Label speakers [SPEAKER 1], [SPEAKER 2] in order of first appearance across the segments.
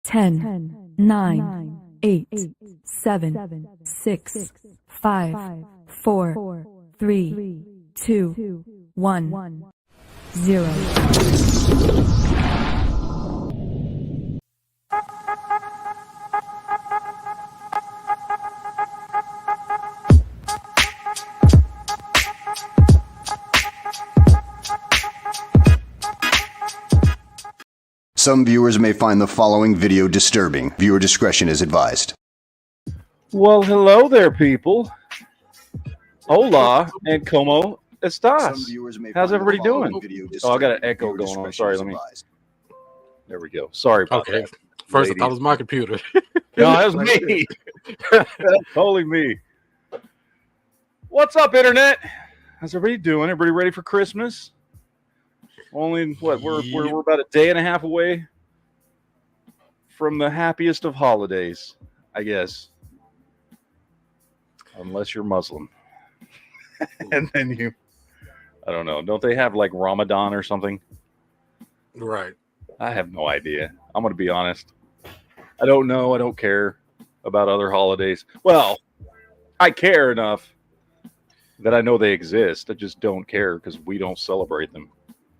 [SPEAKER 1] 10, 9, 8, 7, 6, 5, 4, 3, 2, 1, 0.
[SPEAKER 2] Some viewers may find the following video disturbing. Viewer discretion is advised.
[SPEAKER 3] Well, hello there, people. Hola and como estás? How's everybody doing? Oh, I got an echo going on. Sorry, let me. There we go. Sorry about that.
[SPEAKER 4] First, I thought it was my computer.
[SPEAKER 3] No, that was me. That's totally me. What's up, Internet? How's everybody doing? Everybody ready for Christmas? Only what we're about a day and a half away from the happiest of holidays, I guess. Unless you're Muslim. And then I don't know. Don't they have like Ramadan or something?
[SPEAKER 4] Right.
[SPEAKER 3] I have no idea. I'm going to be honest. I don't know. I don't care about other holidays. Well, I care enough that I know they exist. I just don't care because we don't celebrate them.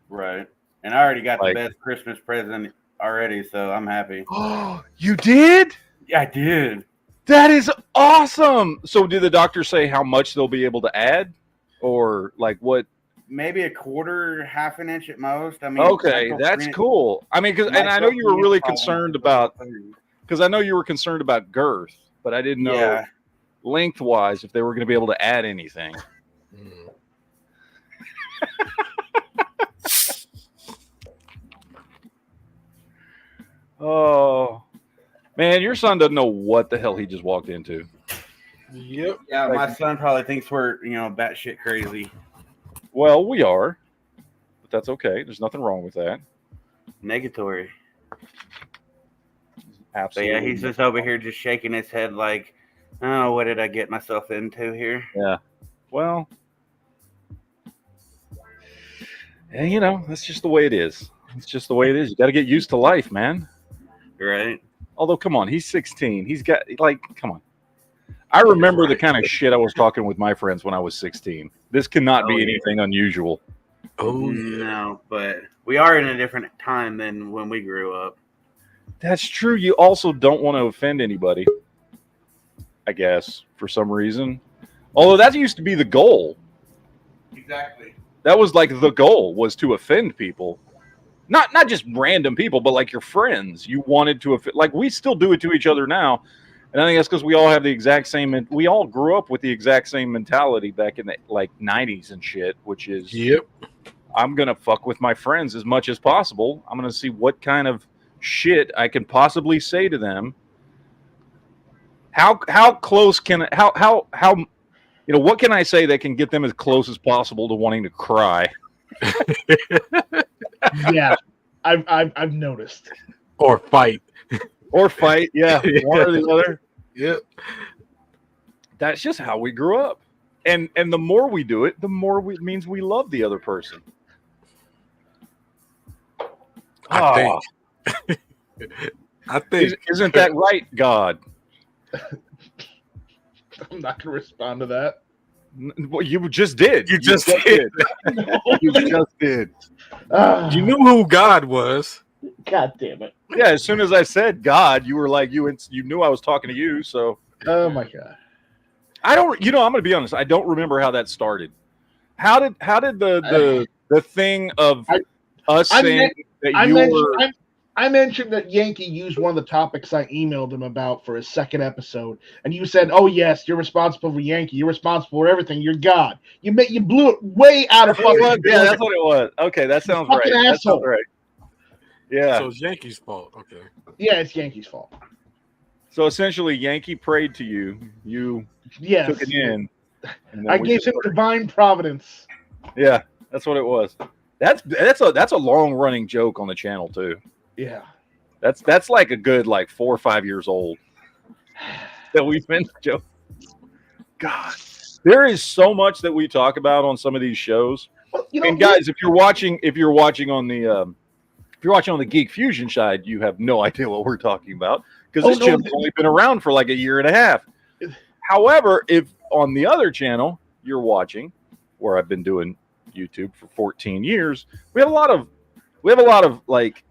[SPEAKER 5] Right. And I already got the best Christmas present already, so I'm happy.
[SPEAKER 3] Oh, you did?
[SPEAKER 5] Yeah, I did.
[SPEAKER 3] That is awesome. So did the doctor say how much they'll be able to add? Or like what?
[SPEAKER 5] Maybe a quarter, half an inch at most. I mean,
[SPEAKER 3] okay, that's cool. I mean, and I know you were really concerned about, because I know you were concerned about girth, but I didn't know lengthwise if they were going to be able to add anything. Oh, man, your son doesn't know what the hell he just walked into.
[SPEAKER 4] Yep.
[SPEAKER 5] Yeah, my son probably thinks we're, batshit crazy.
[SPEAKER 3] Well, we are, but that's okay. There's nothing wrong with that.
[SPEAKER 5] Negatory.
[SPEAKER 3] Absolutely.
[SPEAKER 5] So yeah, he's just over here just shaking his head like, oh, what did I get myself into here?
[SPEAKER 3] Yeah. Well, and that's just the way it is. It's just the way it is. You got to get used to life, man.
[SPEAKER 5] Right.
[SPEAKER 3] Although, come on, he's 16. He's got, come on. I remember the kind of shit I was talking with my friends when I was 16. This cannot be anything unusual.
[SPEAKER 4] Oh,
[SPEAKER 5] no, but we are in a different time than when we grew up.
[SPEAKER 3] That's true. You also don't want to offend anybody, I guess, for some reason. Although that used to be the goal.
[SPEAKER 5] Exactly.
[SPEAKER 3] That was like the goal, was to offend people. Not just random people, but like your friends. You wanted to offend. Like we still do it to each other now. And I think that's because we all have the exact same. We all grew up with the exact same mentality back in the 90s and shit, which is,
[SPEAKER 4] yep.
[SPEAKER 3] I'm gonna fuck with my friends as much as possible. I'm gonna see what kind of shit I can possibly say to them. How close can how what can I say that can get them as close as possible to wanting to cry?
[SPEAKER 6] Yeah, I've noticed.
[SPEAKER 4] Or fight.
[SPEAKER 3] Or fight, yeah, one or the other.
[SPEAKER 4] Yep.
[SPEAKER 3] That's just how we grew up. And the more we do it, the more it means we love the other person.
[SPEAKER 4] I think.
[SPEAKER 3] Isn't that right, God?
[SPEAKER 6] I'm not going to respond to that.
[SPEAKER 3] Well, you just did.
[SPEAKER 4] You just did.
[SPEAKER 3] You just did.
[SPEAKER 4] You knew who God was.
[SPEAKER 6] God damn it.
[SPEAKER 3] Yeah, as soon as I said God, you were like, you knew I was talking to you, so.
[SPEAKER 6] Oh, my God.
[SPEAKER 3] I don't, I'm going to be honest. I don't remember how that started. How did the thing of us saying that you were...
[SPEAKER 6] I mentioned that Yankee used one of the topics I emailed him about for his second episode, and you said, "Oh yes, you're responsible for Yankee. You're responsible for everything. You're God." You blew it way out of fucking.
[SPEAKER 3] Yeah, that's what it was. Okay, that sounds right. That sounds right. Yeah.
[SPEAKER 4] So it's Yankee's fault. Okay.
[SPEAKER 6] Yeah, it's Yankee's fault.
[SPEAKER 3] So essentially, Yankee prayed to you. You took it in.
[SPEAKER 6] I gave him divine providence.
[SPEAKER 3] Yeah, that's what it was. That's a long running joke on the channel too.
[SPEAKER 6] Yeah,
[SPEAKER 3] that's like a good 4 or 5 years old that we've been joking. God, there is so much that we talk about on some of these shows.
[SPEAKER 6] Well,
[SPEAKER 3] and guys, if you're watching on the If you're watching on the Geek Fusion side, you have no idea what we're talking about because this
[SPEAKER 6] no,
[SPEAKER 3] channel's only been around for like a year and a half. However, if on the other channel you're watching, where I've been doing YouTube for 14 years, we have a lot of like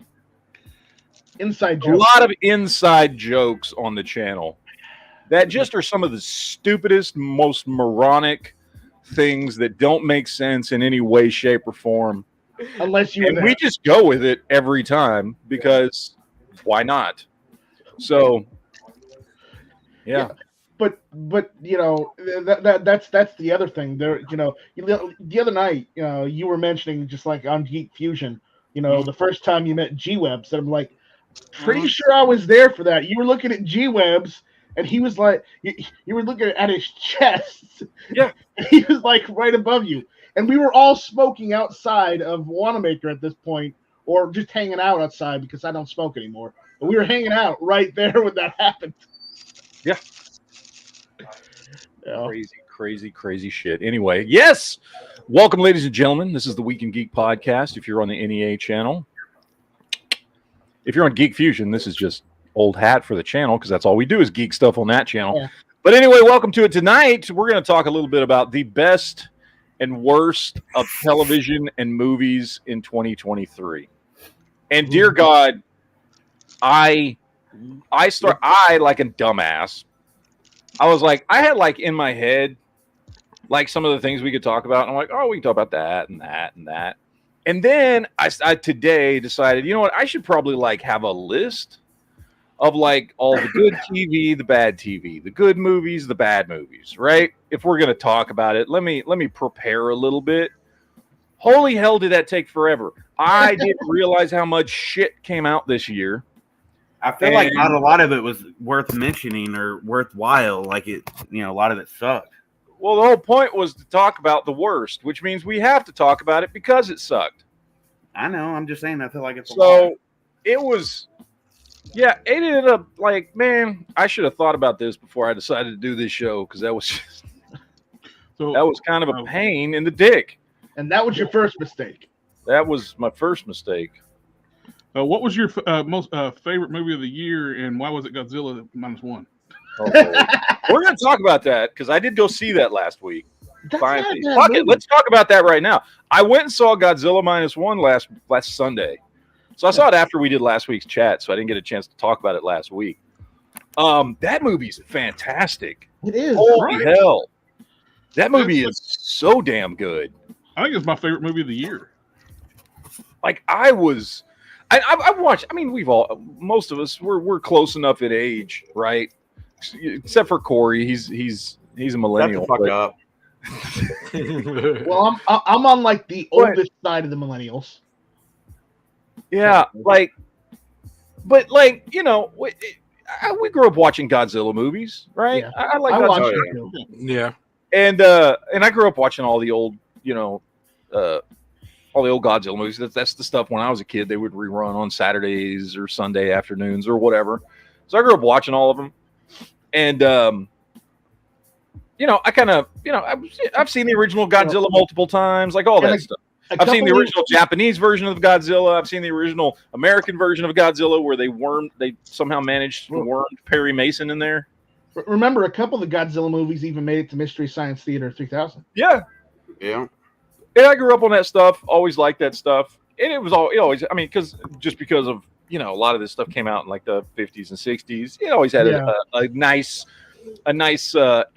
[SPEAKER 6] inside
[SPEAKER 3] a
[SPEAKER 6] jokes.
[SPEAKER 3] lot of inside jokes on the channel that just are some of the stupidest, most moronic things that don't make sense in any way, shape, or form.
[SPEAKER 6] Unless you
[SPEAKER 3] And we just go with it every time because why not? So, yeah.
[SPEAKER 6] But you know that's the other thing. There, you know, the other night, you were mentioning just like on Geek Fusion, the first time you met G-Webs, and I'm like, pretty sure I was there for that. You were looking at G-Webs, and he was like, you were looking at his chest.
[SPEAKER 3] Yeah.
[SPEAKER 6] And he was like right above you, and we were all smoking outside of Wanamaker at this point, or just hanging out outside because I don't smoke anymore. But we were hanging out right there when that happened.
[SPEAKER 3] Yeah.
[SPEAKER 6] Yeah.
[SPEAKER 3] Crazy shit. Anyway, yes. Welcome, ladies and gentlemen. This is the Week in Geek podcast. If you're on the NEA channel, if you're on Geek Fusion, this is just old hat for the channel because that's all we do is geek stuff on that channel.
[SPEAKER 6] Yeah.
[SPEAKER 3] But anyway, welcome to it. Tonight, we're going to talk a little bit about the best and worst of television and movies in 2023. And dear God, I like a dumbass. I was like, I had like in my head, like some of the things we could talk about. And I'm like, oh, we can talk about that and that and that. And then I today decided, you know what? I should probably like have a list of like all the good TV, the bad TV, the good movies, the bad movies, right? If we're going to talk about it, let me prepare a little bit. Holy hell, did that take forever? I didn't realize how much shit came out this year.
[SPEAKER 5] I feel like not a lot of it was worth mentioning or worthwhile. Like a lot of it sucked.
[SPEAKER 3] Well, the whole point was to talk about the worst, which means we have to talk about it because it sucked.
[SPEAKER 5] I know. I'm just saying. I feel like it's a lot.
[SPEAKER 3] So it was, yeah. It ended up like, man, I should have thought about this before I decided to do this show because that was just, that was kind of a pain in the dick.
[SPEAKER 6] And that was your first mistake.
[SPEAKER 3] That was my first mistake.
[SPEAKER 7] What was your most favorite movie of the year, and why was it Godzilla -1?
[SPEAKER 3] We're going to talk about that because I did go see that last week.
[SPEAKER 6] That's
[SPEAKER 3] Finally,
[SPEAKER 6] not a bad
[SPEAKER 3] fuck it.
[SPEAKER 6] movie.
[SPEAKER 3] Let's talk about that right now. I went and saw Godzilla -1 last Sunday, so I saw it after we did last week's chat, so I didn't get a chance to talk about it last week. That movie's fantastic.
[SPEAKER 6] It is.
[SPEAKER 3] Holy hell, that movie is so damn good.
[SPEAKER 7] I think it's my favorite movie of the year.
[SPEAKER 3] Like I've watched. I mean, most of us, we're close enough in age, right? Except for Corey, he's a millennial.
[SPEAKER 5] Shut the fuck up.
[SPEAKER 6] Well, I'm on like the oldest side of the millennials.
[SPEAKER 3] Yeah, like, but like we grew up watching Godzilla movies, right?
[SPEAKER 6] Yeah.
[SPEAKER 3] I like
[SPEAKER 6] I watched
[SPEAKER 3] Godzilla,
[SPEAKER 6] it too.
[SPEAKER 4] Yeah.
[SPEAKER 3] and I grew up watching all the old, all the old Godzilla movies. That's the stuff when I was a kid they would rerun on Saturdays or Sunday afternoons or whatever. So I grew up watching all of them, and I kind of, I've seen the original Godzilla multiple times, like all that stuff. I've seen the original Japanese version of Godzilla. I've seen the original American version of Godzilla where they somehow managed to worm Perry Mason in there.
[SPEAKER 6] Remember, a couple of the Godzilla movies even made it to Mystery Science Theater 3000.
[SPEAKER 3] Yeah.
[SPEAKER 5] Yeah.
[SPEAKER 3] And I grew up on that stuff, always liked that stuff. And it was always, I mean, because of, a lot of this stuff came out in like the 50s and 60s. It always had a nice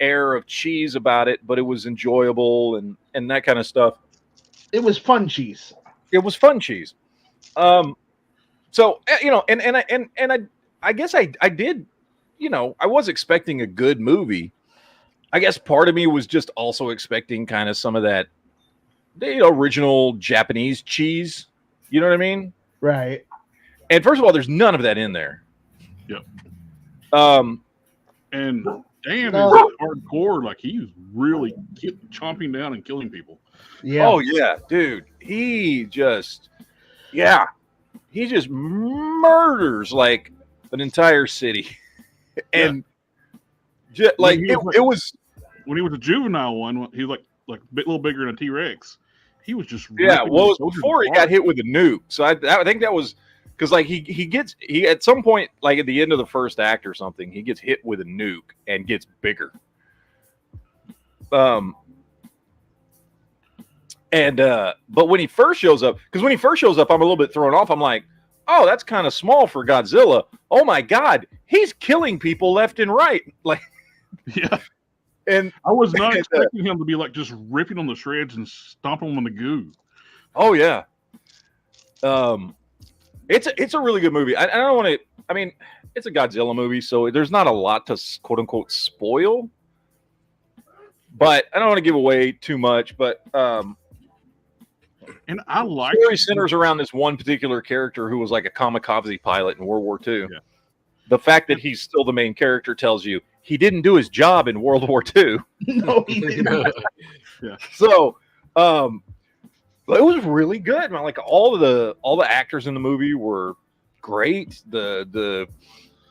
[SPEAKER 3] air of cheese about it, but it was enjoyable and that kind of stuff.
[SPEAKER 6] It was fun cheese.
[SPEAKER 3] It was fun cheese. So, I guess I did, I was expecting a good movie. I guess part of me was just also expecting kind of some of that, original Japanese cheese. You know what I mean?
[SPEAKER 6] Right.
[SPEAKER 3] And first of all, there's none of that in there.
[SPEAKER 7] Yep.
[SPEAKER 3] is
[SPEAKER 7] And hardcore. Like he was really chomping down and killing people.
[SPEAKER 6] Yeah.
[SPEAKER 3] Oh yeah, dude. He just murders like an entire city, and like it was
[SPEAKER 7] when he was a juvenile one. He was like a little bigger than a T-Rex. He was just
[SPEAKER 3] before he got hit with a nuke. So I think that was because like he at some point, like at the end of the first act or something, he gets hit with a nuke and gets bigger. But when he first shows up, I'm a little bit thrown off. I'm like, oh, that's kind of small for Godzilla. Oh my God, he's killing people left and right. Like,
[SPEAKER 7] Yeah.
[SPEAKER 3] and
[SPEAKER 7] I was not expecting him to be like just ripping on the shreds and stomping them in the goo.
[SPEAKER 3] oh yeah. It's a really good movie. I don't want to. I mean, it's a Godzilla movie, so there's not a lot to quote unquote spoil. But I don't want to give away too much. But
[SPEAKER 7] And I like
[SPEAKER 3] the story centers around this one particular character who was like a kamikaze pilot in World War II.
[SPEAKER 7] Yeah.
[SPEAKER 3] The fact that he's still the main character tells you he didn't do his job in World War II.
[SPEAKER 6] No, he didn't.
[SPEAKER 3] So, it was really good, man. Like all the actors in the movie were great. It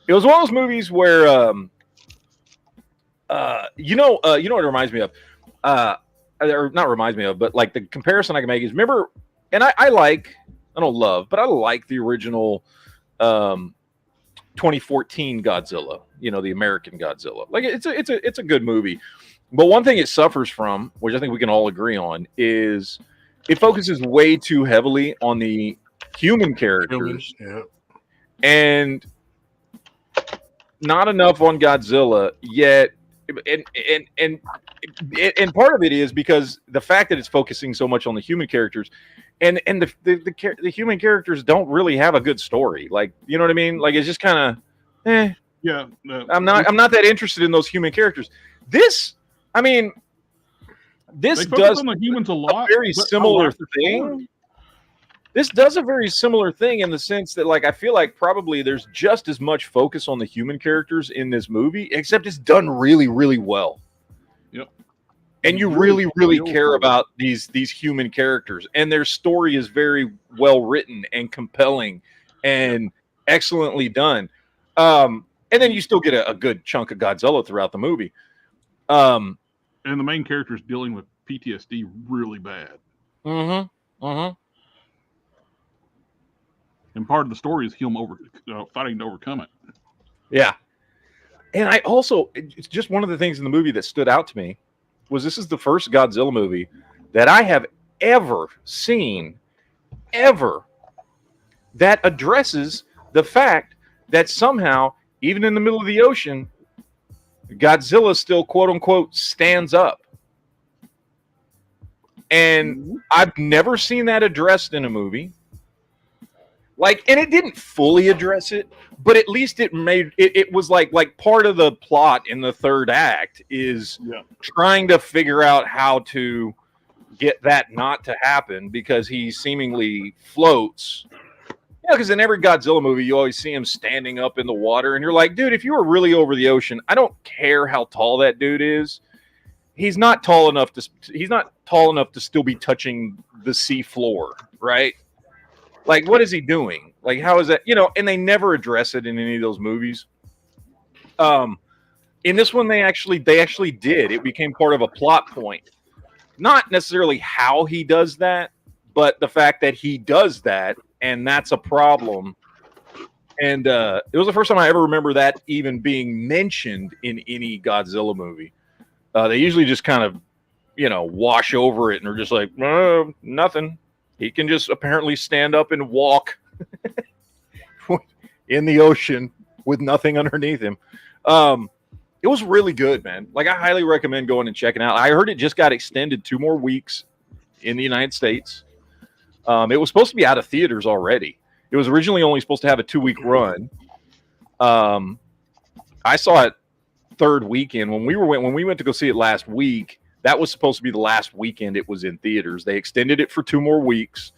[SPEAKER 3] was one of those movies where, you know what it reminds me of, or not reminds me of, but like the comparison I can make is remember, and I don't love, but I like the original, 2014 Godzilla. You know, the American Godzilla. Like it's a good movie, but one thing it suffers from, which I think we can all agree on, is it focuses way too heavily on the human characters and not enough on Godzilla yet. And part of it is because the fact that it's focusing so much on the human characters and the human characters don't really have a good story. Like, you know what I mean? Like, it's just kind of,
[SPEAKER 7] Yeah.
[SPEAKER 3] I'm not that interested in those human characters. This
[SPEAKER 7] they
[SPEAKER 3] does
[SPEAKER 7] focus on the humans a lot.
[SPEAKER 3] a very
[SPEAKER 7] but I
[SPEAKER 3] similar
[SPEAKER 7] like the story.
[SPEAKER 3] thing. This does a very similar thing in the sense that, like, I feel like probably there's just as much focus on the human characters in this movie, except it's done really, really well.
[SPEAKER 7] Yep.
[SPEAKER 3] And you really, really care about these human characters, and their story is very well written and compelling and excellently done. And then you still get a good chunk of Godzilla throughout the movie.
[SPEAKER 7] And the main character is dealing with PTSD really bad. And part of the story is him fighting to overcome it.
[SPEAKER 3] Yeah. And it's just one of the things in the movie that stood out to me was this is the first Godzilla movie that I have ever seen, that addresses the fact that somehow, even in the middle of the ocean, Godzilla still, quote unquote, stands up. And I've never seen that addressed in a movie. Like, and it didn't fully address it, but at least it made it was like part of the plot in the third act is trying to figure out how to get that not to happen because he seemingly floats. Yeah, because in every Godzilla movie, you always see him standing up in the water, and you're like, dude, if you were really over the ocean, I don't care how tall that dude is. He's not tall enough to still be touching the sea floor, right? Like, what is he doing? Like, how is that? You know, and they never address it in any of those movies. In this one, they actually did. It became part of a plot point. Not necessarily how he does that, but the fact that he does that, and that's a problem. And it was the first time I ever remember that even being mentioned in any Godzilla movie. They usually just kind of, wash over it and are just like, nothing. He can just apparently stand up and walk in the ocean with nothing underneath him. It was really good, man. Like, I highly recommend going and checking out. I heard it just got extended 2 more weeks in the United States. It was supposed to be out of theaters already. It was originally only supposed to have a 2-week run. I saw it third weekend when we went to go see it last week. That was supposed to be the last weekend it was in theaters. They extended it for 2 more weeks.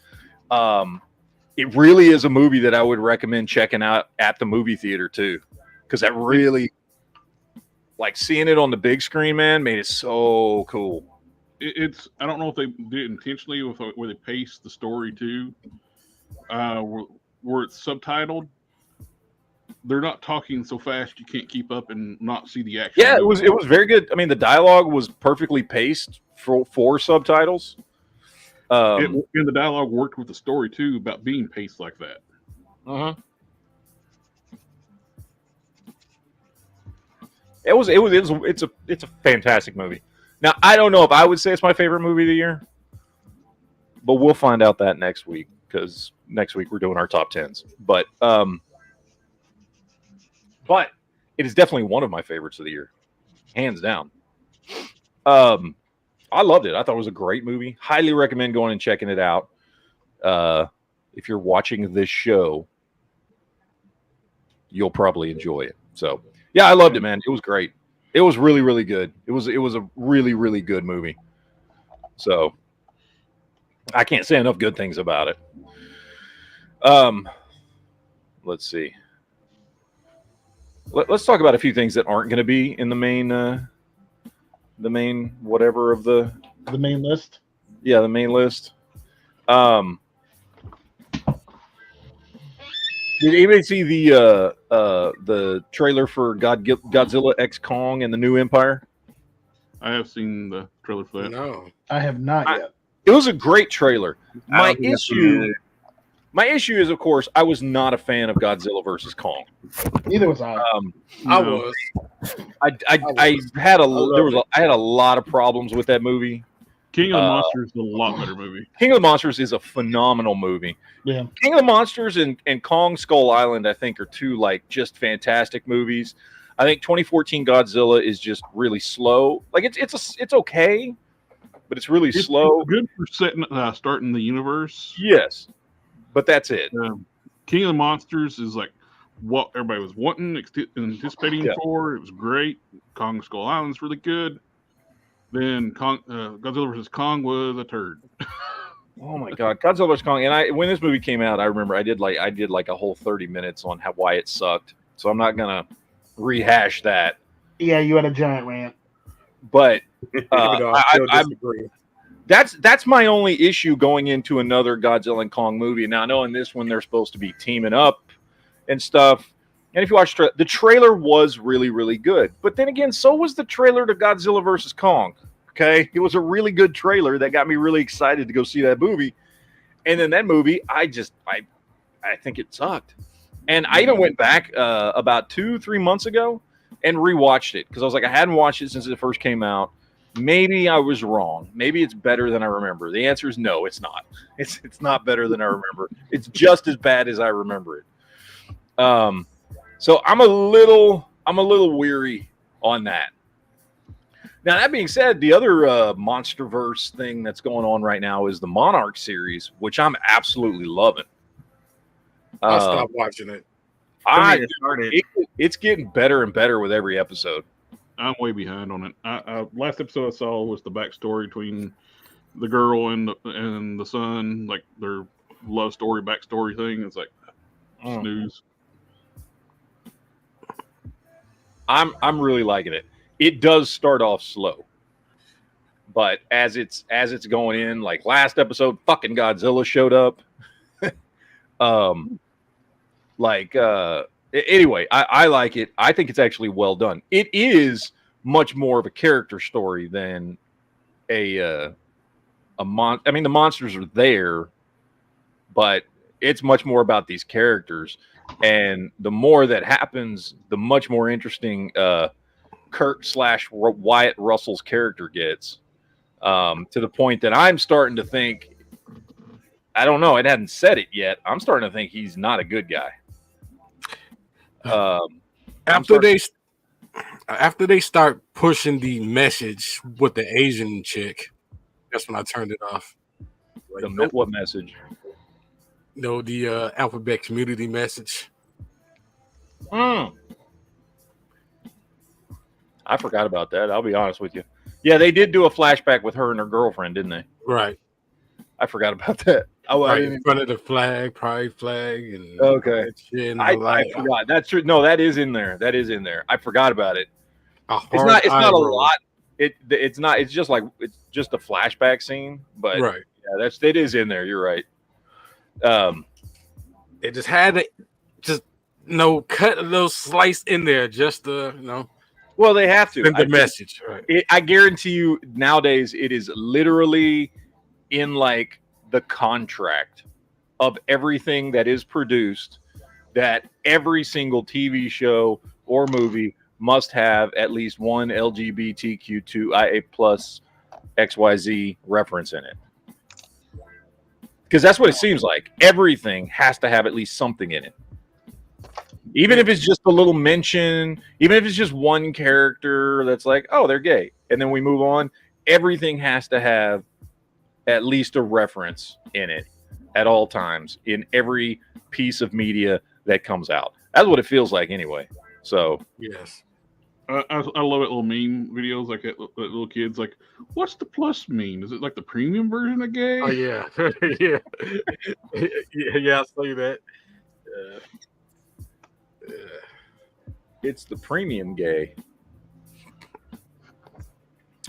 [SPEAKER 3] It really is a movie that I would recommend checking out at the movie theater too, because that really, like, seeing it on the big screen, man, made it so cool.
[SPEAKER 7] I don't know if they did it intentionally where they pace the story too, where it's subtitled. They're not talking so fast you can't keep up and not see the action.
[SPEAKER 3] Yeah, it was very good. I mean, the dialogue was perfectly paced for subtitles.
[SPEAKER 7] And the dialogue worked with the story too about being paced like that.
[SPEAKER 3] Mm-hmm. It's a fantastic movie. Now, I don't know if I would say it's my favorite movie of the year, but we'll find out that next week, because next week we're doing our top 10s. But it is definitely one of my favorites of the year, hands down. I loved it. I thought it was a great movie. Highly recommend going and checking it out. If you're watching this show, you'll probably enjoy it. So, yeah, I loved it, man. It was great. It was really, really good. It was a really, really good movie. So, I can't say enough good things about it. Let's see. Let's talk about a few things that aren't going to be in the main whatever of the
[SPEAKER 6] main list.
[SPEAKER 3] Yeah, the main list. Did anybody see the trailer for Godzilla X Kong and the New Empire?
[SPEAKER 7] I have seen the trailer for that.
[SPEAKER 4] No.
[SPEAKER 6] I have not yet.
[SPEAKER 3] It was a great trailer.
[SPEAKER 5] I
[SPEAKER 3] My
[SPEAKER 5] don't think I've seen
[SPEAKER 3] issue,
[SPEAKER 5] it.
[SPEAKER 3] my issue is, of course, I was not a fan of Godzilla versus Kong.
[SPEAKER 6] Neither was I.
[SPEAKER 4] I
[SPEAKER 7] No.
[SPEAKER 4] was.
[SPEAKER 3] I had a lot of problems with that movie.
[SPEAKER 7] King of the Monsters is a lot better movie.
[SPEAKER 3] King of the Monsters is a phenomenal movie.
[SPEAKER 6] Yeah.
[SPEAKER 3] King of the Monsters and Kong Skull Island, I think, are two like just fantastic movies. I think 2014 Godzilla is just really slow. Like it's okay, but it's really slow.
[SPEAKER 7] It's good for starting the universe.
[SPEAKER 3] Yes, but that's it.
[SPEAKER 7] King of the Monsters is like what everybody was wanting, anticipating
[SPEAKER 3] Yeah.
[SPEAKER 7] for. It was great. Kong Skull Island's really good. Then Godzilla vs. Kong was a turd.
[SPEAKER 3] Oh my God, Godzilla vs Kong! And when this movie came out, I remember I did like a whole 30 minutes on why it sucked. So I'm not gonna rehash that.
[SPEAKER 6] Yeah, you had a giant rant.
[SPEAKER 3] But
[SPEAKER 4] Even though I still
[SPEAKER 3] I-
[SPEAKER 4] disagree.
[SPEAKER 3] that's my only issue going into another Godzilla and Kong movie. Now I know in this one they're supposed to be teaming up and stuff. And if you watch the trailer was really, really good. But then again, so was the trailer to Godzilla versus Kong. Okay, it was a really good trailer that got me really excited to go see that movie. And then that movie, I think it sucked. And I even went back about 2-3 months ago and rewatched it because I was like, I hadn't watched it since it first came out. Maybe I was wrong. Maybe it's better than I remember. The answer is no, it's not. It's not better than I remember. It's just as bad as I remember it. So I'm a little weary on that. Now, that being said, the other MonsterVerse thing that's going on right now is the Monarch series, which I'm absolutely loving.
[SPEAKER 4] I'll stop watching it.
[SPEAKER 3] It's getting better and better with every episode.
[SPEAKER 7] I'm way behind on it. Last episode I saw was the backstory between the girl and the son, like their love story, backstory thing. It's like snooze.
[SPEAKER 3] I'm really liking it. It does start off slow, but as it's going in, like last episode, fucking Godzilla showed up. Anyway, I like it. I think it's actually well done. It is much more of a character story than the monsters are there, but it's much more about these characters. And the more that happens, the much more interesting Kurt/Wyatt Russell's character gets, to the point that I'm starting to think, I don't know, it hadn't said it yet, I'm starting to think he's not a good guy.
[SPEAKER 4] After they start pushing the message with the Asian chick, that's when I turned it off.
[SPEAKER 3] What message?
[SPEAKER 4] No, the alphabet community message.
[SPEAKER 3] I forgot about that. I'll be honest with you. Yeah, they did do a flashback with her and her girlfriend, didn't they?
[SPEAKER 4] Right.
[SPEAKER 3] I forgot about that.
[SPEAKER 4] Right in front of the pride flag, and
[SPEAKER 3] okay.
[SPEAKER 4] And
[SPEAKER 3] I forgot. That's true. No, that is in there. I forgot about it.
[SPEAKER 4] It's
[SPEAKER 3] not a lot. It's not. It's just a flashback scene. But
[SPEAKER 4] right.
[SPEAKER 3] Yeah, it is in there. You're right.
[SPEAKER 4] It just had to cut a little slice in there just to
[SPEAKER 3] Well, they have to.
[SPEAKER 4] send the message. Right.
[SPEAKER 3] I guarantee you nowadays it is literally in like the contract of everything that is produced that every single TV show or movie must have at least one LGBTQ2IA plus XYZ reference in it. Because that's what it seems like. Everything has to have at least something in it. Even if it's just a little mention, even if it's just one character that's like, oh, they're gay. And then we move on. Everything has to have at least a reference in it at all times in every piece of media that comes out. That's what it feels like anyway. So,
[SPEAKER 4] Yes.
[SPEAKER 7] I love it, little meme videos like that little kids like, what's the plus mean? Is it like the premium version of gay?
[SPEAKER 4] Oh yeah, yeah, yeah. I saw you that.
[SPEAKER 3] it's the premium gay.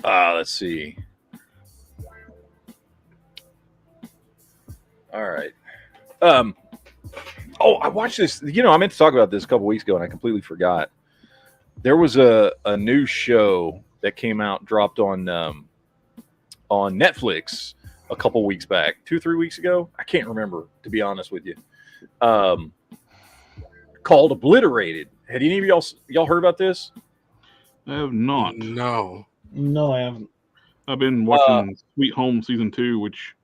[SPEAKER 3] Let's see. All right. Oh, I watched this. You know, I meant to talk about this a couple weeks ago, and I completely forgot. There was a new show that came out, dropped on Netflix a couple weeks back, 2-3 weeks ago. I can't remember, to be honest with you. Called Obliterated. Had any of y'all heard about this?
[SPEAKER 7] I have not.
[SPEAKER 4] No.
[SPEAKER 6] No, I haven't.
[SPEAKER 7] I've been watching Sweet Home season 2, which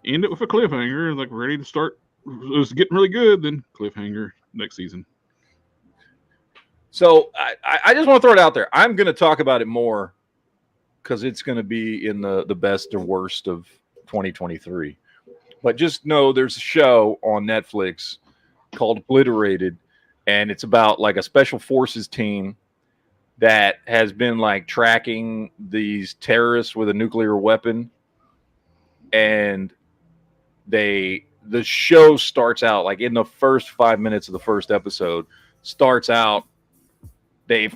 [SPEAKER 7] ended with a cliffhanger. Like ready to start. It was getting really good. Then cliffhanger next season.
[SPEAKER 3] So I just want to throw it out there. I'm going to talk about it more because it's going to be in the best or worst of 2023. But just know there's a show on Netflix called Obliterated, and it's about like a special forces team that has been like tracking these terrorists with a nuclear weapon. And the show starts out like in the first 5 minutes of the first episode starts out. They've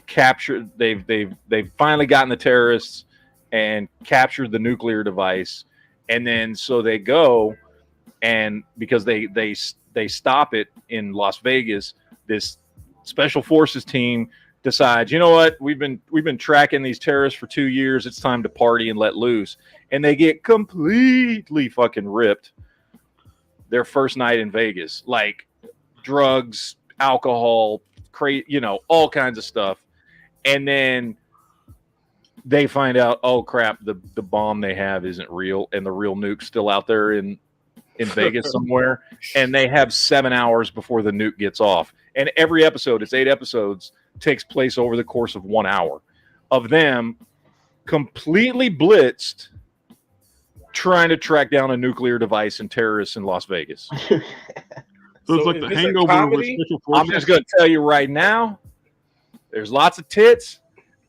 [SPEAKER 3] finally gotten the terrorists and captured the nuclear device. And then so they go, and because they stop it in Las Vegas, this special forces team decides, you know what, we've been tracking these terrorists for 2 years. It's time to party and let loose. And they get completely fucking ripped their first night in Vegas, like drugs, alcohol, all kinds of stuff. And then they find out, oh crap, the bomb they have isn't real, and the real nuke's still out there in Vegas somewhere. And they have 7 hours before the nuke gets off. And every episode, it's 8 episodes, takes place over the course of 1 hour of them completely blitzed trying to track down a nuclear device and terrorists in Las Vegas.
[SPEAKER 7] So it's like the Hangover with special forces.
[SPEAKER 3] I'm just going to tell you right now, there's lots of tits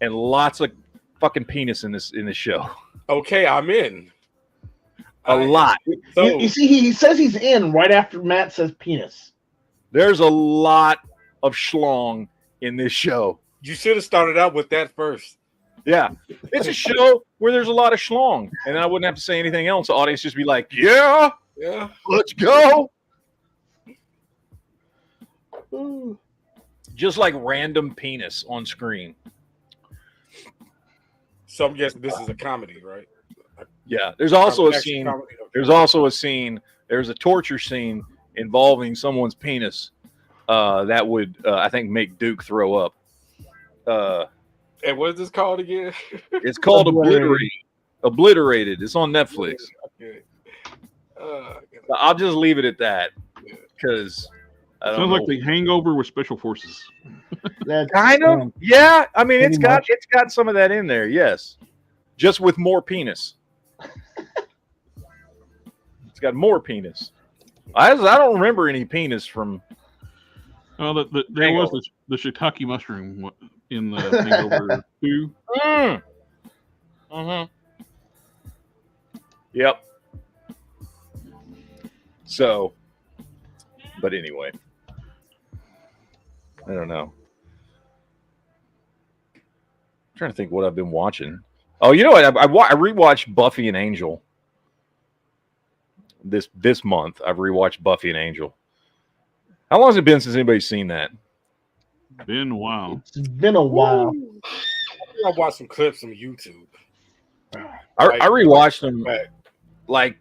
[SPEAKER 3] and lots of fucking penis in this show.
[SPEAKER 4] Okay, I'm in.
[SPEAKER 3] A lot.
[SPEAKER 4] So,
[SPEAKER 6] You see, he says he's in right after Matt says penis.
[SPEAKER 3] There's a lot of schlong in this show.
[SPEAKER 4] you should have started out with that first.
[SPEAKER 3] Yeah. It's a show where there's a lot of schlong, and I wouldn't have to say anything else. The audience just be like, yeah, let's go. Just like random penis on screen.
[SPEAKER 4] So I'm guessing this is a comedy, right?
[SPEAKER 3] Yeah. There's also a scene. There's a torture scene involving someone's penis that would, I think, make Duke throw up.
[SPEAKER 4] And what is this called again?
[SPEAKER 3] It's called Obliterated. It's on Netflix.
[SPEAKER 4] Okay.
[SPEAKER 3] I'll just leave it at that because I don't
[SPEAKER 7] Sounds
[SPEAKER 3] know.
[SPEAKER 7] like the Hangover with special forces.
[SPEAKER 6] That's
[SPEAKER 3] Kind of, yeah. I mean, it's
[SPEAKER 6] pretty
[SPEAKER 3] got some of that in there, yes. Just with more penis. It's got more penis. I don't remember any penis from.
[SPEAKER 7] Oh, there was the shiitake mushroom in the Hangover 2.
[SPEAKER 3] Yep. So, but anyway, I don't know. I'm trying to think what I've been watching. Oh, you know what? I rewatched Buffy and Angel. This month, I've rewatched Buffy and Angel. How long has it been since anybody's seen that?
[SPEAKER 7] Been a while.
[SPEAKER 6] It's been a while.
[SPEAKER 4] I watched some clips on YouTube.
[SPEAKER 3] I rewatched them,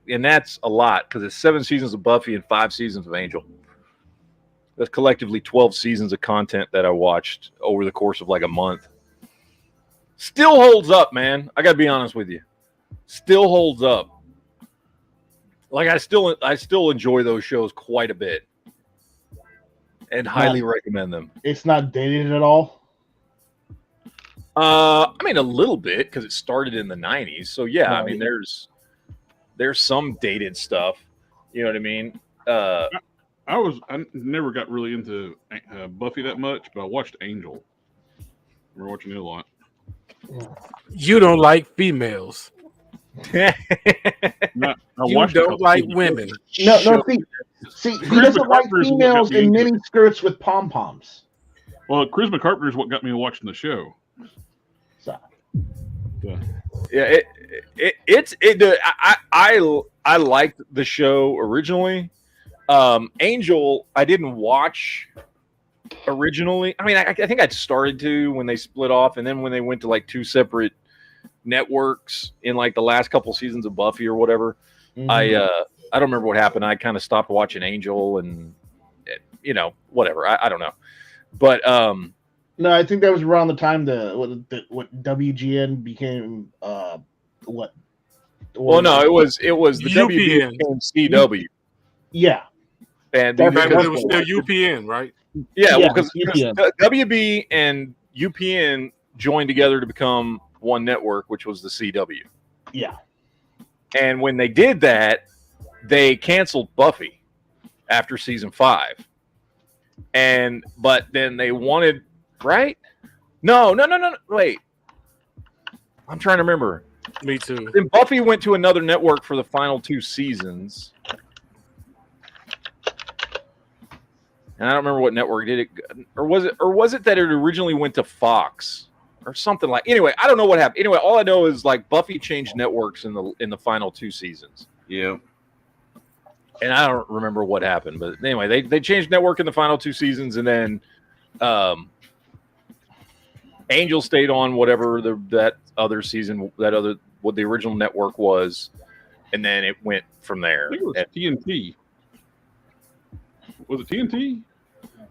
[SPEAKER 3] and that's a lot because it's 7 seasons of Buffy and 5 seasons of Angel. That's collectively 12 seasons of content that I watched over the course of like a month. Still holds up, man. I gotta be honest with you. Still holds up. Like I still enjoy those shows quite a bit, and highly recommend them.
[SPEAKER 6] It's not dated at all.
[SPEAKER 3] I mean, a little bit because it started in the 90s. So yeah,
[SPEAKER 6] Right.
[SPEAKER 3] I mean, there's some dated stuff. You know what I mean?
[SPEAKER 7] I never got really into Buffy that much, but I watched Angel. We're watching it a lot.
[SPEAKER 4] You don't like females.
[SPEAKER 7] I
[SPEAKER 4] You
[SPEAKER 7] watched
[SPEAKER 4] don't like women.
[SPEAKER 6] No, see, he doesn't like
[SPEAKER 7] Carpenter's what
[SPEAKER 6] females
[SPEAKER 7] got me
[SPEAKER 6] in
[SPEAKER 7] into
[SPEAKER 6] mini skirts with pom poms.
[SPEAKER 7] Well, Charisma Carpenter is what got me watching the show.
[SPEAKER 6] So,
[SPEAKER 3] Yeah, I liked the show originally. Angel, I didn't watch originally. I mean, I think I'd started to when they split off, and then when they went to like two separate networks in like the last couple seasons of Buffy or whatever, I don't remember what happened. I kind of stopped watching Angel, and whatever. I don't know, but
[SPEAKER 6] no, I think that was around the time what WGN became what?
[SPEAKER 3] Well, no, it was the
[SPEAKER 4] UPN.
[SPEAKER 3] WB became CW,
[SPEAKER 6] Yeah,
[SPEAKER 3] and
[SPEAKER 6] That's
[SPEAKER 4] Back
[SPEAKER 3] because-
[SPEAKER 4] when it was still UPN, right?
[SPEAKER 3] yeah,
[SPEAKER 6] Yeah,
[SPEAKER 3] because
[SPEAKER 6] UPN.
[SPEAKER 3] WB and UPN joined together to become one network, which was the CW.
[SPEAKER 6] yeah.
[SPEAKER 3] And when they did that, they canceled Buffy after season 5. But then they wanted, right? No. Wait. I'm trying to remember.
[SPEAKER 4] Me too.
[SPEAKER 3] Then Buffy went to another network for the final 2 seasons. And I don't remember what network did it, or was it that it originally went to Fox or something like. Anyway, I don't know what happened. Anyway, all I know is like Buffy changed networks in the final 2 seasons.
[SPEAKER 5] Yeah.
[SPEAKER 3] And I don't remember what happened, but anyway, they changed network in the final 2 seasons, and then Angel stayed on whatever that other season, what the original network was, and then it went from there.
[SPEAKER 7] I think it was TNT. Was it TNT?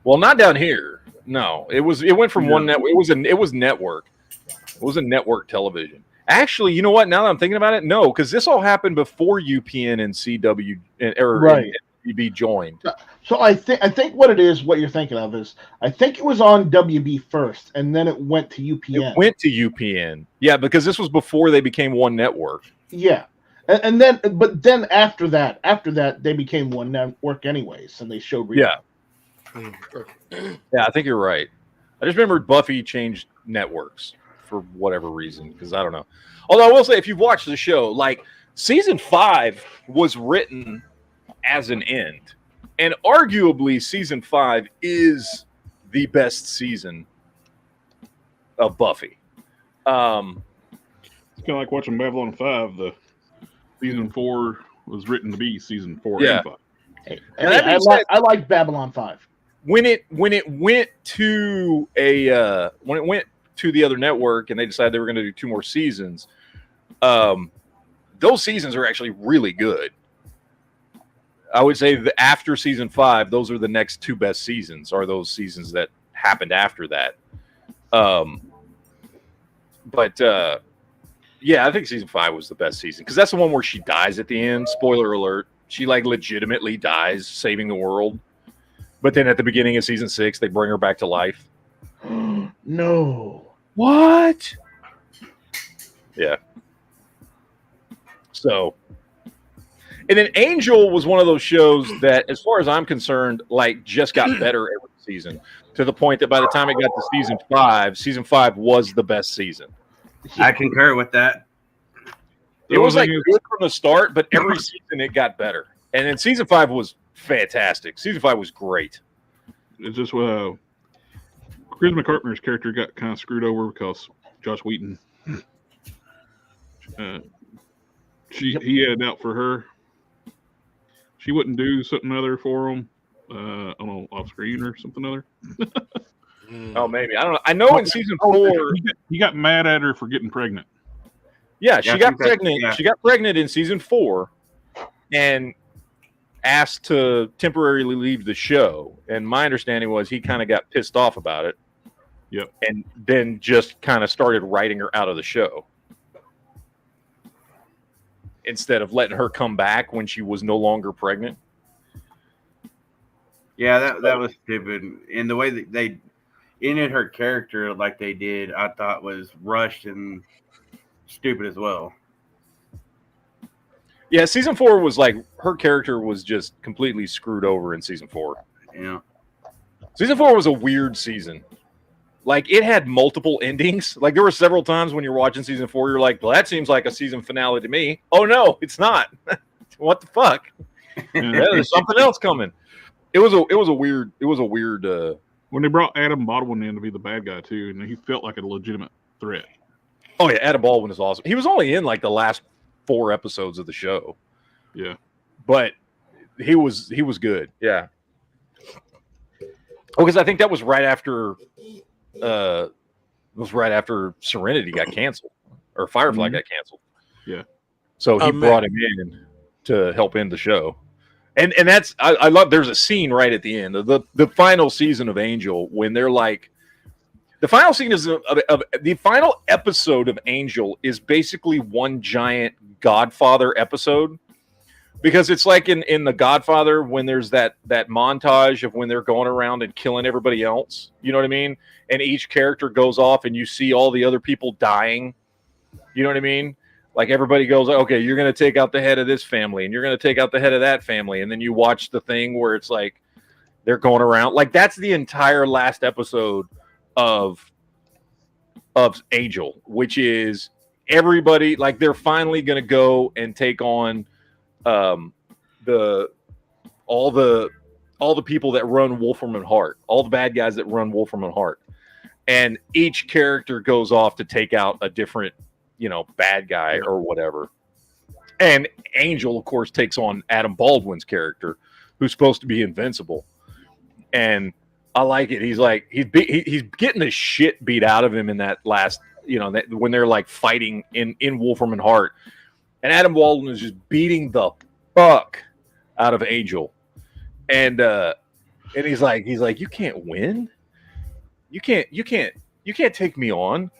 [SPEAKER 3] Well, not down here. No, it went from one network. It was network. It was a network television. Actually, you know what? Now that I'm thinking about it, no, because this all happened before UPN and CW
[SPEAKER 6] Right.
[SPEAKER 3] and WB joined.
[SPEAKER 6] So I think what it is, what you're thinking of is, I think it was on WB first, and then it went to UPN.
[SPEAKER 3] It went to UPN, yeah, because this was before they became one network.
[SPEAKER 6] Yeah, and then, but then after that, they became one network anyways, and they showed.
[SPEAKER 3] Yeah, I think you're right. I just remembered Buffy changed networks for whatever reason, because I don't know. Although I will say, if you've watched the show, like season 5 was written as an end, and arguably season 5 is the best season of Buffy.
[SPEAKER 7] It's kind of like watching Babylon 5. The season 4 was written to be season 4
[SPEAKER 3] Yeah.
[SPEAKER 7] and 5.
[SPEAKER 3] And that being said,
[SPEAKER 6] I like Babylon 5.
[SPEAKER 3] when it went to the other network and they decided they were going to do 2 more seasons, those seasons are actually really good. I would say that after season 5, those are the next 2 best seasons, are those seasons that happened after that. Yeah, I think season 5 was the best season, because that's the one where she dies at the end. Spoiler alert. She like legitimately dies saving the world. But then at the beginning of season 6, they bring her back to life.
[SPEAKER 6] No.
[SPEAKER 3] What? Yeah. So, and then Angel was one of those shows that, as far as I'm concerned, like just got better every season, to the point that by the time it got to season 5 was the best season.
[SPEAKER 5] I concur with that.
[SPEAKER 3] It was like good from the start, but every season it got better. And then season 5 was fantastic. Season 5 was great.
[SPEAKER 7] It's just Chris McCartner's character got kind of screwed over because Josh Wheaton. He had it out for her. She wouldn't do something other for him. I don't know, off screen or something other.
[SPEAKER 3] Oh, maybe. I don't know. I know in season 4,
[SPEAKER 7] he got mad at her for getting pregnant.
[SPEAKER 3] yeah, she
[SPEAKER 5] Yeah, I
[SPEAKER 3] got
[SPEAKER 5] think that-
[SPEAKER 3] pregnant.
[SPEAKER 5] yeah.
[SPEAKER 3] She got pregnant in season 4, and asked to temporarily leave the show, and my understanding was he kind of got pissed off about it.
[SPEAKER 7] Yep.
[SPEAKER 3] And then just kind of started writing her out of the show instead of letting her come back when she was no longer pregnant.
[SPEAKER 5] Yeah, that was stupid. And the way that they ended her character like they did, I thought was rushed and stupid as well.
[SPEAKER 3] Yeah, season 4 was like her character was just completely screwed over in season 4.
[SPEAKER 5] Yeah.
[SPEAKER 3] Season 4 was a weird season. Like, it had multiple endings. Like, there were several times when you're watching season 4, you're like, well, that seems like a season finale to me. Oh, no, it's not. What the fuck? Yeah, there's something else coming. It was a weird.
[SPEAKER 7] When they brought Adam Baldwin in to be the bad guy too, and he felt like a legitimate threat.
[SPEAKER 3] Oh yeah, Adam Baldwin is awesome. He was only in like the last 4 episodes of the show.
[SPEAKER 7] Yeah,
[SPEAKER 3] but he was good. Yeah. Oh, because I think that was right after Serenity got canceled, or Firefly got canceled.
[SPEAKER 7] Yeah.
[SPEAKER 3] So he brought him in to help end the show. And that's I love. There's a scene right at the end of the final season of Angel when they're like, the final scene is of the final episode of Angel is basically one giant Godfather episode, because it's like in the Godfather when there's that montage of when they're going around and killing everybody else. You know what I mean? And each character goes off and you see all the other people dying. You know what I mean? Like everybody goes, okay, you're going to take out the head of this family and you're going to take out the head of that family. And then you watch the thing where it's like they're going around. Like that's the entire last episode of Angel, which is everybody, like they're finally going to go and take on all the people that run Wolfram and Hart, all the bad guys that run Wolfram and Hart. And each character goes off to take out a different bad guy or whatever. And Angel, of course, takes on Adam Baldwin's character, who's supposed to be invincible. And I like it. He's like, he's getting the shit beat out of him in that last, when they're like fighting in Wolfram and Hart. And Adam Baldwin is just beating the fuck out of Angel. And he's like, you can't win. You can't take me on.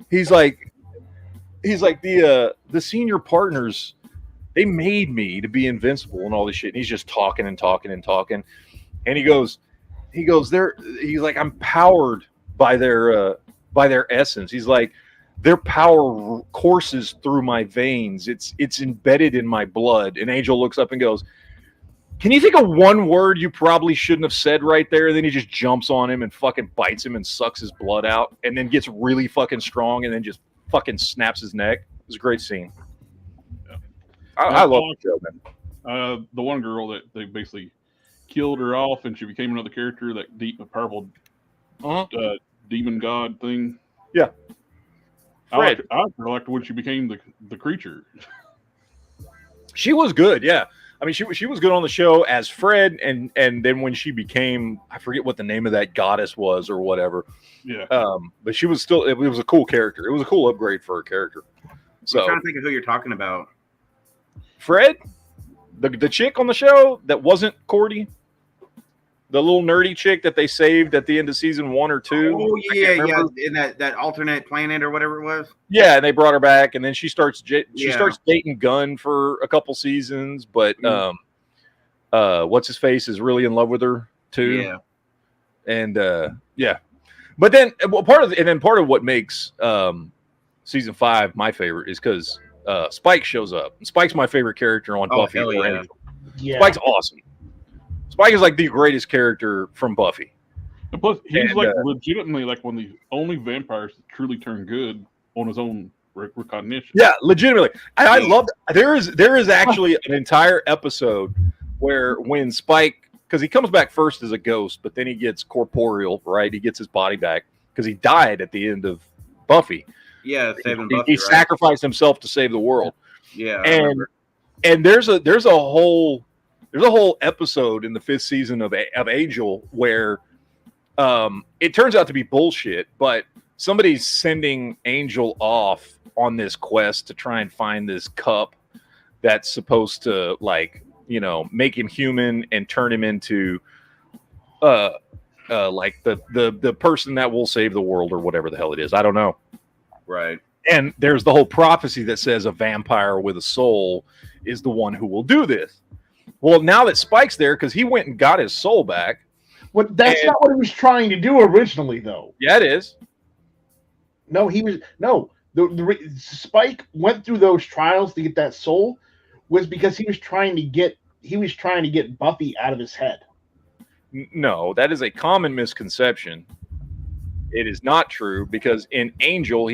[SPEAKER 3] He's like the senior partners, they made me to be invincible and all this shit. And he's just talking and talking and talking. And he goes, he's like, I'm powered by their essence. He's like, their power courses through my veins. It's embedded in my blood. And Angel looks up and goes, can you think of one word you probably shouldn't have said right there? And then he just jumps on him and fucking bites him and sucks his blood out and then gets really fucking strong and then just fucking snaps his neck. It was a great scene.
[SPEAKER 7] Yeah.
[SPEAKER 3] I love the show, man.
[SPEAKER 7] The one girl that they basically killed her off and she became another character, that deep, powerful demon god thing.
[SPEAKER 3] Yeah.
[SPEAKER 7] Fred. I liked when she became the creature.
[SPEAKER 3] She was good, yeah. I mean, she was good on the show as Fred, and then when she became, I forget what the name of that goddess was or whatever.
[SPEAKER 7] Yeah.
[SPEAKER 3] But she was still, it was a cool character. It was a cool upgrade for her character. So
[SPEAKER 5] I'm trying to think of who you're talking about.
[SPEAKER 3] Fred, the chick on the show that wasn't Cordy, the little nerdy chick that they saved at the end of season 1 or 2.
[SPEAKER 5] Oh yeah, in that alternate planet or whatever it was.
[SPEAKER 3] Yeah, and they brought her back, and then she starts dating Gunn for a couple seasons, but what's his face is really in love with her too.
[SPEAKER 5] Yeah,
[SPEAKER 3] and yeah, but then part of what makes season 5 my favorite is because Spike shows up. Spike's my favorite character on Buffy.
[SPEAKER 6] Yeah.
[SPEAKER 3] Spike's awesome. Spike is like the greatest character from Buffy.
[SPEAKER 7] And plus, he's legitimately like one of the only vampires that truly turn good on his own recognition.
[SPEAKER 3] Yeah, legitimately. I love that. There is actually an entire episode where when Spike, because he comes back first as a ghost, but then he gets corporeal, right? He gets his body back because he died at the end of Buffy.
[SPEAKER 5] Yeah, saving Buffy.
[SPEAKER 3] He sacrificed himself to save the world.
[SPEAKER 5] Yeah,
[SPEAKER 3] and there's a whole episode in the 5th season of Angel where it turns out to be bullshit, but somebody's sending Angel off on this quest to try and find this cup that's supposed to like make him human and turn him into like the person that will save the world or whatever the hell it is. I don't know.
[SPEAKER 5] Right.
[SPEAKER 3] And there's the whole prophecy that says a vampire with a soul is the one who will do this. Well, now that Spike's there, because he went and got his soul back.
[SPEAKER 6] Well, that's not what he was trying to do originally, though.
[SPEAKER 3] Yeah, it is.
[SPEAKER 6] No, he was the Spike went through those trials to get that soul was because he was trying to get Buffy out of his head.
[SPEAKER 3] No, that is a common misconception. It is not true because in Angel,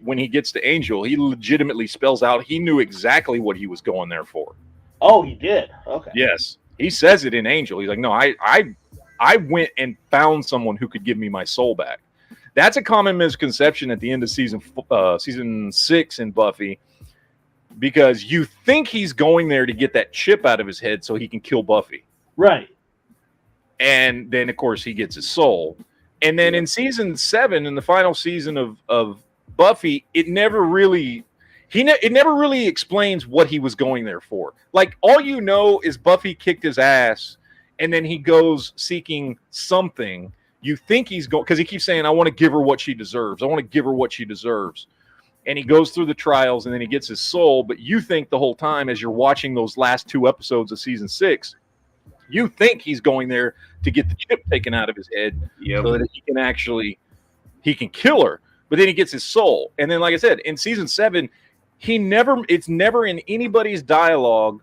[SPEAKER 3] when he gets to Angel, he legitimately spells out he knew exactly what he was going there for.
[SPEAKER 6] Oh, he did. Okay.
[SPEAKER 3] Yes, he says it in Angel. He's like, no, I went and found someone who could give me my soul back. That's a common misconception at the end of season 6 in Buffy, because you think he's going there to get that chip out of his head so he can kill Buffy.
[SPEAKER 6] Right.
[SPEAKER 3] And then, of course, he gets his soul. And then in season 7, in the final season of Buffy, it never really explains what he was going there for. Like, all you know is Buffy kicked his ass, and then he goes seeking something. You think he's going, because he keeps saying, I want to give her what she deserves. I want to give her what she deserves. And he goes through the trials, and then he gets his soul. But you think the whole time, as you're watching those last 2 episodes of season 6, you think he's going there to get the chip taken out of his head so that he can kill her. But then he gets his soul. And then, like I said, in season 7, it's never in anybody's dialogue.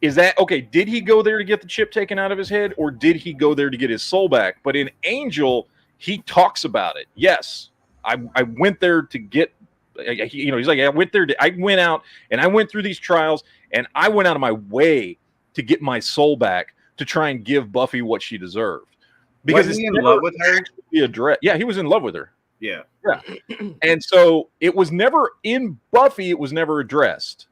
[SPEAKER 3] Is that, okay, did he go there to get the chip taken out of his head, or did he go there to get his soul back? But in Angel, he talks about it. Yes, I went there to get, he's like, I went out and I went through these trials, and I went out of my way to get my soul back to try and give Buffy what she deserved. Because
[SPEAKER 5] was he in love with her?
[SPEAKER 3] Yeah, he was in love with her.
[SPEAKER 5] Yeah.
[SPEAKER 3] And so it was never in Buffy, it was never addressed.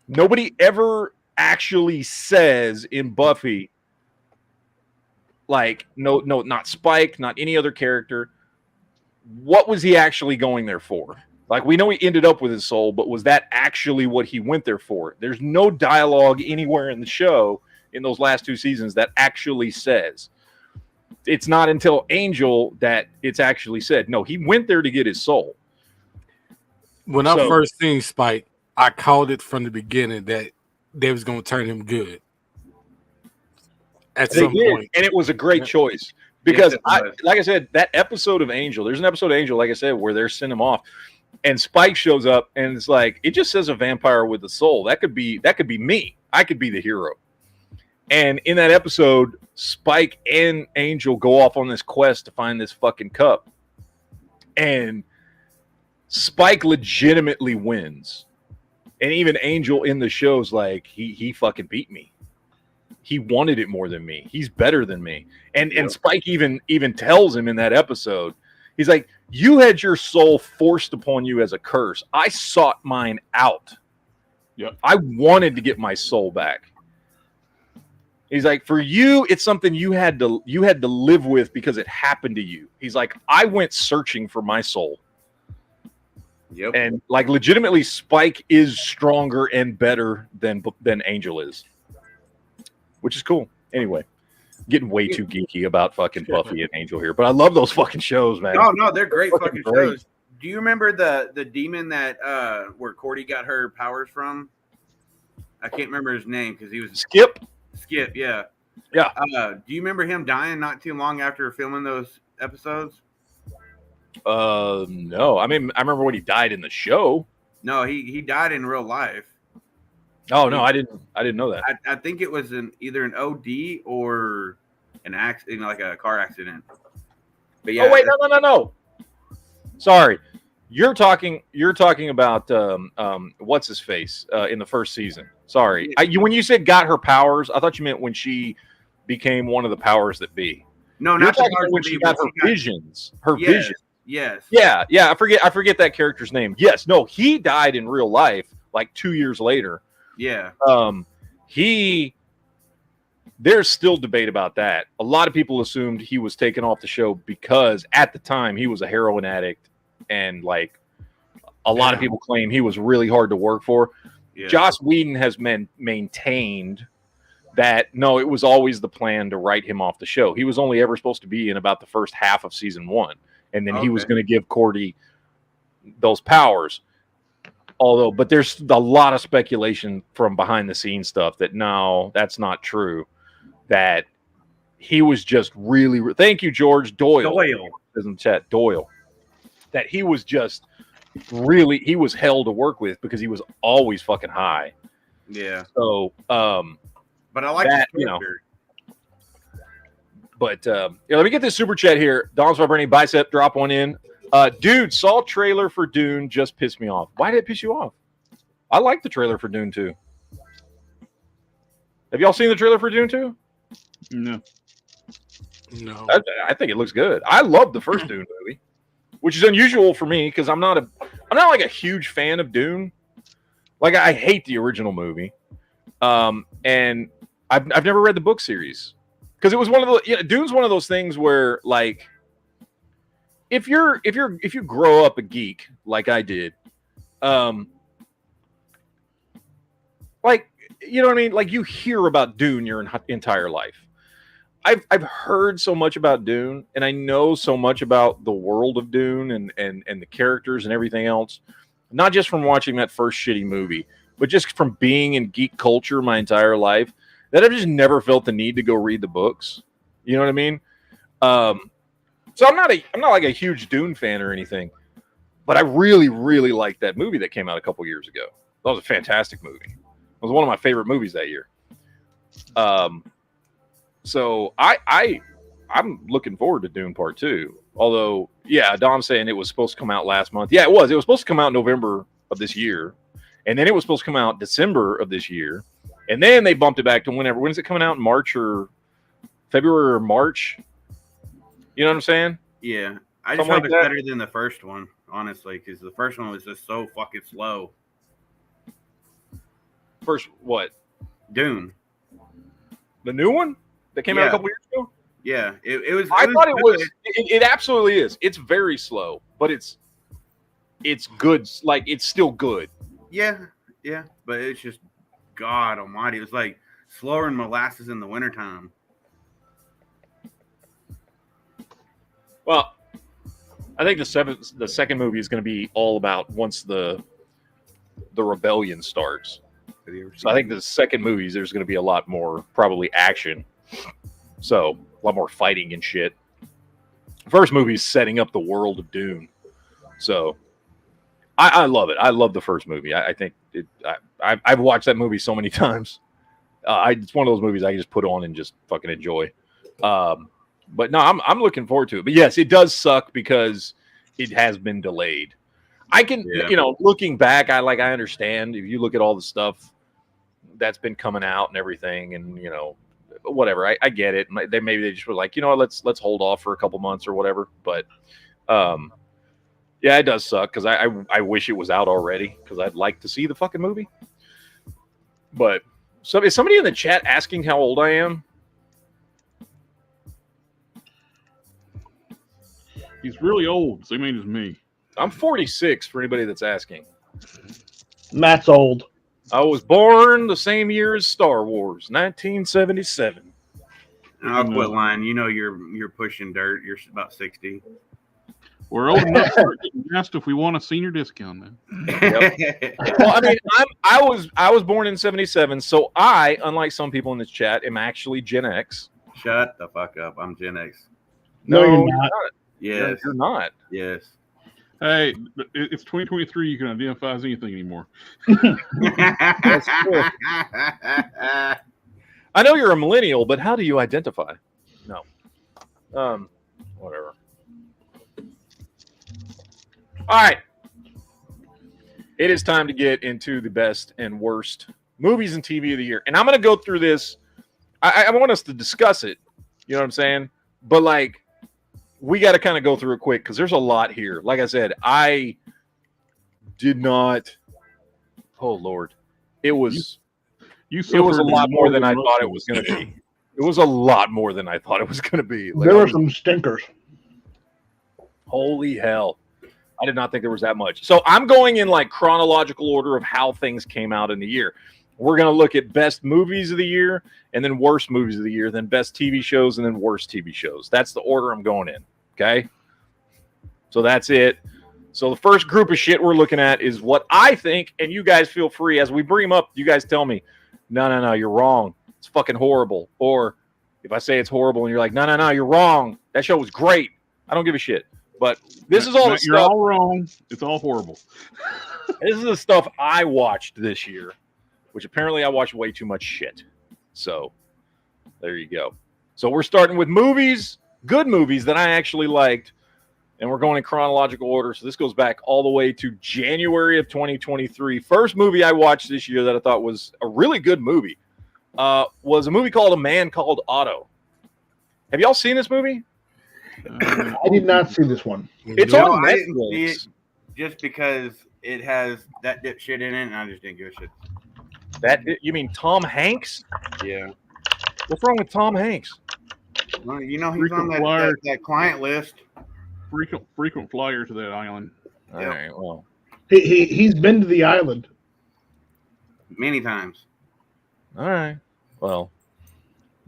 [SPEAKER 3] Nobody ever actually says in Buffy, like, no, not Spike, not any other character, what was he actually going there for? Like, we know he ended up with his soul, but was that actually what he went there for? There's no dialogue anywhere in the show in those last 2 seasons that actually says. It's not until Angel that it's actually said. No, he went there to get his soul.
[SPEAKER 4] When I first seen Spike, I called it from the beginning that they was going to turn him good at some point.
[SPEAKER 3] And it was a great choice. Because, like I said, that episode of Angel, there's an episode of Angel, like I said, where they're sending him off. And Spike shows up, and it's like, it just says a vampire with a soul. That could be me. I could be the hero. And in that episode, Spike and Angel go off on this quest to find this fucking cup. And Spike legitimately wins. And even Angel in the show's like, he fucking beat me. He wanted it more than me. He's better than me. And Spike even tells him in that episode, he's like, you had your soul forced upon you as a curse. I sought mine out.
[SPEAKER 7] Yep.
[SPEAKER 3] I wanted to get my soul back. He's like, for you, it's something you had to live with because it happened to you. He's like, I went searching for my soul.
[SPEAKER 5] Yep.
[SPEAKER 3] And like, legitimately, Spike is stronger and better than Angel is, which is cool. Anyway, getting way too geeky about fucking Buffy and Angel here, but I love those fucking shows, man.
[SPEAKER 5] Oh no, they're great fucking shows. Do you remember the demon that where Cordy got her powers from? I can't remember his name because he was
[SPEAKER 3] Skip,
[SPEAKER 5] yeah. Do you remember him dying not too long after filming those episodes?
[SPEAKER 3] No. I mean, I remember when he died in the show.
[SPEAKER 5] No, he died in real life.
[SPEAKER 3] Oh no, I didn't know that.
[SPEAKER 5] I think it was either an OD or an accident, like a car accident. But yeah.
[SPEAKER 3] Oh wait, no. Sorry, you're talking about what's his face in the first season. Sorry, when you said got her powers, I thought you meant when she became one of the powers that be.
[SPEAKER 5] No,
[SPEAKER 3] you're
[SPEAKER 5] not
[SPEAKER 3] talking about when she got her visions. Her vision.
[SPEAKER 5] Yes.
[SPEAKER 3] Yeah. I forget that character's name. Yes. No, he died in real life like 2 years later.
[SPEAKER 5] Yeah.
[SPEAKER 3] There's still debate about that. A lot of people assumed he was taken off the show because at the time he was a heroin addict, and like a lot of people claim he was really hard to work for. Yeah. Joss Whedon has maintained that no, it was always the plan to write him off the show. He was only ever supposed to be in about the first half of season 1, and then he was going to give Cordy those powers. Although, but there's a lot of speculation from behind the scenes stuff that no, that's not true. That he was just really, thank you, George Doyle. Doesn't chat Doyle. That he was just really, he was hell to work with because he was always fucking high.
[SPEAKER 5] Yeah.
[SPEAKER 3] So,
[SPEAKER 5] but I like
[SPEAKER 3] that, you know. But yeah, let me get this super chat here. Don's Bernie Bicep, drop one in. Dude, saw trailer for Dune, just pissed me off. Why did it piss you off? I like the trailer for Dune 2. Have y'all seen the trailer for Dune 2?
[SPEAKER 7] No.
[SPEAKER 4] No.
[SPEAKER 3] I think it looks good. I love the first Dune movie, which is unusual for me because I'm not like a huge fan of Dune. Like I hate the original movie, and I've never read the book series because it was one of the Dune's one of those things where like if you grow up a geek like I did, like you know what I mean, like you hear about Dune your entire life. I've heard so much about Dune, and I know so much about the world of Dune and the characters and everything else, not just from watching that first shitty movie, but just from being in geek culture my entire life, that I've just never felt the need to go read the books. You know what I mean? So I'm not like a huge Dune fan or anything, but I really, really liked that movie that came out a couple years ago. That was a fantastic movie. It was one of my favorite movies that year. So I'm looking forward to Dune Part 2. Although, yeah, Dom's saying it was supposed to come out last month. Yeah, it was. It was supposed to come out in November of this year. And then it was supposed to come out December of this year. And then they bumped it back to whenever. When is it coming out? In March or February or March? You know what I'm saying?
[SPEAKER 5] Yeah. I just hope it's better than the first one, honestly, because the first one was just so fucking slow.
[SPEAKER 3] First, what?
[SPEAKER 5] Dune.
[SPEAKER 3] The new one that came out a couple years ago?
[SPEAKER 5] Yeah. It was.
[SPEAKER 3] I thought it was. It absolutely is. It's very slow, but it's good. Like, it's still good.
[SPEAKER 5] Yeah. Yeah. But it's just, God almighty. It was like slower than molasses in the wintertime.
[SPEAKER 3] Well, I think the second movie is going to be all about once the rebellion starts. So I think the second movie there's going to be a lot more probably action. So a lot more fighting and shit. First movie is setting up the world of Dune. So I love it. I love the first movie. I think I've watched that movie so many times. It's one of those movies I can just put on and just fucking enjoy. But no, I'm looking forward to it. But yes, it does suck because it has been delayed. I can, looking back, I understand if you look at all the stuff that's been coming out and everything, and whatever. I get it. Maybe they just were like, let's hold off for a couple months or whatever. But yeah, it does suck because I wish it was out already because I'd like to see the fucking movie. But so is somebody in the chat asking how old I am?
[SPEAKER 7] He's really old. Same age as me.
[SPEAKER 3] I'm 46 for anybody that's asking.
[SPEAKER 6] Matt's old.
[SPEAKER 3] I was born the same year as Star Wars, 1977.
[SPEAKER 5] I'll quit lying. You're pushing dirt. You're about 60.
[SPEAKER 7] We're old enough to start getting asked if we want a senior discount now.
[SPEAKER 3] Yep. Well, I mean, I was born in 77, so I, unlike some people in this chat, am actually Gen X.
[SPEAKER 5] Shut the fuck up. I'm Gen X.
[SPEAKER 6] No, you're not.
[SPEAKER 5] Yes.
[SPEAKER 3] You're not.
[SPEAKER 5] Yes.
[SPEAKER 7] Hey, it's 2023. You can identify as anything anymore.
[SPEAKER 3] That's true. I know you're a millennial, but how do you identify? No. Whatever. All right. It is time to get into the best and worst movies and TV of the year. And I'm going to go through this. I want us to discuss it. You know what I'm saying? But we got to kind of go through it quick because there's a lot here. Like I said, I did not. Oh Lord, it was. It was a lot more than I thought it was going to be. It was a lot more than I thought it was going to be.
[SPEAKER 6] There were some stinkers.
[SPEAKER 3] Holy hell! I did not think there was that much. So I'm going in chronological order of how things came out in the year. We're going to look at best movies of the year, and then worst movies of the year, then best TV shows, and then worst TV shows. That's the order I'm going in, okay? So that's it. So the first group of shit we're looking at is what I think, and you guys feel free. As we bring them up, you guys tell me, no, you're wrong. It's fucking horrible. Or if I say it's horrible and you're like, no, you're wrong. That show was great. I don't give a shit. But this is all the
[SPEAKER 7] You're
[SPEAKER 3] stuff.
[SPEAKER 7] all wrong. It's all horrible.
[SPEAKER 3] This is the stuff I watched this year, which apparently I watched way too much shit. So there you go. So we're starting with movies, good movies that I actually liked, and we're going in chronological order. So this goes back all the way to January of 2023. First movie I watched this year that I thought was a really good movie was a movie called A Man Called Otto. Have y'all seen this movie?
[SPEAKER 6] I did not see this one.
[SPEAKER 3] It's
[SPEAKER 5] No,
[SPEAKER 3] on
[SPEAKER 5] I didn't see
[SPEAKER 3] Netflix.
[SPEAKER 5] it just because it has that dipshit in it, and I just didn't give a shit.
[SPEAKER 3] You mean Tom Hanks?
[SPEAKER 5] Yeah.
[SPEAKER 3] What's wrong with Tom Hanks?
[SPEAKER 5] Well, you know, he's
[SPEAKER 7] Frequent
[SPEAKER 5] on
[SPEAKER 7] flyer.
[SPEAKER 5] that client list.
[SPEAKER 7] Frequent flyer to that island.
[SPEAKER 3] All
[SPEAKER 5] Yep.
[SPEAKER 3] right, well.
[SPEAKER 6] He's been to the island.
[SPEAKER 5] Many times.
[SPEAKER 3] All right. Well,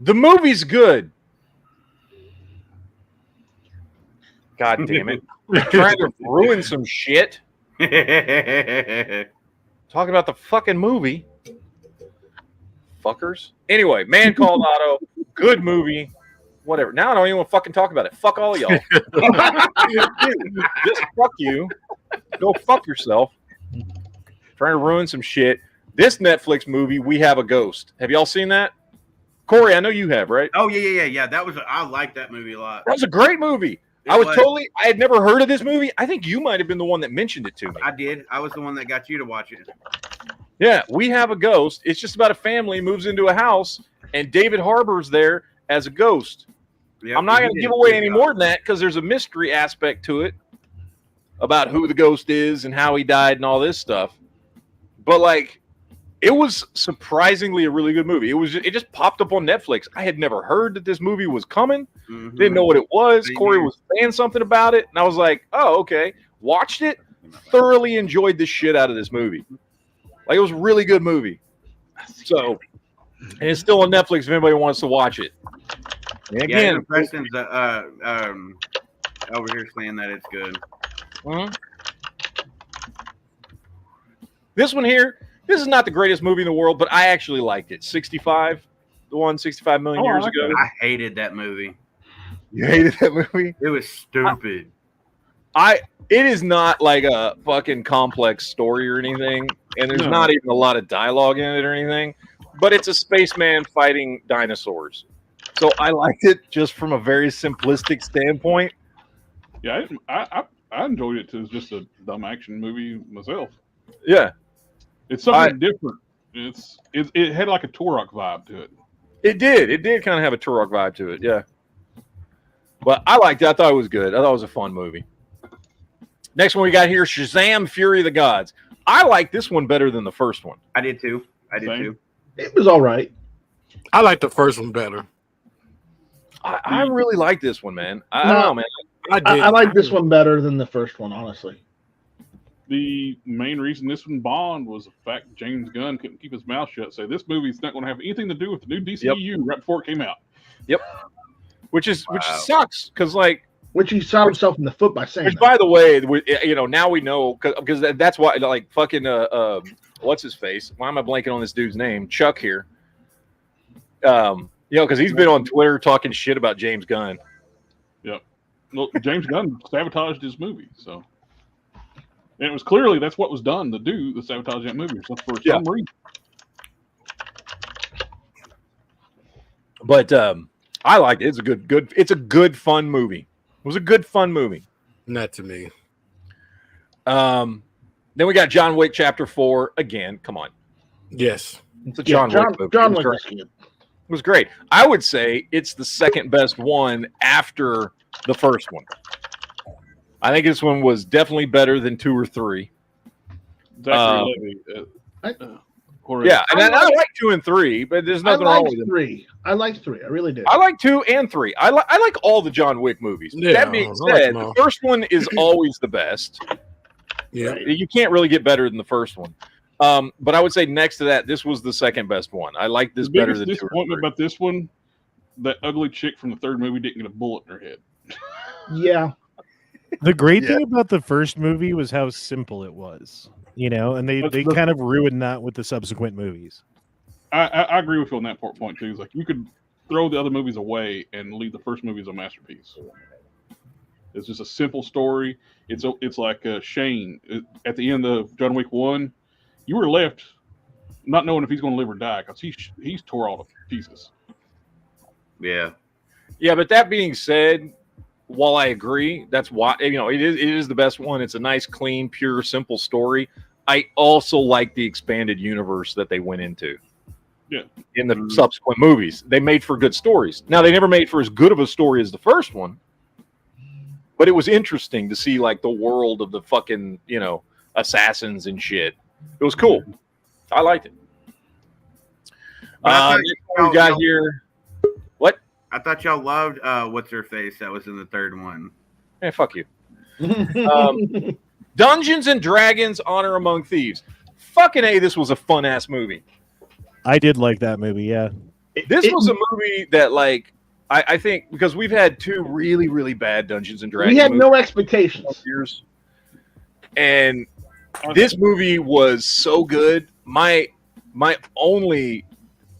[SPEAKER 3] the movie's good. God damn it. Trying to ruin some shit.
[SPEAKER 5] That's
[SPEAKER 3] Talking about the fucking movie. Fuckers. Anyway, Man Called Otto. Good movie. Whatever. Now I don't even want to fucking talk about it. Fuck all of y'all. Just fuck you. Go fuck yourself. Trying to ruin some shit. This Netflix movie, We Have a Ghost. Have y'all seen that? Corey, I know you have, right?
[SPEAKER 5] Oh yeah. I like that movie a lot.
[SPEAKER 3] That was a great movie. I had never heard of this movie. I think you might have been the one that mentioned it to me.
[SPEAKER 5] I did. I was the one that got you to watch it.
[SPEAKER 3] Yeah, We Have a Ghost. It's just about a family moves into a house, and David Harbour's there as a ghost.
[SPEAKER 5] Yep,
[SPEAKER 3] I'm not
[SPEAKER 5] he
[SPEAKER 3] going to
[SPEAKER 5] did
[SPEAKER 3] give
[SPEAKER 5] a
[SPEAKER 3] away
[SPEAKER 5] good
[SPEAKER 3] any
[SPEAKER 5] job.
[SPEAKER 3] more than that because there's a mystery aspect to it about who the ghost is and how he died and all this stuff. But like, it was surprisingly a really good movie. It just popped up on Netflix. I had never heard that this movie was coming.
[SPEAKER 5] Mhm.
[SPEAKER 3] Didn't know what it was.
[SPEAKER 5] Same
[SPEAKER 3] Corey
[SPEAKER 5] here.
[SPEAKER 3] was saying something about it, and I was like, "Oh, okay." Watched it. Thoroughly enjoyed the shit out of this movie. Like, it was a really good movie. So, and it's still on Netflix if anybody wants to watch it. And
[SPEAKER 5] Yeah,
[SPEAKER 3] again,
[SPEAKER 5] Preston's over here saying that it's good.
[SPEAKER 3] This one here, this is not the greatest movie in the world, but I actually liked it. 65, the one 65 million
[SPEAKER 7] Oh, I
[SPEAKER 3] years
[SPEAKER 7] like
[SPEAKER 3] ago.
[SPEAKER 5] I hated that movie.
[SPEAKER 3] You hated that movie?
[SPEAKER 5] It was stupid.
[SPEAKER 3] It is not like a fucking complex story or anything, and there's
[SPEAKER 7] No.
[SPEAKER 3] not even a lot of dialogue in it or anything, but it's a spaceman fighting dinosaurs. So I liked it just from a very simplistic standpoint.
[SPEAKER 7] Yeah, I enjoyed it as just a dumb action movie myself.
[SPEAKER 3] Yeah,
[SPEAKER 7] It's something different. It had like a Turok vibe to it.
[SPEAKER 3] it did. It did kind of have a Turok vibe to it, yeah. But I liked it. I thought it was good. I thought it was a fun movie. Next one we got here, Shazam! Fury of the Gods. I like this one better than the first one.
[SPEAKER 5] I did too.
[SPEAKER 7] Same.
[SPEAKER 6] It was all right.
[SPEAKER 4] I like the first one better.
[SPEAKER 3] I really like this one, man. I don't know, man.
[SPEAKER 4] I did.
[SPEAKER 6] I like this one better than the first one, honestly.
[SPEAKER 7] The main reason this one bombed was the fact James Gunn couldn't keep his mouth shut. Say this movie's not going to have anything to do with the new DCU right before it came out.
[SPEAKER 3] Yep. Which sucks because like.
[SPEAKER 6] Which he shot himself in the foot by saying
[SPEAKER 3] Which,
[SPEAKER 6] that.
[SPEAKER 3] by the way, now we know because that's why, like, fucking what's his face? Why am I blanking on this dude's name? Chuck here. Because he's been on Twitter talking shit about James Gunn.
[SPEAKER 7] Yep. Well, James Gunn sabotaged his movie, so. And it was clearly that's what was done to do the sabotage that movie for some reason.
[SPEAKER 3] But I liked it. It's a good fun movie. It was a good fun movie.
[SPEAKER 4] Not to me.
[SPEAKER 3] Then we got John Wick Chapter 4 again. Come on,
[SPEAKER 4] Yes.
[SPEAKER 3] it's a John Wick movie.
[SPEAKER 6] John
[SPEAKER 3] It was
[SPEAKER 6] Wick
[SPEAKER 3] great.
[SPEAKER 6] was good.
[SPEAKER 3] It was great. I would say it's the second best one after the first one. I think this one was definitely better than 2 or 3.
[SPEAKER 7] Zachary Levi.
[SPEAKER 3] Yeah, and I like 2 and 3, but there's
[SPEAKER 6] I
[SPEAKER 3] nothing wrong
[SPEAKER 6] liked
[SPEAKER 3] with them.
[SPEAKER 6] 3. I liked 3. I really did.
[SPEAKER 3] I like 2 and 3. I like all the John Wick movies.
[SPEAKER 4] Yeah,
[SPEAKER 3] that being
[SPEAKER 4] I like
[SPEAKER 3] said,
[SPEAKER 4] them all.
[SPEAKER 3] the first one is always the best.
[SPEAKER 4] Yeah.
[SPEAKER 3] You can't really get better than the first one. But I would say next to that, this was the second best one. I like this
[SPEAKER 7] The
[SPEAKER 3] better
[SPEAKER 7] biggest
[SPEAKER 3] than 2 or
[SPEAKER 7] disappointment
[SPEAKER 3] 3.
[SPEAKER 7] about this one, that ugly chick from the third movie didn't get a bullet in her head.
[SPEAKER 6] Yeah.
[SPEAKER 8] The great
[SPEAKER 3] Yeah.
[SPEAKER 8] thing about the first movie was how simple it was, and they kind of ruined that with the subsequent movies.
[SPEAKER 7] I agree with you on that point too. It's like you could throw the other movies away and leave the first movie as a masterpiece. It's just a simple story. It's like Shane at the end of John Wick 1. You were left not knowing if he's going to live or die because he's tore all to pieces.
[SPEAKER 5] Yeah.
[SPEAKER 3] Yeah, but that being said, while I agree, that's why it is the best one. It's a nice, clean, pure, simple story. I also like the expanded universe that they went into.
[SPEAKER 7] Yeah.
[SPEAKER 3] In the subsequent movies, they made for good stories. Now they never made for as good of a story as the first one, but it was interesting to see like the world of the fucking assassins and shit. It was cool. I liked it. We got here. What?
[SPEAKER 5] I thought y'all loved what's her face that was in the third one.
[SPEAKER 3] Hey, fuck you. Dungeons and Dragons: Honor Among Thieves. Fucking A, this was a fun ass movie.
[SPEAKER 8] I did like that movie. Yeah,
[SPEAKER 3] This was a movie that, like, I think because we've had 2 really, really bad Dungeons and Dragons.
[SPEAKER 6] We had
[SPEAKER 3] movies
[SPEAKER 6] no expectations.
[SPEAKER 3] years, and this movie was so good. The only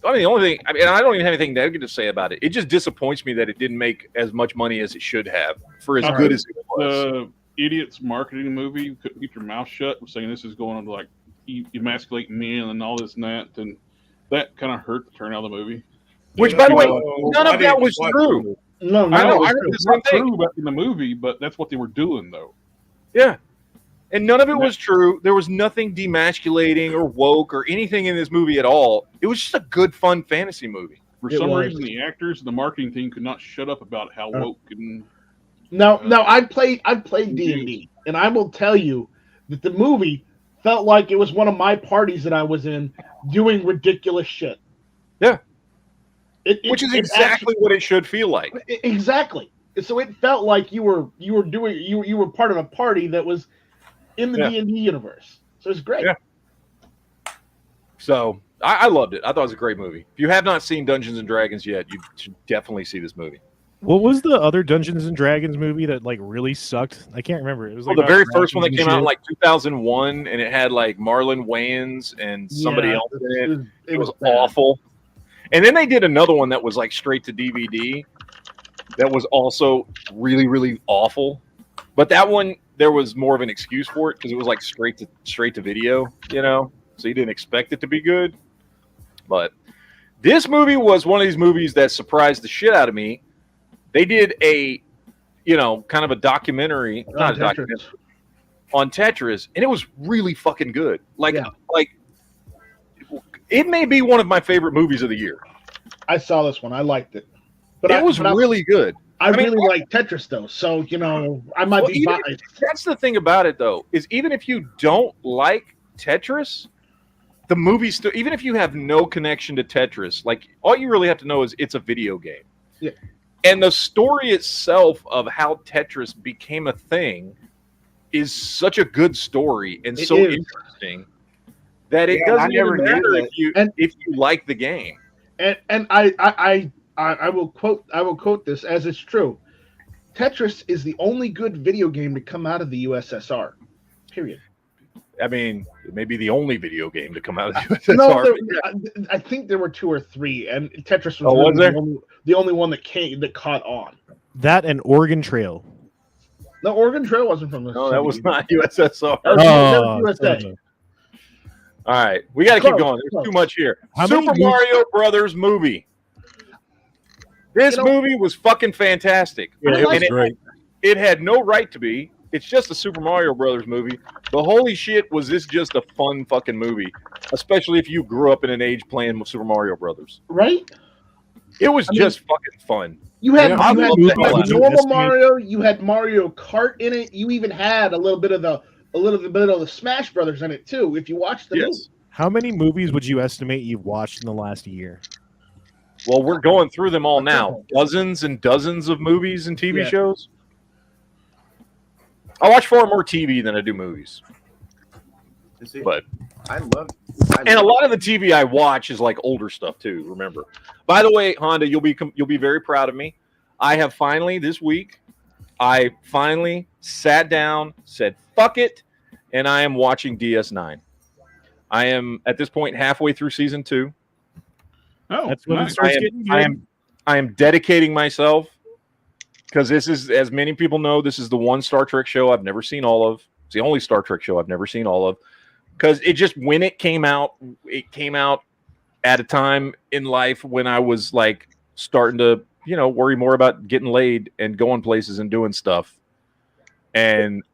[SPEAKER 3] thing, I don't even have anything negative to say about it. It just disappoints me that it didn't make as much money as it should have for as good as it was.
[SPEAKER 7] The idiots marketing movie, you couldn't keep your mouth shut, was saying this is going to like emasculate men and all this and that, and that kind of hurt the turnout of the movie.
[SPEAKER 3] Which, by the way, none of that was true.
[SPEAKER 6] No,
[SPEAKER 3] I know. I
[SPEAKER 6] it's
[SPEAKER 3] heard the
[SPEAKER 7] It's
[SPEAKER 3] same
[SPEAKER 7] not
[SPEAKER 3] thing.
[SPEAKER 7] true about in the movie, but that's what they were doing, though.
[SPEAKER 3] Yeah. And none of it was true. There was nothing demasculating or woke or anything in this movie at all. It was just a good, fun fantasy movie.
[SPEAKER 7] For
[SPEAKER 6] It
[SPEAKER 7] some
[SPEAKER 6] was.
[SPEAKER 7] reason, the actors and the marketing team could not shut up about how woke and
[SPEAKER 6] No, I played D&D, and I will tell you that the movie felt like it was one of my parties that I was in doing ridiculous shit.
[SPEAKER 3] Yeah.
[SPEAKER 6] Which
[SPEAKER 3] is exactly what it should feel like.
[SPEAKER 6] Exactly. So it felt like you were part of a party that was in the D&D universe. So it's great.
[SPEAKER 3] Yeah. So I loved it. I thought it was a great movie. If you have not seen Dungeons and Dragons yet, you should definitely see this movie.
[SPEAKER 8] what was the other Dungeons and Dragons movie that like really sucked? I can't remember. It was like
[SPEAKER 3] The
[SPEAKER 8] about
[SPEAKER 3] very first one that
[SPEAKER 8] dragons
[SPEAKER 3] came
[SPEAKER 8] and
[SPEAKER 3] out in
[SPEAKER 8] shit.
[SPEAKER 3] like 2001, and it had like Marlon Wayans and somebody else in it. It was
[SPEAKER 6] bad.
[SPEAKER 3] awful. And then they did another one that was like straight to DVD. That was also really, really awful. But that one, there was more of an excuse for it because it was like straight to video, so you didn't expect it to be good. But this movie was one of these movies that surprised the shit out of me. They did a, kind of a documentary, not a documentary, on Tetris, and it was really fucking good. Like it may be one of my favorite movies of the year.
[SPEAKER 6] I saw this one. I liked it. But
[SPEAKER 3] It was really good.
[SPEAKER 6] I
[SPEAKER 3] mean,
[SPEAKER 6] really like Tetris, though. So, I might be biased.
[SPEAKER 3] That's the thing about it, though, is even if you don't like Tetris, the movie still, even if you have no connection to Tetris, like all you really have to know is it's a video game.
[SPEAKER 6] Yeah.
[SPEAKER 3] And the story itself of how Tetris became a thing is such a good story and
[SPEAKER 6] It
[SPEAKER 3] so
[SPEAKER 6] is.
[SPEAKER 3] interesting that it
[SPEAKER 5] Yeah, I
[SPEAKER 3] doesn't
[SPEAKER 5] never
[SPEAKER 3] even
[SPEAKER 5] knew
[SPEAKER 3] matter
[SPEAKER 5] that.
[SPEAKER 3] if you like the game.
[SPEAKER 6] And I will quote this as it's true. Tetris is the only good video game to come out of the USSR. Period.
[SPEAKER 3] I mean, it may be the only video game to come out of the USSR.
[SPEAKER 6] No, I think there were 2 or 3, and Tetris was,
[SPEAKER 3] was there?
[SPEAKER 6] the only one that caught on.
[SPEAKER 8] That and Oregon Trail.
[SPEAKER 6] No, Oregon Trail wasn't from the.
[SPEAKER 3] No, that was
[SPEAKER 6] 70s.
[SPEAKER 3] not USSR.
[SPEAKER 6] That was USA.
[SPEAKER 3] All right, we got to keep
[SPEAKER 6] Close,
[SPEAKER 3] going. There's
[SPEAKER 6] close.
[SPEAKER 3] too much here.
[SPEAKER 8] How many
[SPEAKER 3] Super Mario Brothers movie. This movie was fucking fantastic.
[SPEAKER 8] Yeah, it was
[SPEAKER 3] And
[SPEAKER 8] great.
[SPEAKER 3] It had no right to be. It's just a Super Mario Brothers movie. But holy shit, was this just a fun fucking movie? Especially if you grew up in an age playing Super Mario Brothers.
[SPEAKER 6] Right?
[SPEAKER 3] It was just fucking fun.
[SPEAKER 6] You had,
[SPEAKER 8] Yeah,
[SPEAKER 6] you had,
[SPEAKER 3] I
[SPEAKER 6] you
[SPEAKER 3] love
[SPEAKER 6] had
[SPEAKER 3] that.
[SPEAKER 6] normal Mario. You had Mario Kart in it. You even had a little bit of the Smash Brothers in it too. If you watched the movie.
[SPEAKER 8] How many movies would you estimate you've watched in the last year?
[SPEAKER 3] Well, we're going through them all now. Dozens and dozens of movies and TV
[SPEAKER 6] Yeah.
[SPEAKER 3] shows. I watch far more TV than I do movies. But
[SPEAKER 9] I love
[SPEAKER 3] and a lot of the TV I watch is like older stuff too. Remember, by the way, Honda, you'll be very proud of me. I have finally this week. I finally sat down, said fuck it, and I am watching DS9. I am at this point halfway through season 2.
[SPEAKER 7] Oh,
[SPEAKER 8] That's when it
[SPEAKER 7] nice.
[SPEAKER 8] starts getting good.
[SPEAKER 3] I am dedicating myself because this is, as many people know, this is the one Star Trek show I've never seen all of. It's the only Star Trek show I've never seen all of. Because it just, when it came out at a time in life when I was like starting to, worry more about getting laid and going places and doing stuff. And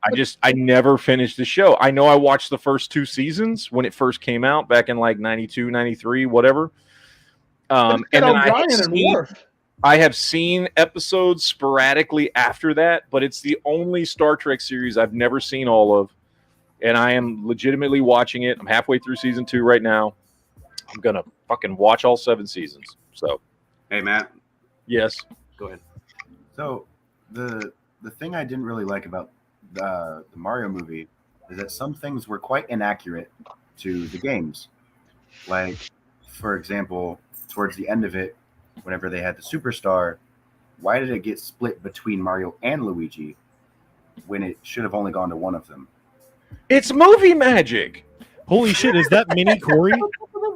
[SPEAKER 3] I never finished the show. I know I watched the first 2 seasons when it first came out back in like 92, 93, whatever. And then I have seen episodes sporadically after that, but it's the only Star Trek series I've never seen all of. And I am legitimately watching it. I'm halfway through season 2 right now. I'm going to fucking watch all 7 seasons. So,
[SPEAKER 5] Hey, Matt.
[SPEAKER 3] yes.
[SPEAKER 5] Go ahead.
[SPEAKER 9] So the thing I didn't really like about the Mario movie is that some things were quite inaccurate to the games. Like, for example, towards the end of it, whenever they had the superstar, why did it get split between Mario and Luigi when it should have only gone to one of them?
[SPEAKER 3] It's movie magic.
[SPEAKER 8] Holy shit, is that Mini Corey?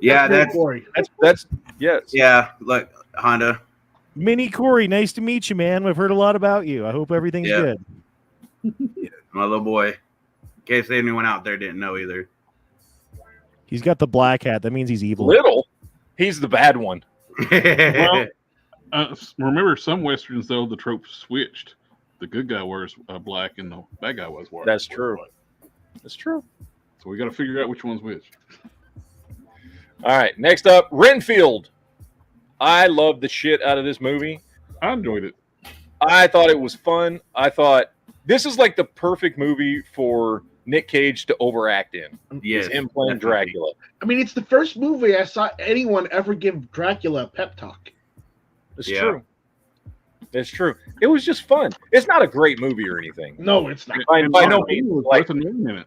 [SPEAKER 5] Yeah,
[SPEAKER 6] That's Corey.
[SPEAKER 3] That's yes.
[SPEAKER 5] Yeah, look, Honda.
[SPEAKER 8] Mini Corey, nice to meet you, man. We've heard a lot about you. I hope everything's
[SPEAKER 5] Yeah.
[SPEAKER 8] good.
[SPEAKER 5] My little boy. In case anyone out there didn't know either.
[SPEAKER 8] He's got the black hat. That means he's evil.
[SPEAKER 3] Little. He's the bad one.
[SPEAKER 7] Well, remember, some westerns though the trope switched. The good guy wears black, and the bad guy wears white.
[SPEAKER 3] That's true. That's true.
[SPEAKER 7] So we got to figure out which one's which.
[SPEAKER 3] All right. Next up, Renfield. I loved the shit out of this movie.
[SPEAKER 7] I enjoyed it.
[SPEAKER 3] I thought it was fun. I thought this is like the perfect movie for Nick Cage to overact in.
[SPEAKER 5] Yes,
[SPEAKER 3] Is him playing
[SPEAKER 5] definitely.
[SPEAKER 3] Dracula.
[SPEAKER 6] I mean, it's the first movie I saw anyone ever give Dracula a pep talk.
[SPEAKER 3] It's
[SPEAKER 5] Yeah.
[SPEAKER 3] true. It's true. It was just fun. It's not a great movie or anything.
[SPEAKER 6] No, it's not.
[SPEAKER 3] By no
[SPEAKER 7] It
[SPEAKER 3] means.
[SPEAKER 7] was
[SPEAKER 3] Like,
[SPEAKER 7] worth a minute.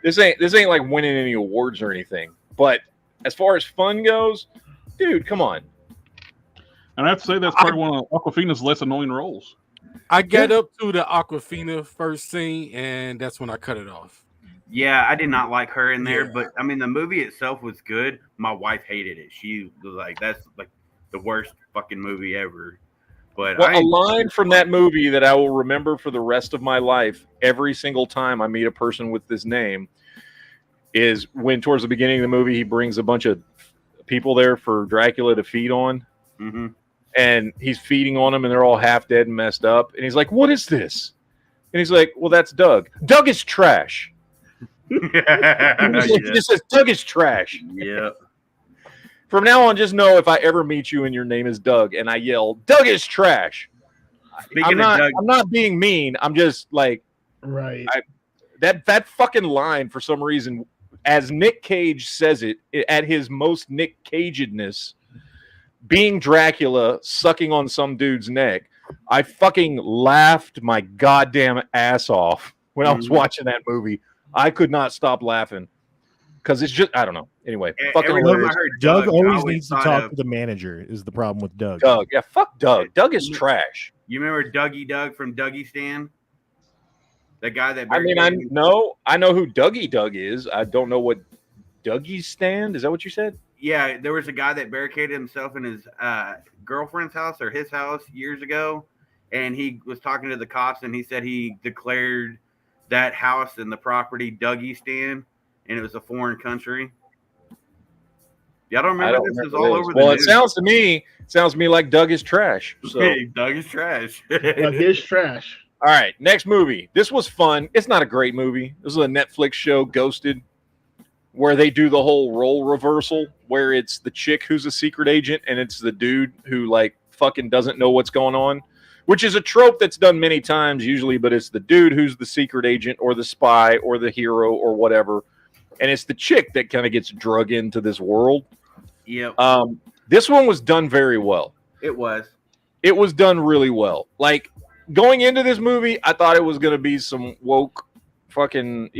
[SPEAKER 3] this ain't like winning any awards or anything. But as far as fun goes, dude, come on.
[SPEAKER 7] And I have to say that's probably one of Awkwafina's less annoying roles.
[SPEAKER 4] I get up to the Aquafina first scene, and that's when I cut it off.
[SPEAKER 5] Yeah, I did not like her in there,
[SPEAKER 4] Yeah.
[SPEAKER 5] but I mean, the movie itself was good. My wife hated it. She was like, "That's like the worst fucking movie ever." But
[SPEAKER 3] Well, a line from that movie that I will remember for the rest of my life, every single time I meet a person with this name, is when towards the beginning of the movie he brings a bunch of people there for Dracula to feed on,
[SPEAKER 5] Mm-hmm.
[SPEAKER 3] and he's feeding on them, and they're all half dead and messed up. And he's like, "What is this?" And he's like, "Well, that's Doug. Doug is trash." He just says, "Doug is trash."
[SPEAKER 5] Yeah.
[SPEAKER 3] From now on, just know if I ever meet you and your name is Doug, and I yell, "Doug is trash,"
[SPEAKER 5] Speaking
[SPEAKER 3] I'm
[SPEAKER 5] of Doug,
[SPEAKER 3] not being mean. I'm just like
[SPEAKER 6] Right.
[SPEAKER 3] that fucking line for some reason, as Nick Cage says it at his most Nick Cagedness, being Dracula sucking on some dude's neck. I fucking laughed my goddamn ass off when I was watching that movie. I could not stop laughing because it's just, I don't know. Anyway, fucking
[SPEAKER 5] every time I
[SPEAKER 3] hilarious.
[SPEAKER 5] heard
[SPEAKER 8] Doug
[SPEAKER 5] I
[SPEAKER 8] always needs to
[SPEAKER 5] thought
[SPEAKER 8] talk
[SPEAKER 5] of-
[SPEAKER 8] to the manager, is the problem with Doug.
[SPEAKER 3] Doug. Yeah, fuck Doug. Doug is trash.
[SPEAKER 5] You remember Dougie Doug from Dougie Stan? The guy that
[SPEAKER 3] I mean, I know who Dougie Doug is. I don't know what Dougie's stand. Is that what you said?
[SPEAKER 5] Yeah, there was a guy that barricaded himself in his girlfriend's house or his house years ago, and he was talking to the cops, and he said he declared that house and the property Dougie Stan, and it was a foreign country. Y'all don't remember this? Is all over the
[SPEAKER 3] Well,
[SPEAKER 5] news.
[SPEAKER 3] it sounds to me like Doug is trash. So.
[SPEAKER 5] Hey, Doug is trash.
[SPEAKER 6] Doug is trash.
[SPEAKER 3] All right, next movie. This was fun. It's not a great movie. This is a Netflix show, Ghosted, where they do the whole role reversal, where it's the chick who's a secret agent and it's the dude who like fucking doesn't know what's going on, which is a trope that's done many times usually, but it's the dude who's the secret agent or the spy or the hero or whatever, and it's the chick that kind of gets drug into this world.
[SPEAKER 5] Yep,
[SPEAKER 3] This one was done very well.
[SPEAKER 5] it was.
[SPEAKER 3] It was done really well. Like, going into this movie, I thought it was going to be some woke fucking,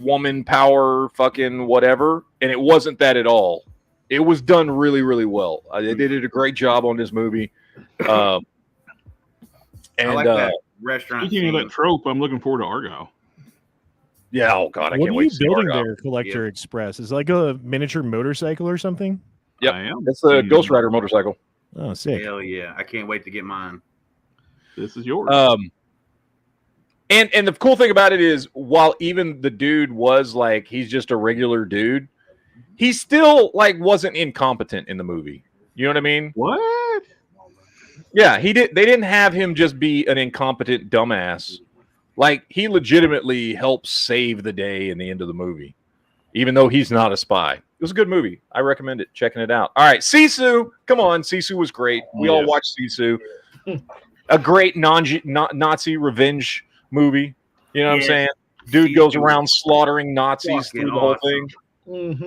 [SPEAKER 3] woman power fucking whatever, and it wasn't that at all. It was done really, really well. They did a great job on this movie.
[SPEAKER 5] I like that restaurant.
[SPEAKER 7] Speaking of that trope, I'm looking forward to Argyle.
[SPEAKER 3] Yeah, oh god, I
[SPEAKER 8] What
[SPEAKER 3] can't
[SPEAKER 8] are
[SPEAKER 3] wait
[SPEAKER 8] you
[SPEAKER 3] to see
[SPEAKER 8] building
[SPEAKER 3] Argyle.
[SPEAKER 8] there, Collector Express? Is it like a miniature motorcycle or something?
[SPEAKER 3] Yep,
[SPEAKER 7] I am.
[SPEAKER 3] it's the Ghost Rider motorcycle.
[SPEAKER 8] Oh, sick.
[SPEAKER 5] Hell yeah! I can't wait to get mine.
[SPEAKER 7] This is yours.
[SPEAKER 3] And the cool thing about it is, while even the dude was like, he's just a regular dude, he still like wasn't incompetent in the movie. You know what I mean?
[SPEAKER 7] What?
[SPEAKER 3] Yeah, he did. They didn't have him just be an incompetent dumbass. Like, he legitimately helps save the day in the end of the movie, even though he's not a spy. It was a good movie. I recommend it. Checking it out. All right, Sisu. Come on, Sisu was great. We all watched Sisu. A great Nazi revenge movie. You know what I'm saying? Dude goes around slaughtering Nazis through the whole thing.
[SPEAKER 6] Mm-hmm.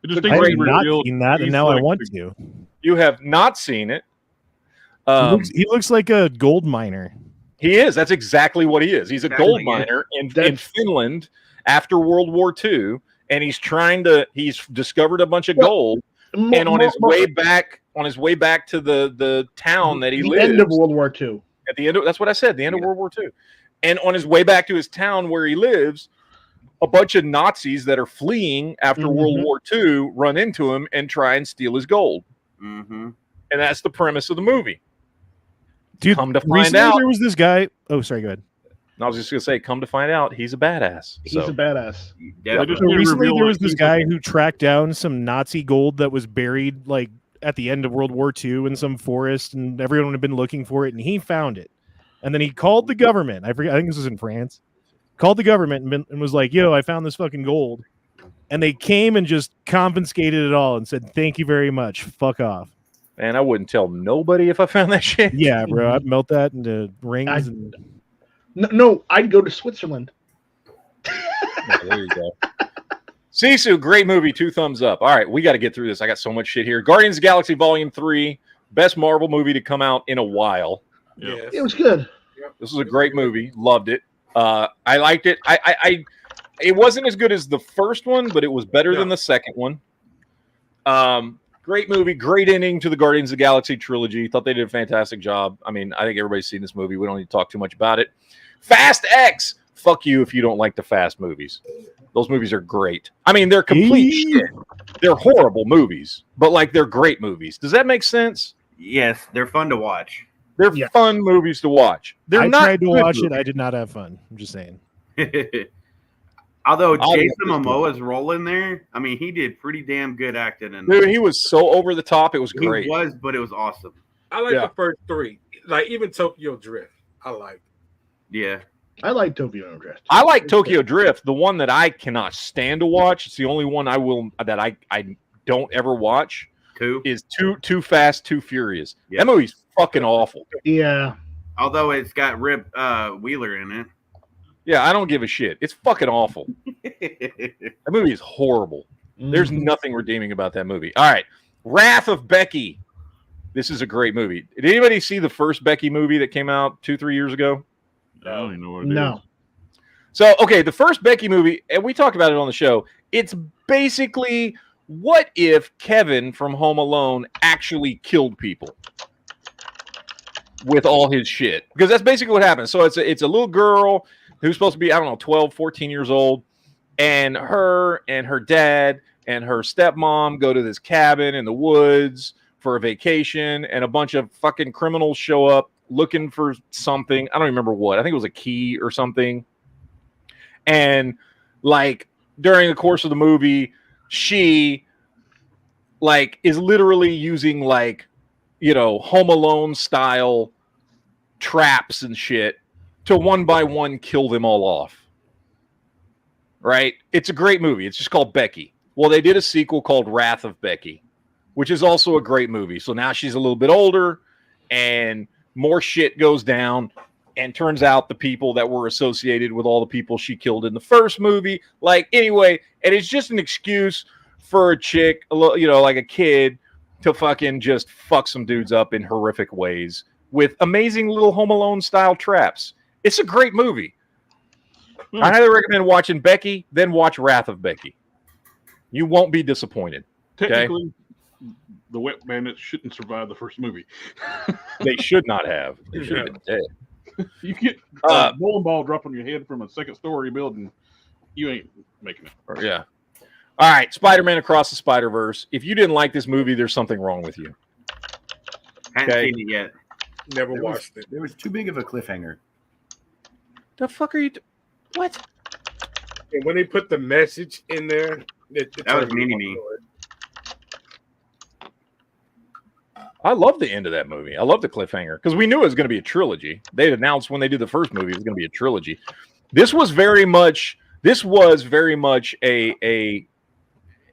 [SPEAKER 7] It just
[SPEAKER 8] I
[SPEAKER 7] makes
[SPEAKER 8] have
[SPEAKER 7] me
[SPEAKER 8] not
[SPEAKER 7] reveal
[SPEAKER 8] seen that, and
[SPEAKER 7] he's
[SPEAKER 8] now I
[SPEAKER 7] like
[SPEAKER 8] want
[SPEAKER 7] the-
[SPEAKER 8] to.
[SPEAKER 3] You have not seen it.
[SPEAKER 8] He looks like a gold miner.
[SPEAKER 3] He is. That's exactly what he is. He's a gold miner in Finland after World War II, and he's discovered a bunch of gold, and on his way back to the town that he lives.
[SPEAKER 6] The end of World War II.
[SPEAKER 3] At the end of, that's what I said, the end of World War II. And on his way back to his town where he lives, a bunch of Nazis that are fleeing after World War II run into him and try and steal his gold.
[SPEAKER 5] Mm-hmm.
[SPEAKER 3] And that's the premise of the movie.
[SPEAKER 8] Dude,
[SPEAKER 3] come to find
[SPEAKER 8] recently
[SPEAKER 3] out,
[SPEAKER 8] there was this guy. Oh, sorry, go ahead.
[SPEAKER 3] I was just going to say, come to find out, he's a badass.
[SPEAKER 6] He's a badass.
[SPEAKER 8] So recently there was this guy who tracked down some Nazi gold that was buried like at the end of World War II in some forest, and everyone had been looking for it, and he found it. And then he called the government. I think this was in France. Called the government and was like, "Yo, I found this fucking gold." And they came and just confiscated it all and said, "Thank you very much. Fuck off."
[SPEAKER 3] And I wouldn't tell nobody if I found that shit.
[SPEAKER 8] Yeah, bro. I'd melt that into rings.
[SPEAKER 6] No, I'd go to Switzerland.
[SPEAKER 3] There you go. Sisu, great movie. 2 thumbs up. All right, we got to get through this. I got so much shit here. Guardians of the Galaxy Volume 3, best Marvel movie to come out in a while.
[SPEAKER 7] Yeah.
[SPEAKER 6] It was good.
[SPEAKER 3] This was a great movie. Loved it. I liked it. It wasn't as good as the first one, but it was better than the second one. Great movie. Great ending to the Guardians of the Galaxy trilogy. Thought they did a fantastic job. I mean, I think everybody's seen this movie. We don't need to talk too much about it. Fast X. Fuck you if you don't like the Fast movies. Those movies are great. I mean, they're complete shit. They're horrible movies, but like they're great movies. Does that make sense?
[SPEAKER 5] Yes, they're fun to watch.
[SPEAKER 3] They're fun movies to watch. They're
[SPEAKER 8] I
[SPEAKER 3] not
[SPEAKER 8] tried to
[SPEAKER 3] good
[SPEAKER 8] watch
[SPEAKER 3] movies.
[SPEAKER 8] it. I did not have fun. I'm just saying.
[SPEAKER 5] Although
[SPEAKER 3] I'll
[SPEAKER 5] Jason
[SPEAKER 3] watch this
[SPEAKER 5] Momoa's role in there, I mean, he did pretty damn good acting. In
[SPEAKER 3] Dude, he was so over the top. It was great.
[SPEAKER 5] He was, but it was awesome.
[SPEAKER 4] I like
[SPEAKER 3] Yeah.
[SPEAKER 4] the first 3. Like even Tokyo Drift. I like.
[SPEAKER 5] Yeah.
[SPEAKER 6] I like Tokyo Drift.
[SPEAKER 3] I like Tokyo Drift. The one that I cannot stand to watch. It's the only one I don't ever watch. Is Too Fast, Too Furious.
[SPEAKER 5] Yeah.
[SPEAKER 3] That movie's fucking awful.
[SPEAKER 6] Yeah.
[SPEAKER 5] Although it's got Rip Wheeler in it.
[SPEAKER 3] Yeah, I don't give a shit. It's fucking awful. That movie is horrible. There's nothing redeeming about that movie. All right. Wrath of Becky. This is a great movie. Did anybody see the first Becky movie that came out 2-3 years ago?
[SPEAKER 7] I don't even know what it is.
[SPEAKER 6] No.
[SPEAKER 3] So, okay, the first Becky movie, and we talked about it on the show, it's basically what if Kevin from Home Alone actually killed people with all his shit? Because that's basically what happens. So it's a little girl who's supposed to be, 12, 14 years old, and her dad and her stepmom go to this cabin in the woods for a vacation, and a bunch of fucking criminals show up looking for something. I don't remember what. I think it was a key or something. And like during the course of the movie, she like is literally using like, Home Alone style traps and shit to one by one kill them all off. Right? It's a great movie. It's just called Becky. Well, they did a sequel called Wrath of Becky, which is also a great movie. So now she's a little bit older and more shit goes down, and turns out the people that were associated with all the people she killed in the first movie, like, anyway, and it's just an excuse for a chick, like a kid, to fucking just fuck some dudes up in horrific ways with amazing little Home Alone style traps. It's a great movie. I highly recommend watching Becky, then watch Wrath of Becky. You won't be disappointed.
[SPEAKER 7] Technically, the Wet Bandits shouldn't survive the first movie.
[SPEAKER 3] They should not have. They should have been dead.
[SPEAKER 7] You get a bowling ball drop on your head from a second-story building, you ain't making it.
[SPEAKER 3] Yeah. All right, Spider-Man Across the Spider-Verse. If you didn't like this movie, there's something wrong with you.
[SPEAKER 5] Haven't seen it yet.
[SPEAKER 4] Never watched it.
[SPEAKER 9] There was too big of a cliffhanger.
[SPEAKER 3] The fuck are you? What?
[SPEAKER 4] And when they put the message in there,
[SPEAKER 5] that was mean to me.
[SPEAKER 3] I love the end of that movie. I love the cliffhanger because we knew it was going to be a trilogy. They announced when they did the first movie it was going to be a trilogy. This was very much a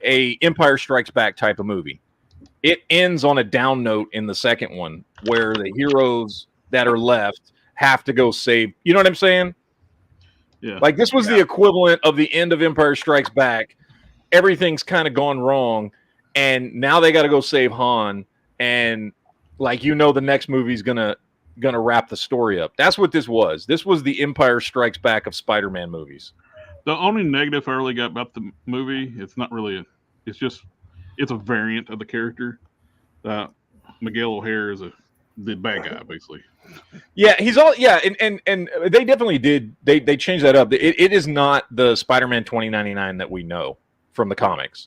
[SPEAKER 3] Empire Strikes Back type of movie. It ends on a down note in the second one where the heroes that are left have to go save. You know what I'm saying?
[SPEAKER 7] Yeah.
[SPEAKER 3] Like this was the equivalent of the end of Empire Strikes Back. Everything's kind of gone wrong, and now they got to go save Han. And the next movie's gonna wrap the story up. That's what this was. This was the Empire Strikes Back of Spider-Man movies.
[SPEAKER 7] The only negative I really got about the movie, it's not really it's a variant of the character. Miguel O'Hare is the bad guy, basically.
[SPEAKER 3] Yeah, and they definitely did. They changed that up. It is not the Spider-Man 2099 that we know from the comics.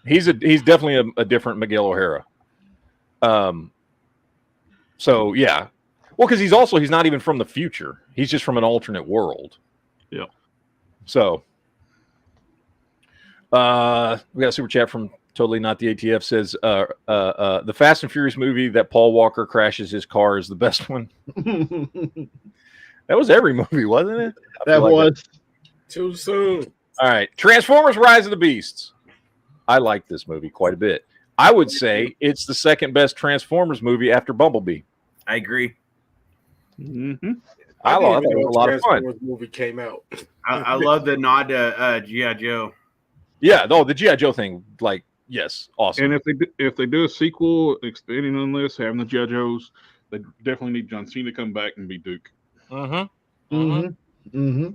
[SPEAKER 3] He's definitely a different Miguel O'Hara. So yeah, well, because he's not even from the future. He's just from an alternate world.
[SPEAKER 7] Yeah.
[SPEAKER 3] So, we got a super chat from Totally Not the ATF says, the Fast and Furious movie that Paul Walker crashes his car is the best one. That was every movie, wasn't it?
[SPEAKER 6] That was
[SPEAKER 4] too soon.
[SPEAKER 3] All right, Transformers: Rise of the Beasts. I like this movie quite a bit. I would say it's the second best Transformers movie after Bumblebee.
[SPEAKER 5] I agree.
[SPEAKER 7] Mm-hmm.
[SPEAKER 3] I thought it was a lot of fun.
[SPEAKER 4] Movie came out.
[SPEAKER 5] I love the nod to G.I. Joe.
[SPEAKER 3] Yeah, the G.I. Joe thing, yes, awesome.
[SPEAKER 7] And if they do a sequel expanding on this, having the G.I. Joes, they definitely need John Cena to come back and be Duke.
[SPEAKER 3] Mm-hmm.
[SPEAKER 6] Mm-hmm. Mm-hmm.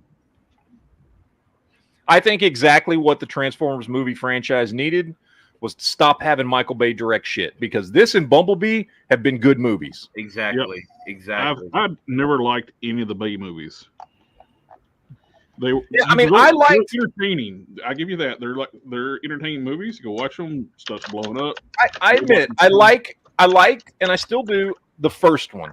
[SPEAKER 3] I think exactly what the Transformers movie franchise needed was to stop having Michael Bay direct shit, because this and Bumblebee have been good movies.
[SPEAKER 5] Exactly.
[SPEAKER 7] Yep.
[SPEAKER 5] Exactly.
[SPEAKER 7] I've never liked any of the Bay movies. I
[SPEAKER 3] like
[SPEAKER 7] entertaining. I give you that. They're entertaining movies. You go watch them. Stuff's blowing up.
[SPEAKER 3] I admit I like, and I still do the first one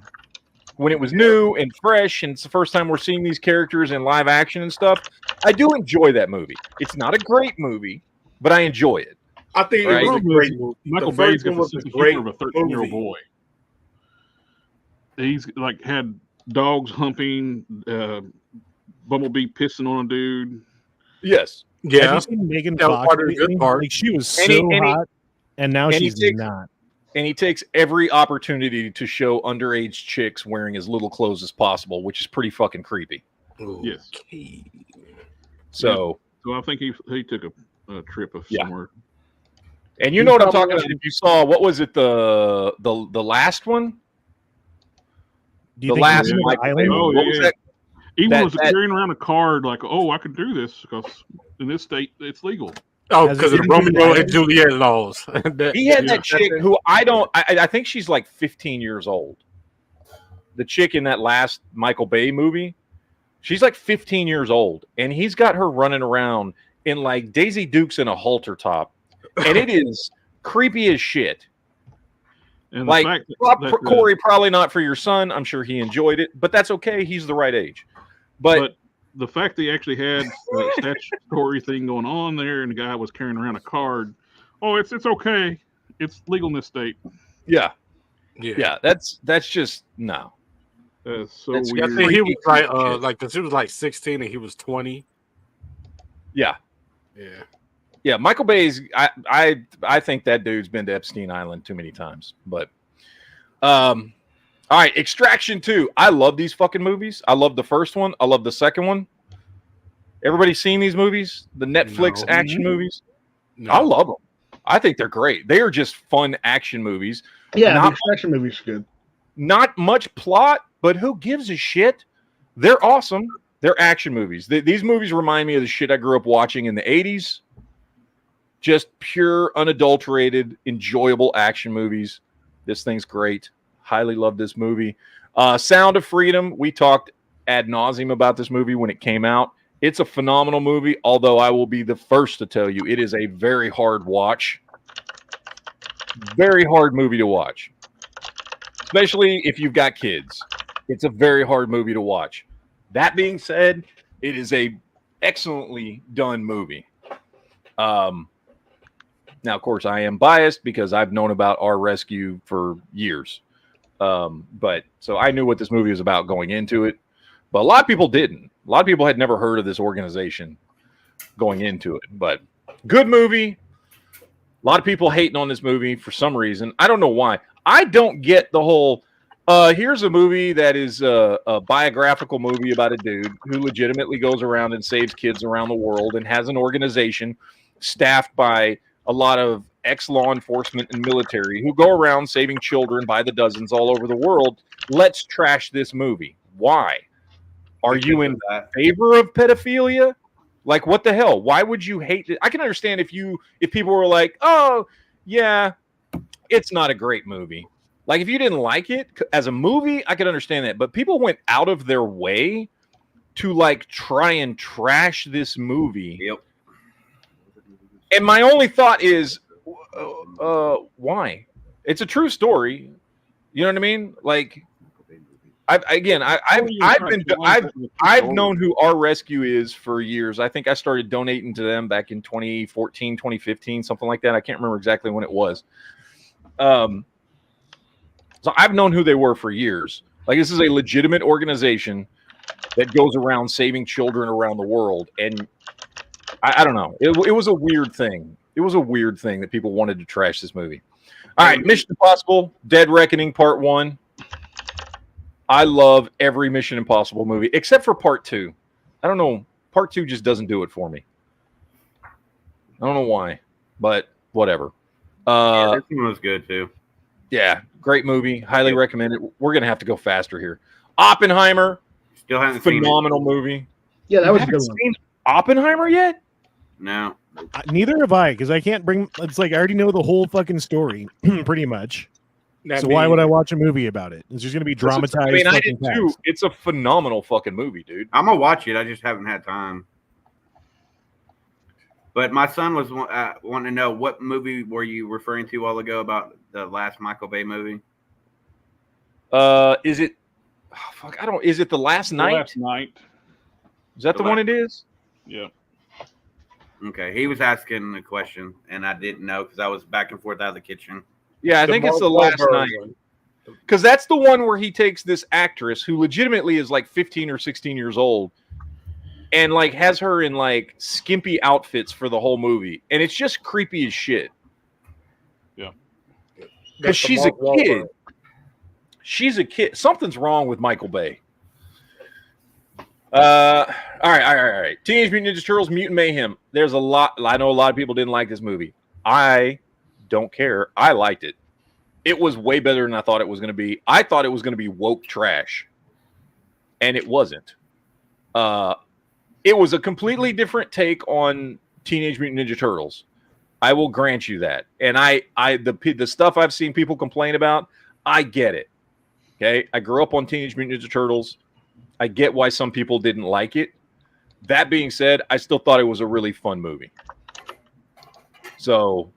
[SPEAKER 3] when it was new and fresh, and it's the first time we're seeing these characters in live action and stuff. I do enjoy that movie. It's not a great movie, but I enjoy it.
[SPEAKER 4] I think it was a great movie.
[SPEAKER 7] Michael Bay's got the sense of humor of a 13-year-old boy. He's had dogs humping, Bumblebee pissing on a dude.
[SPEAKER 3] Yes.
[SPEAKER 8] Yeah. Have you seen Megan Fox? She was so hot, and now she's not.
[SPEAKER 3] And he takes every opportunity to show underage chicks wearing as little clothes as possible, which is pretty fucking creepy.
[SPEAKER 7] Yes.
[SPEAKER 3] So
[SPEAKER 7] I think he took a trip of somewhere.
[SPEAKER 3] And you know what I'm talking about? If you saw, what was it, the last one?
[SPEAKER 8] The last
[SPEAKER 7] Island?
[SPEAKER 3] What was that?
[SPEAKER 7] Even was carrying around a card like, "Oh, I can do this because in this state it's legal."
[SPEAKER 4] Oh, because of the Romeo and Juliet laws.
[SPEAKER 3] He had that chick who I think she's like 15 years old. The chick in that last Michael Bay movie, she's like 15 years old, and he's got her running around in like Daisy Dukes in a halter top, and it is creepy as shit.
[SPEAKER 7] And
[SPEAKER 3] like Corey, probably not for your son. I'm sure he enjoyed it, but that's okay. He's the right age. But
[SPEAKER 7] the fact they actually had a statutory thing going on there, and the guy was carrying around a card. Oh, it's okay. It's legal in this state.
[SPEAKER 3] Yeah. That's just no.
[SPEAKER 7] So
[SPEAKER 3] that's
[SPEAKER 7] weird.
[SPEAKER 4] I think he was like, because he was like 16 and he was 20.
[SPEAKER 3] Yeah. Michael Bay's. I think that dude's been to Epstein Island too many times. But, all right, Extraction 2. I love these fucking movies. I love the first one. I love the second one. Everybody seen these movies? The Netflix action movies? No. I love them. I think they're great. They are just fun action movies.
[SPEAKER 6] Yeah, the Extraction movies are good.
[SPEAKER 3] Not much plot, but who gives a shit? They're awesome. They're action movies. These movies remind me of the shit I grew up watching in the 80s. Just pure, unadulterated, enjoyable action movies. This thing's great. Highly love this movie. Sound of Freedom. We talked ad nauseum about this movie when it came out. It's a phenomenal movie, although I will be the first to tell you it is a very hard watch. Very hard movie to watch. Especially if you've got kids. It's a very hard movie to watch. That being said, it is a excellently done movie. Now, of course, I am biased because I've known about Our Rescue for years. But so I knew what this movie was about going into it. But a lot of people didn't. A lot of people had never heard of this organization going into it. But good movie. A lot of people hating on this movie for some reason. I don't know why. I don't get the whole, here's a movie that is a biographical movie about a dude who legitimately goes around and saves kids around the world and has an organization staffed by a lot of ex-law enforcement and military who go around saving children by the dozens all over the world. Let's trash this movie. Why? Are you in favor of pedophilia? Like, what the hell? Why would you hate it? I can understand if people were like, oh, yeah, it's not a great movie. Like, if you didn't like it as a movie, I could understand that. But people went out of their way to, like, try and trash this movie.
[SPEAKER 5] Yep.
[SPEAKER 3] And my only thought is, why? It's a true story. You know what I mean? Like, I've known who Our Rescue is for years. I think I started donating to them back in 2014, 2015, something like that. I can't remember exactly when it was. So I've known who they were for years. Like, this is a legitimate organization that goes around saving children around the world. And I don't know. It was a weird thing. It was a weird thing that people wanted to trash this movie. All right, Mission Impossible, Dead Reckoning Part 1. I love every Mission Impossible movie, except for Part 2. I don't know. Part 2 just doesn't do it for me. I don't know why, but whatever.
[SPEAKER 5] This one was good, too.
[SPEAKER 3] Yeah, great movie. Highly recommend it. We're going to have to go faster here. Oppenheimer.
[SPEAKER 5] Still haven't
[SPEAKER 3] phenomenal movie.
[SPEAKER 6] Yeah, that was a good one.
[SPEAKER 3] Seen Oppenheimer yet?
[SPEAKER 5] No.
[SPEAKER 8] Neither have I, because I can't bring. It's like I already know the whole fucking story, pretty much. So why would I watch a movie about it? It's just going to be dramatized.
[SPEAKER 3] I mean, I did too. It's a phenomenal fucking movie, dude.
[SPEAKER 5] I'm gonna watch it. I just haven't had time. But my son was wanting to know, what movie were you referring to a while ago about the last Michael Bay movie?
[SPEAKER 3] Is it? Oh, fuck, I don't. Is it The Last Night?
[SPEAKER 7] Last Night.
[SPEAKER 3] Is that the one it is?
[SPEAKER 7] Yeah.
[SPEAKER 5] Okay, he was asking the question, and I didn't know because I was back and forth out of the kitchen.
[SPEAKER 3] Yeah, I think it's The Last Night. Because that's the one where he takes this actress who legitimately is like 15 or 16 years old and like has her in like skimpy outfits for the whole movie. And it's just creepy as shit.
[SPEAKER 7] Yeah.
[SPEAKER 3] Because she's a kid. She's a kid. Something's wrong with Michael Bay. All right. Teenage Mutant Ninja Turtles, Mutant Mayhem. There's a lot. I know a lot of people didn't like this movie. I don't care. I liked it. It was way better than I thought it was going to be. I thought it was going to be woke trash, and it wasn't. It was a completely different take on Teenage Mutant Ninja Turtles. I will grant you that. And the stuff I've seen people complain about, I get it. Okay, I grew up on Teenage Mutant Ninja Turtles. I get why some people didn't like it. That being said, I still thought it was a really fun movie. So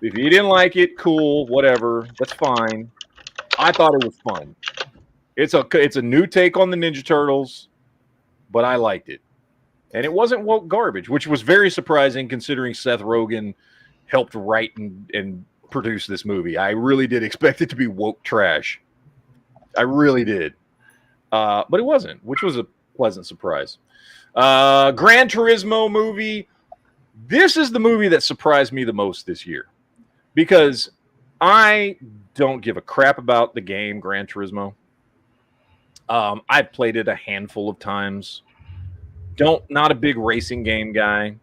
[SPEAKER 3] if you didn't like it, cool, whatever, that's fine. I thought it was fun. It's a new take on the Ninja Turtles, but I liked it. And it wasn't woke garbage, which was very surprising considering Seth Rogen helped write and produce this movie. I really did expect it to be woke trash. I really did. But it wasn't, which was a pleasant surprise. Gran Turismo movie. This is the movie that surprised me the most this year because I don't give a crap about the game Gran Turismo. I've played it a handful of times. Not a big racing game guy.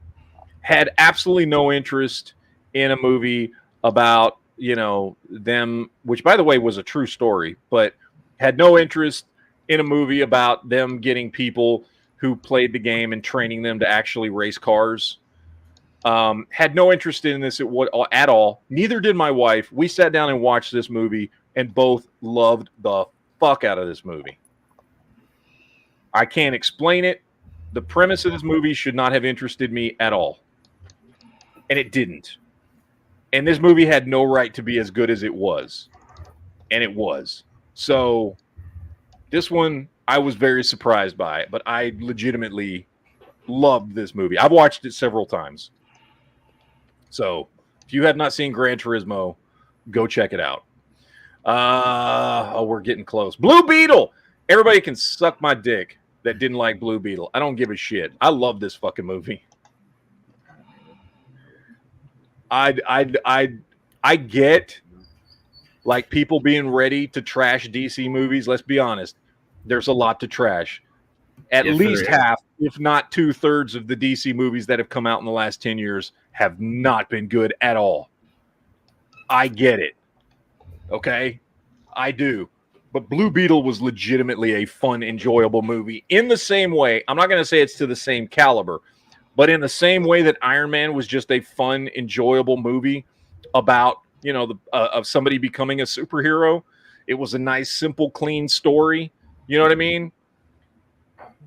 [SPEAKER 3] Had absolutely no interest in a movie about, them, which by the way was a true story, but had no interest in a movie about them getting people who played the game and training them to actually race cars. Had no interest in this at all. Neither did my wife. We sat down and watched this movie and both loved the fuck out of this movie. I can't explain it. The premise of this movie should not have interested me at all. And it didn't. And this movie had no right to be as good as it was. And it was. So this one, I was very surprised by it, but I legitimately loved this movie. I've watched it several times. So if you have not seen Gran Turismo, go check it out. We're getting close. Blue Beetle. Everybody can suck my dick that didn't like Blue Beetle. I don't give a shit. I love this fucking movie. I get like people being ready to trash DC movies. Let's be honest. There's a lot to trash. At least half, if not 2/3 of the DC movies that have come out in the last 10 years have not been good at all. I get it. Okay? I do. But Blue Beetle was legitimately a fun, enjoyable movie in the same way. I'm not going to say it's to the same caliber, but in the same way that Iron Man was just a fun, enjoyable movie about, of somebody becoming a superhero. It was a nice, simple, clean story. You know what I mean?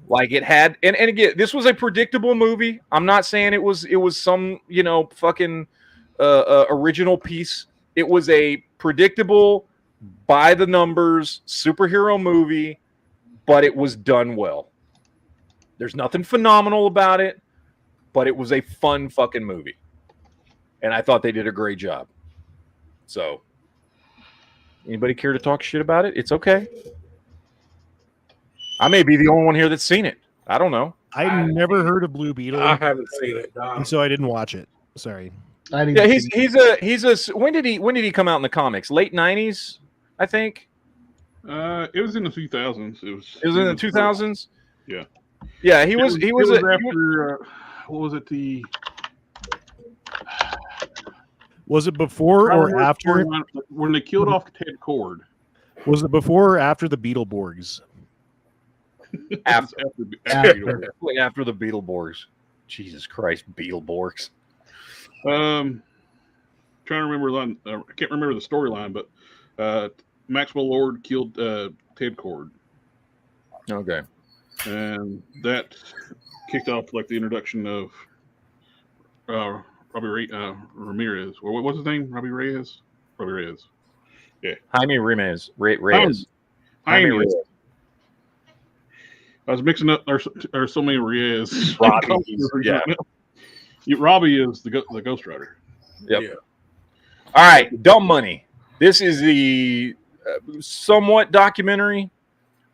[SPEAKER 3] Like it had, and again, this was a predictable movie. I'm not saying it was some, fucking original piece. It was a predictable, by the numbers superhero movie, but it was done well. There's nothing phenomenal about it, but it was a fun fucking movie. And I thought they did a great job. So, anybody care to talk shit about it? It's okay. I may be the only one here that's seen it. I don't know.
[SPEAKER 8] I never heard of Blue Beetle.
[SPEAKER 4] I haven't seen it,
[SPEAKER 8] and so I didn't watch it. Sorry.
[SPEAKER 3] Yeah, he's a. When did he come out in the comics? Late 90s, I think.
[SPEAKER 7] It was in the 2000s. It was
[SPEAKER 3] in the 2000s.
[SPEAKER 7] Yeah.
[SPEAKER 3] Yeah, he was
[SPEAKER 7] after. What was it?
[SPEAKER 8] Was it before or after
[SPEAKER 7] when they killed off Ted Cord?
[SPEAKER 8] Was it before or after the Beetleborgs?
[SPEAKER 3] After the Beetleborgs. Jesus Christ, Beetleborgs.
[SPEAKER 7] Trying to remember. I can't remember the storyline, but Maxwell Lord killed Ted Cord.
[SPEAKER 3] Okay.
[SPEAKER 7] And that kicked off like the introduction of Robbie Ramirez. Or what's his name? Robbie Reyes. Yeah.
[SPEAKER 3] Jaime Reyes. Reyes.
[SPEAKER 7] Jaime Reyes. I was mixing up. There's so many Reyes.
[SPEAKER 3] Robbie. Yeah.
[SPEAKER 7] Robbie is the Ghost Rider.
[SPEAKER 3] Yep. Yeah. All right. Dumb Money. This is the somewhat documentary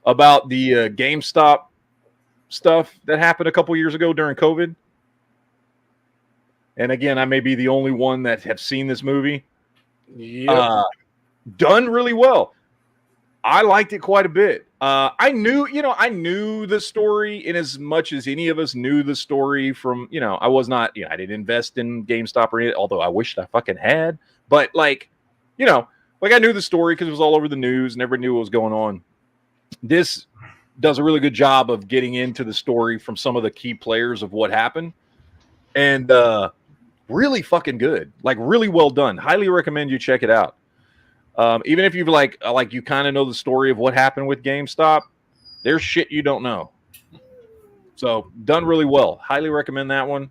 [SPEAKER 3] about the GameStop stuff that happened a couple years ago during COVID. And again, I may be the only one that have seen this movie.
[SPEAKER 4] Yeah.
[SPEAKER 3] Done really well. I liked it quite a bit. I knew the story in as much as any of us knew the story from, I was not, I didn't invest in GameStop or anything, although I wished I fucking had. But I knew the story because it was all over the news and everybody knew what was going on. This does a really good job of getting into the story from some of the key players of what happened. And really fucking good. Like, really well done. Highly recommend you check it out. Even if you've you kind of know the story of what happened with GameStop, there's shit you don't know. So done really well. Highly recommend that one.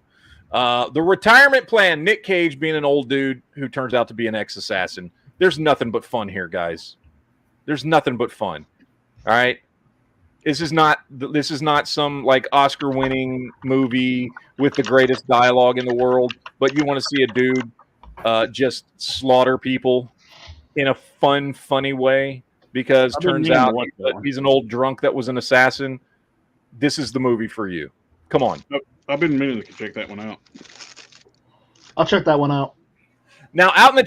[SPEAKER 3] The retirement plan, Nick Cage being an old dude who turns out to be an ex-assassin. There's nothing but fun here, guys. There's nothing but fun. All right. This is not some like Oscar-winning movie with the greatest dialogue in the world, but you want to see a dude just slaughter people in a fun, funny way because turns out he's an old drunk that was an assassin. This is the movie for you. Come on.
[SPEAKER 7] I've been meaning to check that one out.
[SPEAKER 6] I'll check that one out.
[SPEAKER 3] Now, out in the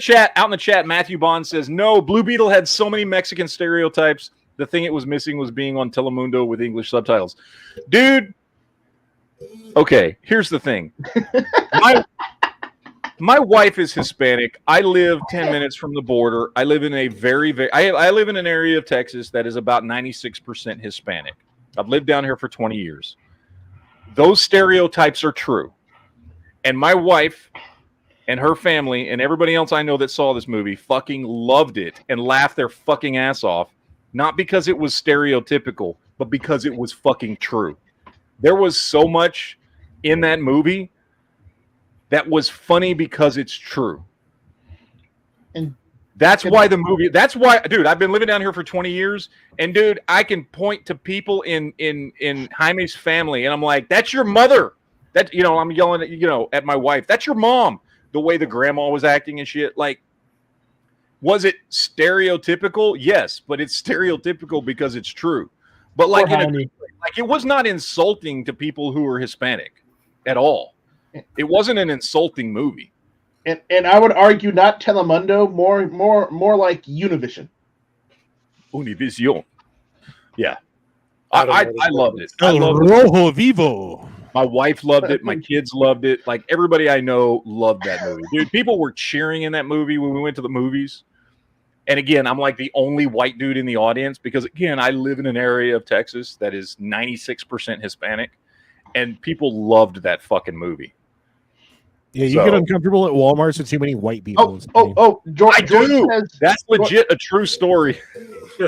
[SPEAKER 3] chat, Matthew Bond says, no, Blue Beetle had so many Mexican stereotypes. The thing it was missing was being on Telemundo with English subtitles. Dude, okay, here's the thing. My wife is Hispanic. I live 10 minutes from the border. I live in a I live in an area of Texas that is about 96% Hispanic. I've lived down here for 20 years. Those stereotypes are true. And my wife and her family and everybody else I know that saw this movie fucking loved it and laughed their fucking ass off. Not because it was stereotypical, but because it was fucking true. There was so much in that movie that was funny because it's true.
[SPEAKER 6] And
[SPEAKER 3] that's why, dude, I've been living down here for 20 years. And dude, I can point to people in Jaime's family and I'm like, that's your mother. That, I'm yelling at, at my wife. That's your mom. The way the grandma was acting and shit. Like, was it stereotypical? Yes, but it's stereotypical because it's true. But like, it was not insulting to people who are Hispanic at all. It wasn't an insulting movie.
[SPEAKER 6] And I would argue not Telemundo, more like Univision.
[SPEAKER 3] Univision. Yeah. I loved it. I
[SPEAKER 8] El
[SPEAKER 3] loved
[SPEAKER 8] Rojo Vivo.
[SPEAKER 3] My wife loved it. My kids loved it. Like, everybody I know loved that movie. Dude, people were cheering in that movie when we went to the movies. And again, I'm like the only white dude in the audience because, again, I live in an area of Texas that is 96% Hispanic. And people loved that fucking movie.
[SPEAKER 8] Yeah, you get uncomfortable at Walmart with too many white people.
[SPEAKER 6] George says,
[SPEAKER 3] that's legit a true story.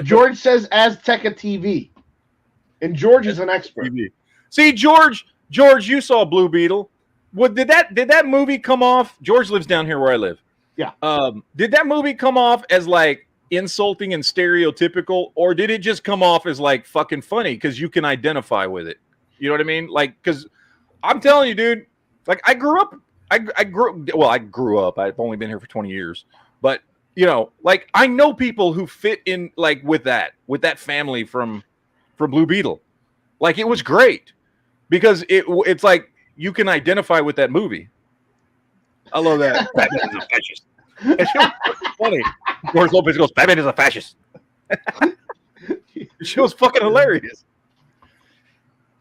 [SPEAKER 6] George says Azteca TV. And George is an expert.
[SPEAKER 3] TV. See, George, you saw Blue Beetle. Did that movie come off? George lives down here where I live.
[SPEAKER 6] Yeah.
[SPEAKER 3] Did that movie come off as like insulting and stereotypical, or did it just come off as like fucking funny because you can identify with it? You know what I mean? Like, because I'm telling you, dude, like I grew up. I've only been here for 20 years, but like I know people who fit in like with that family from Blue Beetle. Like, it was great because it's like you can identify with that movie. I love that. Batman is a fascist. It's funny. George Lopez goes, Batman is a fascist. She was fucking hilarious.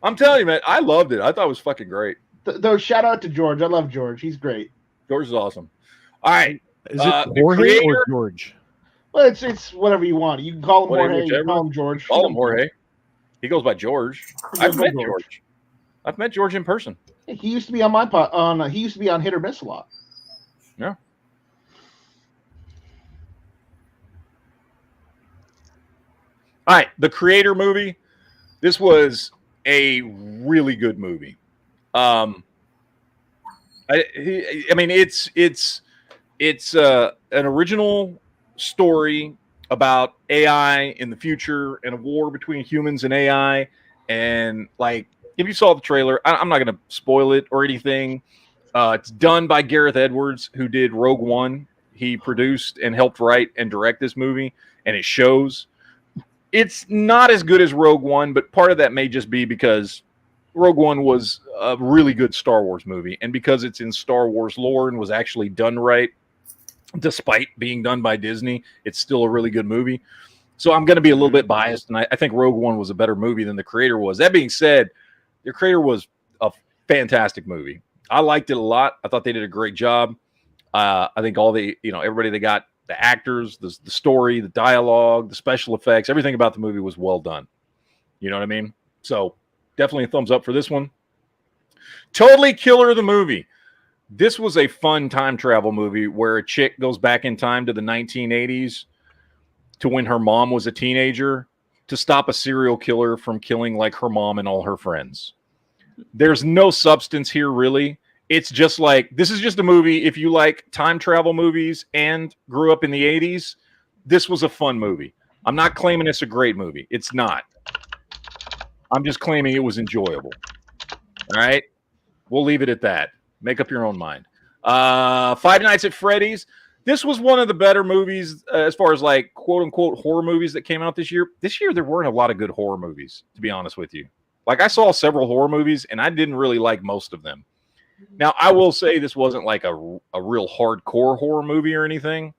[SPEAKER 3] I'm telling you, man, I loved it. I thought it was fucking great.
[SPEAKER 6] Though, shout out to George. I love George. He's great.
[SPEAKER 3] George is awesome. All right.
[SPEAKER 8] Is it Jorge or George?
[SPEAKER 6] Well, it's whatever you want. You can call him Jorge. You can call him George.
[SPEAKER 3] Call him Jorge. He goes by George. I've met George. I've met George in person.
[SPEAKER 6] He used to be on my pod. He used to be on Hit or Miss a lot.
[SPEAKER 3] Yeah. All right, the Creator movie. This was a really good movie. I mean, it's an original story about AI in the future and a war between humans and AI. And like, if you saw the trailer, I'm not going to spoil it or anything. It's done by Gareth Edwards, who did Rogue One. He produced and helped write and direct this movie, and it shows. It's not as good as Rogue One, but part of that may just be because Rogue One was a really good Star Wars movie, and because it's in Star Wars lore and was actually done right, despite being done by Disney, it's still a really good movie. So I'm going to be a little bit biased, and I think Rogue One was a better movie than The Creator was. That being said, The Creator was a fantastic movie. I liked it a lot. I thought they did a great job. I think all the, everybody they got, the actors, the story, the dialogue, the special effects, everything about the movie was well done. You know what I mean? So definitely a thumbs up for this one. Totally Killer the movie. This was a fun time travel movie where a chick goes back in time to the 1980s to when her mom was a teenager to stop a serial killer from killing like her mom and all her friends. There's no substance here, really. It's just like, this is just a movie. If you like time travel movies and grew up in the 80s, this was a fun movie. I'm not claiming it's a great movie. It's not. I'm just claiming it was enjoyable. All right? We'll leave it at that. Make up your own mind. Five Nights at Freddy's. This was one of the better movies as far as like quote-unquote horror movies that came out this year. This year, there weren't a lot of good horror movies, to be honest with you. Like, I saw several horror movies, and I didn't really like most of them. Now, I will say this wasn't like a real hardcore horror movie or anything,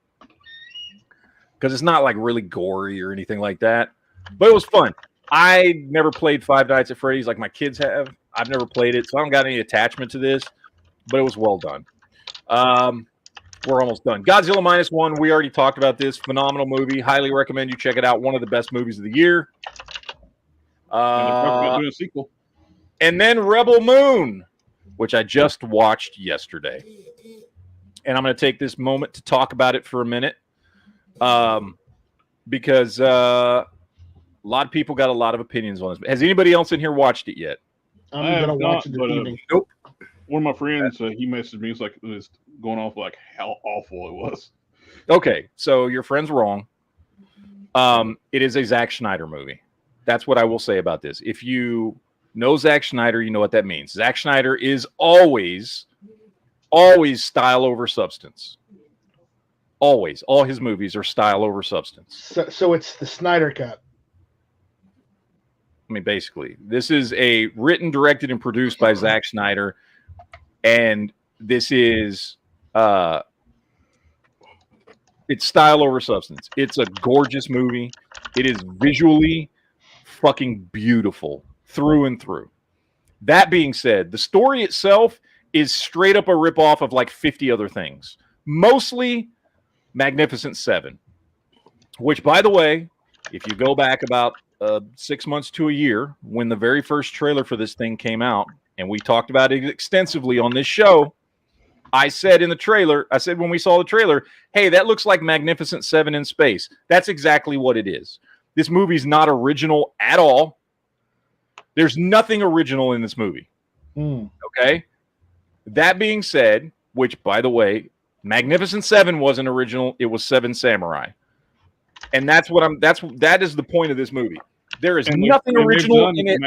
[SPEAKER 3] because it's not like really gory or anything like that. But it was fun. I never played Five Nights at Freddy's like my kids have. I've never played it, so I don't got any attachment to this, but it was well done. We're almost done. Godzilla Minus One. We already talked about this. Phenomenal movie. Highly recommend you check it out. One of the best movies of the year.
[SPEAKER 7] And they're talking about doing a sequel.
[SPEAKER 3] And then Rebel Moon, which I just watched yesterday. And I'm going to take this moment to talk about it for a minute. Because a lot of people got a lot of opinions on this. Has anybody else in here watched it yet?
[SPEAKER 6] I'm going to watch it this evening.
[SPEAKER 3] Nope.
[SPEAKER 7] One of my friends, he messaged me. It's like this going off like how awful it was.
[SPEAKER 3] Okay, so your friend's wrong. It is a Zack Snyder movie. That's what I will say about this. If you know Zack Snyder, you know what that means. Zack Snyder is always style over substance. Always. All his movies are style over substance.
[SPEAKER 6] So it's the Snyder Cut.
[SPEAKER 3] I mean, basically, this is a written, directed, and produced by Zack Snyder. And this is it's style over substance. It's a gorgeous movie. It is visually fucking beautiful through and through. That being said, the story itself is straight up a ripoff of like 50 other things. Mostly Magnificent Seven. Which, by the way, if you go back about 6 months to a year, when the very first trailer for this thing came out, and we talked about it extensively on this show, I said in the trailer, when we saw the trailer, hey, that looks like Magnificent Seven in space. That's exactly what it is. This movie's not original at all. There's nothing original in this movie. Okay? That being said, which, by the way, Magnificent Seven wasn't original. It was Seven Samurai. And that is the point of this movie. There is nothing original in it.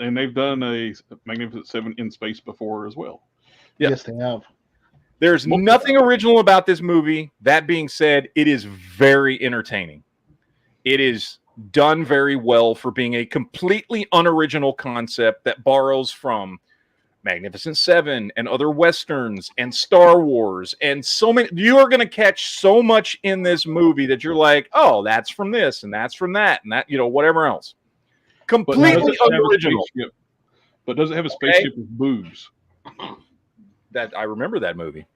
[SPEAKER 7] And they've done a Magnificent Seven in space before as well.
[SPEAKER 3] Yep.
[SPEAKER 6] Yes, they have.
[SPEAKER 3] There's nothing original about this movie. That being said, it is very entertaining. It is done very well for being a completely unoriginal concept that borrows from Magnificent Seven and other Westerns and Star Wars and so many. You are going to catch so much in this movie that you're like, oh, that's from this and that's from that and that, whatever else. Completely unoriginal.
[SPEAKER 7] But does it have a spaceship with boobs?
[SPEAKER 3] That I remember that movie.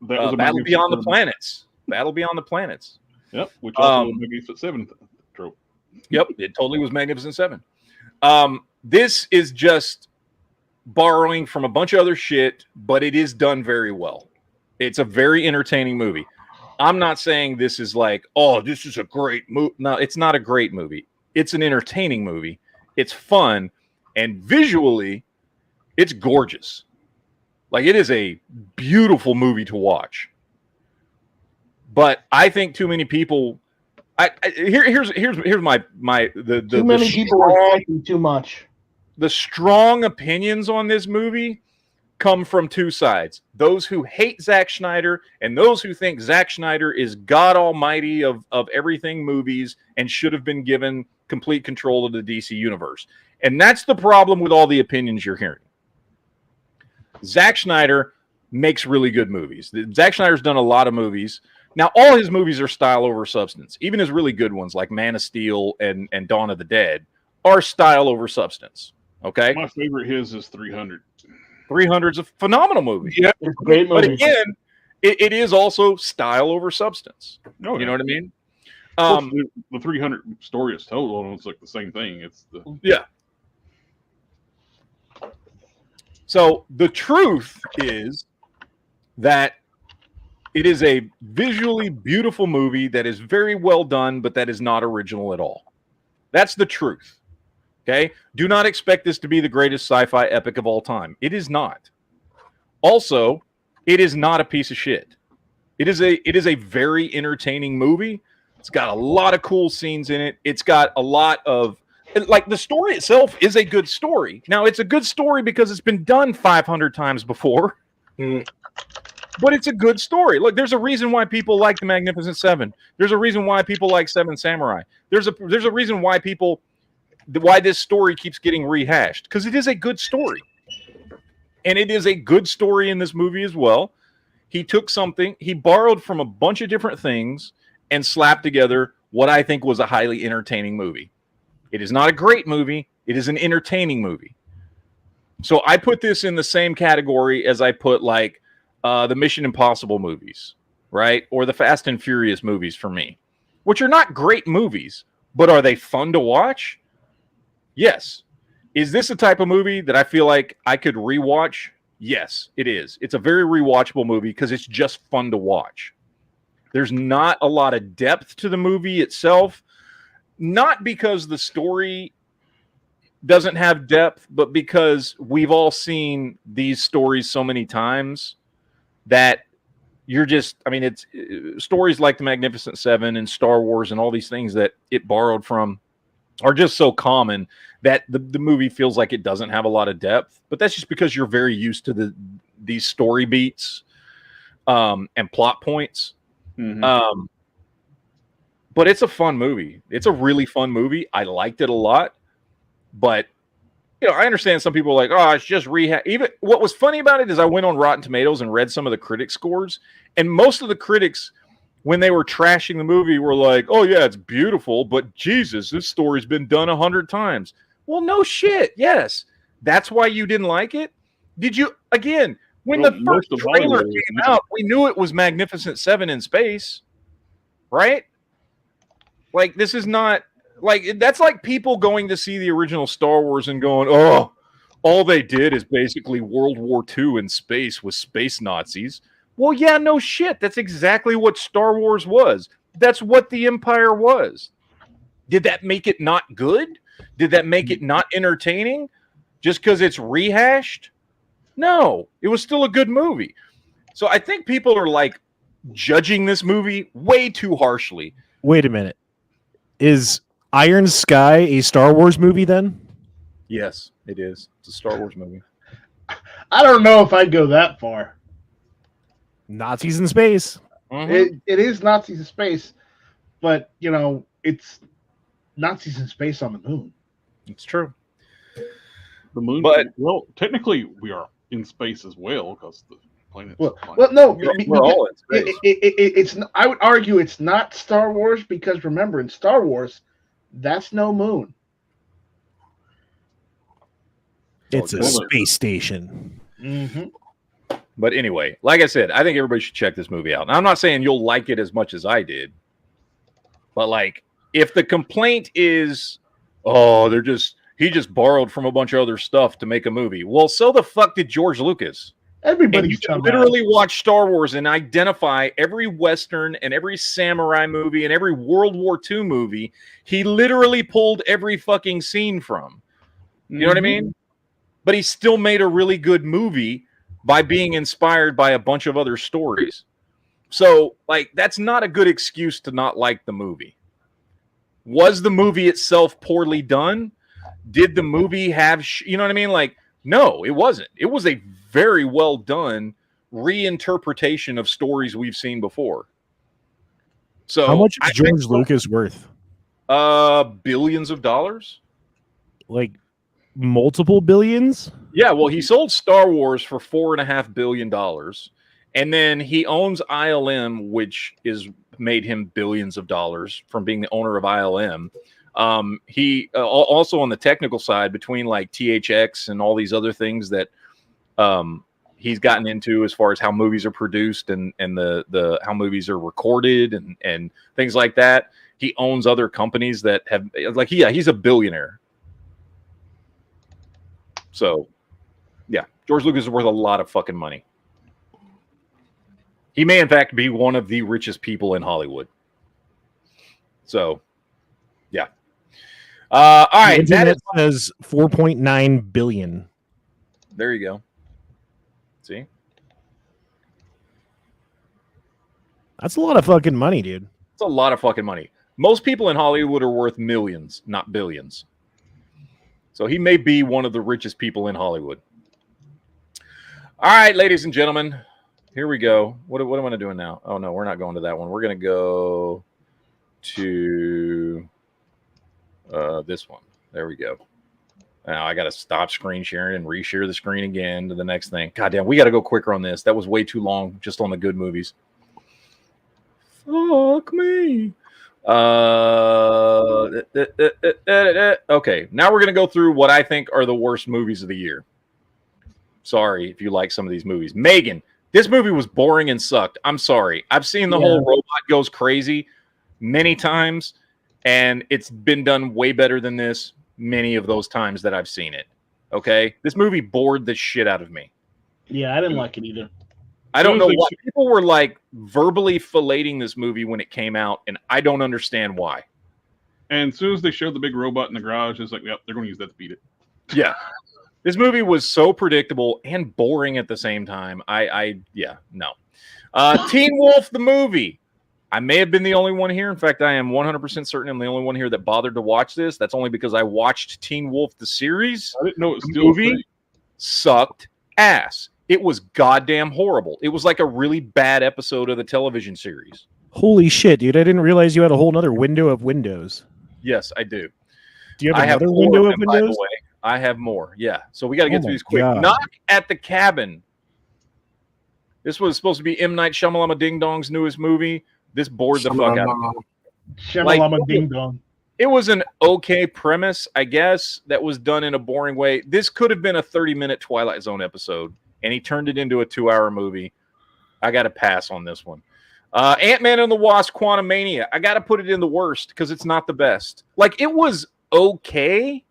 [SPEAKER 7] That was
[SPEAKER 3] Battle Beyond the Planets. Battle Beyond the Planets.
[SPEAKER 7] Yep, which also was Magnificent Seven trope.
[SPEAKER 3] Yep, it totally was Magnificent Seven. This is just borrowing from a bunch of other shit, but it is done very well. It's a very entertaining movie. I'm not saying this is like, oh, this is a great movie. No, it's not a great movie. It's an entertaining movie. It's fun, and visually, it's gorgeous. Like, it is a beautiful movie to watch. But I think too many people. Here's my
[SPEAKER 6] too many people are thinking too much.
[SPEAKER 3] The strong opinions on this movie come from two sides. Those who hate Zack Snyder and those who think Zack Snyder is God Almighty of everything movies and should have been given complete control of the DC universe. And that's the problem with all the opinions you're hearing. Zack Snyder makes really good movies. Zack Snyder's done a lot of movies. Now, all his movies are style over substance. Even his really good ones like Man of Steel and Dawn of the Dead are style over substance. Okay?
[SPEAKER 7] My favorite his is 300.
[SPEAKER 3] 300's a phenomenal movie.
[SPEAKER 6] Yeah, it's a great movie.
[SPEAKER 3] But again, it is also style over substance.
[SPEAKER 7] Oh, yeah.
[SPEAKER 3] You know what I mean?
[SPEAKER 7] The 300 story is total, and it's like the same thing. It's the
[SPEAKER 3] yeah. So the truth is that it is a visually beautiful movie that is very well done, but that is not original at all. That's the truth. Okay? Do not expect this to be the greatest sci-fi epic of all time. It is not. Also, it is not a piece of shit. It is a very entertaining movie. It's got a lot of cool scenes in it. It's got a lot of, like, the story itself is a good story. Now, it's a good story because it's been done 500 times before. But it's a good story. Look, there's a reason why people like the Magnificent Seven. There's a reason why people like Seven Samurai. There's a reason why why this story keeps getting rehashed, because it is a good story. And it is a good story in this movie as well. He took something, he borrowed from a bunch of different things and slapped together what I think was a highly entertaining movie. It is not a great movie. It is an entertaining movie. So I put this in the same category as I put, like, the Mission Impossible movies, right? Or the Fast and Furious movies for me, which are not great movies, but are they fun to watch? Yes. Is this a type of movie that I feel like I could rewatch? Yes, it is. It's a very rewatchable movie because it's just fun to watch. There's not a lot of depth to the movie itself, not because the story doesn't have depth, but because we've all seen these stories so many times that you're just, I mean, it's stories like the Magnificent Seven and Star Wars and all these things that it borrowed from are just so common that the movie feels like it doesn't have a lot of depth. But that's just because you're very used to these story beats and plot points.
[SPEAKER 7] Mm-hmm.
[SPEAKER 3] But it's a fun movie. It's a really fun movie. I liked it a lot. But, I understand some people are like, oh, it's just rehash. Even what was funny about it is I went on Rotten Tomatoes and read some of the critic scores. And most of the critics, when they were trashing the movie, were like, oh, yeah, it's beautiful. But Jesus, this story's been done 100 times. Well, no shit. Yes. That's why you didn't like it? Did you, again, when the first trailer came out, we knew it was Magnificent Seven in space. Right? Like, this is not, like, that's like people going to see the original Star Wars and going, oh, all they did is basically World War II in space with space Nazis. Well, yeah, no shit. That's exactly what Star Wars was. That's what the Empire was. Did that make it not good? Did that make it not entertaining just because it's rehashed? No, it was still a good movie. So I think people are like judging this movie way too harshly.
[SPEAKER 8] Wait a minute. Is Iron Sky a Star Wars movie then?
[SPEAKER 3] Yes, it is. It's a Star Wars movie.
[SPEAKER 6] I don't know if I'd go that far.
[SPEAKER 8] Nazis in space.
[SPEAKER 3] Mm-hmm.
[SPEAKER 6] It is Nazis in space, but it's Nazis in space on the moon.
[SPEAKER 3] It's true.
[SPEAKER 7] The moon,
[SPEAKER 3] but
[SPEAKER 7] well, technically we are in space as well because the planet's
[SPEAKER 6] well, no,
[SPEAKER 3] we're all in space.
[SPEAKER 6] It's. I would argue it's not Star Wars because remember, in Star Wars, that's no moon.
[SPEAKER 8] It's a space station.
[SPEAKER 6] Mm-hmm.
[SPEAKER 3] But anyway, like I said, I think everybody should check this movie out. Now, I'm not saying you'll like it as much as I did, but like, if the complaint is, oh, he just borrowed from a bunch of other stuff to make a movie. Well, so the fuck did George Lucas.
[SPEAKER 6] Everybody
[SPEAKER 3] you can literally watch Star Wars and identify every Western and every samurai movie and every World War II movie. He literally pulled every fucking scene from. You know what I mean? But he still made a really good movie by being inspired by a bunch of other stories. So, like, that's not a good excuse to not like the movie. Was the movie itself poorly done? Did the movie have, you know what I mean? Like, no, it wasn't. It was a very well done reinterpretation of stories we've seen before. So,
[SPEAKER 8] how much is George Lucas worth?
[SPEAKER 3] Billions of dollars.
[SPEAKER 8] Like multiple billions?
[SPEAKER 3] Yeah, well, he sold Star Wars for $4.5 billion. And then he owns ILM, which is made him billions of dollars from being the owner of ILM. He also on the technical side, between like THX and all these other things that he's gotten into as far as how movies are produced and the how movies are recorded and things like that. He owns other companies that have like, yeah, he's a billionaire. So, yeah, George Lucas is worth a lot of fucking money. He may, in fact, be one of the richest people in Hollywood. So, yeah. All right.
[SPEAKER 8] That says 4.9 billion.
[SPEAKER 3] There you go. See?
[SPEAKER 8] That's a lot of fucking money, dude.
[SPEAKER 3] It's a lot of fucking money. Most people in Hollywood are worth millions, not billions. So he may be one of the richest people in Hollywood. All right, ladies and gentlemen, here we go. What am I doing now? Oh, no, we're not going to that one. We're going to go to this one. There we go. Now I got to stop screen sharing and reshare the screen again to the next thing. God damn, we got to go quicker on this. That was way too long just on the good movies. Fuck me. Okay, now we're going to go through what I think are the worst movies of the year. Sorry if you like some of these movies. Megan, This movie was boring and sucked. I'm sorry. I've seen the whole robot goes crazy many times, and it's been done way better than this many of those times that I've seen it. Okay? This movie bored the shit out of me.
[SPEAKER 6] Yeah, I didn't like it either.
[SPEAKER 3] I don't know why. People were like verbally filleting this movie when it came out, and I don't understand why.
[SPEAKER 7] And as soon as they showed the big robot in the garage, it's like, yep, they're going to use that to beat it.
[SPEAKER 3] Yeah. This movie was so predictable and boring at the same time. No. Teen Wolf, the movie. I may have been the only one here. In fact, I am 100% certain I'm the only one here that bothered to watch this. That's only because I watched Teen Wolf, the series.
[SPEAKER 7] I didn't know it was
[SPEAKER 3] the
[SPEAKER 7] still
[SPEAKER 3] movie sucked ass. It was goddamn horrible. It was like a really bad episode of the television series.
[SPEAKER 8] Holy shit, dude. I didn't realize you had a whole other window of Windows.
[SPEAKER 3] Yes, I do.
[SPEAKER 8] Do you have another window of Windows?
[SPEAKER 3] By the way, I have more. Yeah. So we got to get through these quick.
[SPEAKER 8] God.
[SPEAKER 3] Knock at the Cabin. This was supposed to be M. Night Shyamalan Ding Dong's newest movie. This bored the fuck out of me.
[SPEAKER 6] Shyamalan Ding Dong.
[SPEAKER 3] It was an okay premise, I guess, that was done in a boring way. This could have been a 30-minute Twilight Zone episode, and he turned it into a 2-hour movie. I got to pass on this one. Ant-Man and the Wasp: Quantumania. I got to put it in the worst because it's not the best. Like, it was okay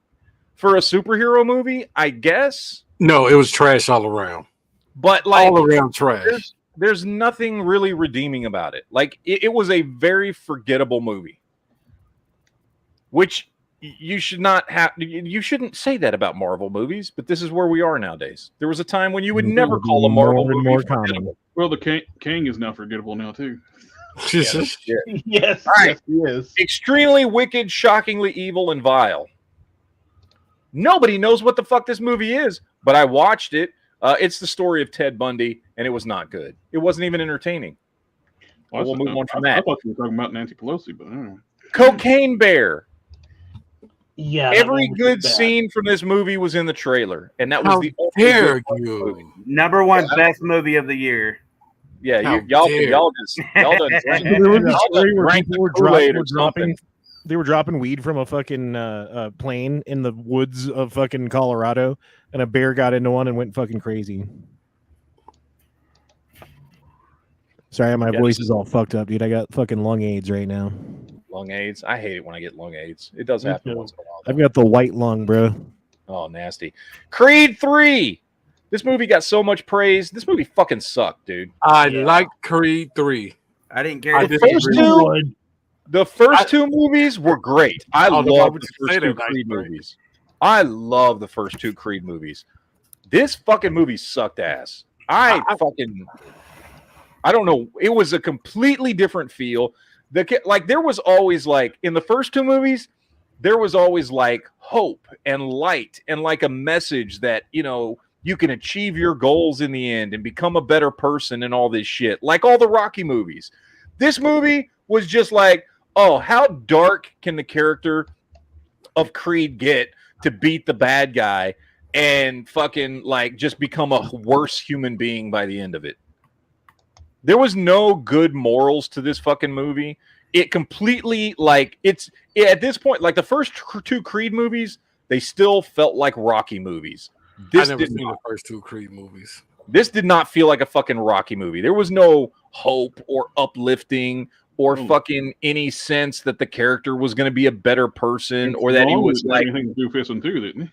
[SPEAKER 3] for a superhero movie, I guess.
[SPEAKER 4] No, it was trash all around.
[SPEAKER 3] But like
[SPEAKER 4] all around trash.
[SPEAKER 3] There's nothing really redeeming about it. Like it was a very forgettable movie, which you should not have. You shouldn't say that about Marvel movies, but this is where we are nowadays. There was a time when you would never call a Marvel movie forgettable.
[SPEAKER 7] Well, the King is now forgettable now too.
[SPEAKER 6] Yes,
[SPEAKER 3] all right.
[SPEAKER 6] Yes, he is.
[SPEAKER 3] Extremely wicked, shockingly evil, and vile. Nobody knows what the fuck this movie is, but I watched it. It's the story of Ted Bundy, and it was not good. It wasn't even entertaining.
[SPEAKER 7] Well,
[SPEAKER 3] we'll move on from that.
[SPEAKER 7] I thought you were talking about Nancy Pelosi, but I don't know.
[SPEAKER 3] Cocaine Bear.
[SPEAKER 6] Yeah.
[SPEAKER 3] Every good scene from this movie was in the trailer, and that was
[SPEAKER 4] How
[SPEAKER 3] the only
[SPEAKER 4] dare
[SPEAKER 3] good
[SPEAKER 4] you.
[SPEAKER 3] movie.
[SPEAKER 5] Number one best movie of the year.
[SPEAKER 3] Yeah,
[SPEAKER 4] How
[SPEAKER 3] y'all
[SPEAKER 4] dare.
[SPEAKER 3] done drank,
[SPEAKER 8] There was a
[SPEAKER 3] y'all
[SPEAKER 8] story
[SPEAKER 3] done
[SPEAKER 8] where
[SPEAKER 3] drank
[SPEAKER 8] people
[SPEAKER 3] the
[SPEAKER 8] were
[SPEAKER 3] Kool-Aid or something.
[SPEAKER 8] they were dropping weed from a fucking plane in the woods of fucking Colorado, and a bear got into one and went fucking crazy. Sorry, my voice is all fucked up, dude. I got fucking lung AIDS right now.
[SPEAKER 3] Lung AIDS. I hate it when I get lung AIDS. It does happen once in a while.
[SPEAKER 8] I've got the white lung, bro.
[SPEAKER 3] Oh, nasty. Creed 3. This movie got so much praise. This movie fucking sucked, dude.
[SPEAKER 4] I like Creed 3.
[SPEAKER 5] I didn't care.
[SPEAKER 3] The first two movies were great. I love the first two Creed movies. I love the first two Creed movies. This fucking movie sucked ass. I don't know. It was a completely different feel. There was always like in the first two movies, there was always like hope and light and like a message that, you know, you can achieve your goals in the end and become a better person and all this shit. Like all the Rocky movies. This movie was just like, oh, how dark can the character of Creed get to beat the bad guy and fucking like just become a worse human being by the end of it? There was no good morals to this fucking movie. It completely at this point, like the first two Creed movies, they still felt like Rocky movies.
[SPEAKER 4] I never seen the first two Creed movies.
[SPEAKER 3] This did not feel like a fucking Rocky movie. There was no hope or uplifting or fucking any sense that the character was going to be a better person or that he was like
[SPEAKER 7] anything to do Fist too, didn't he?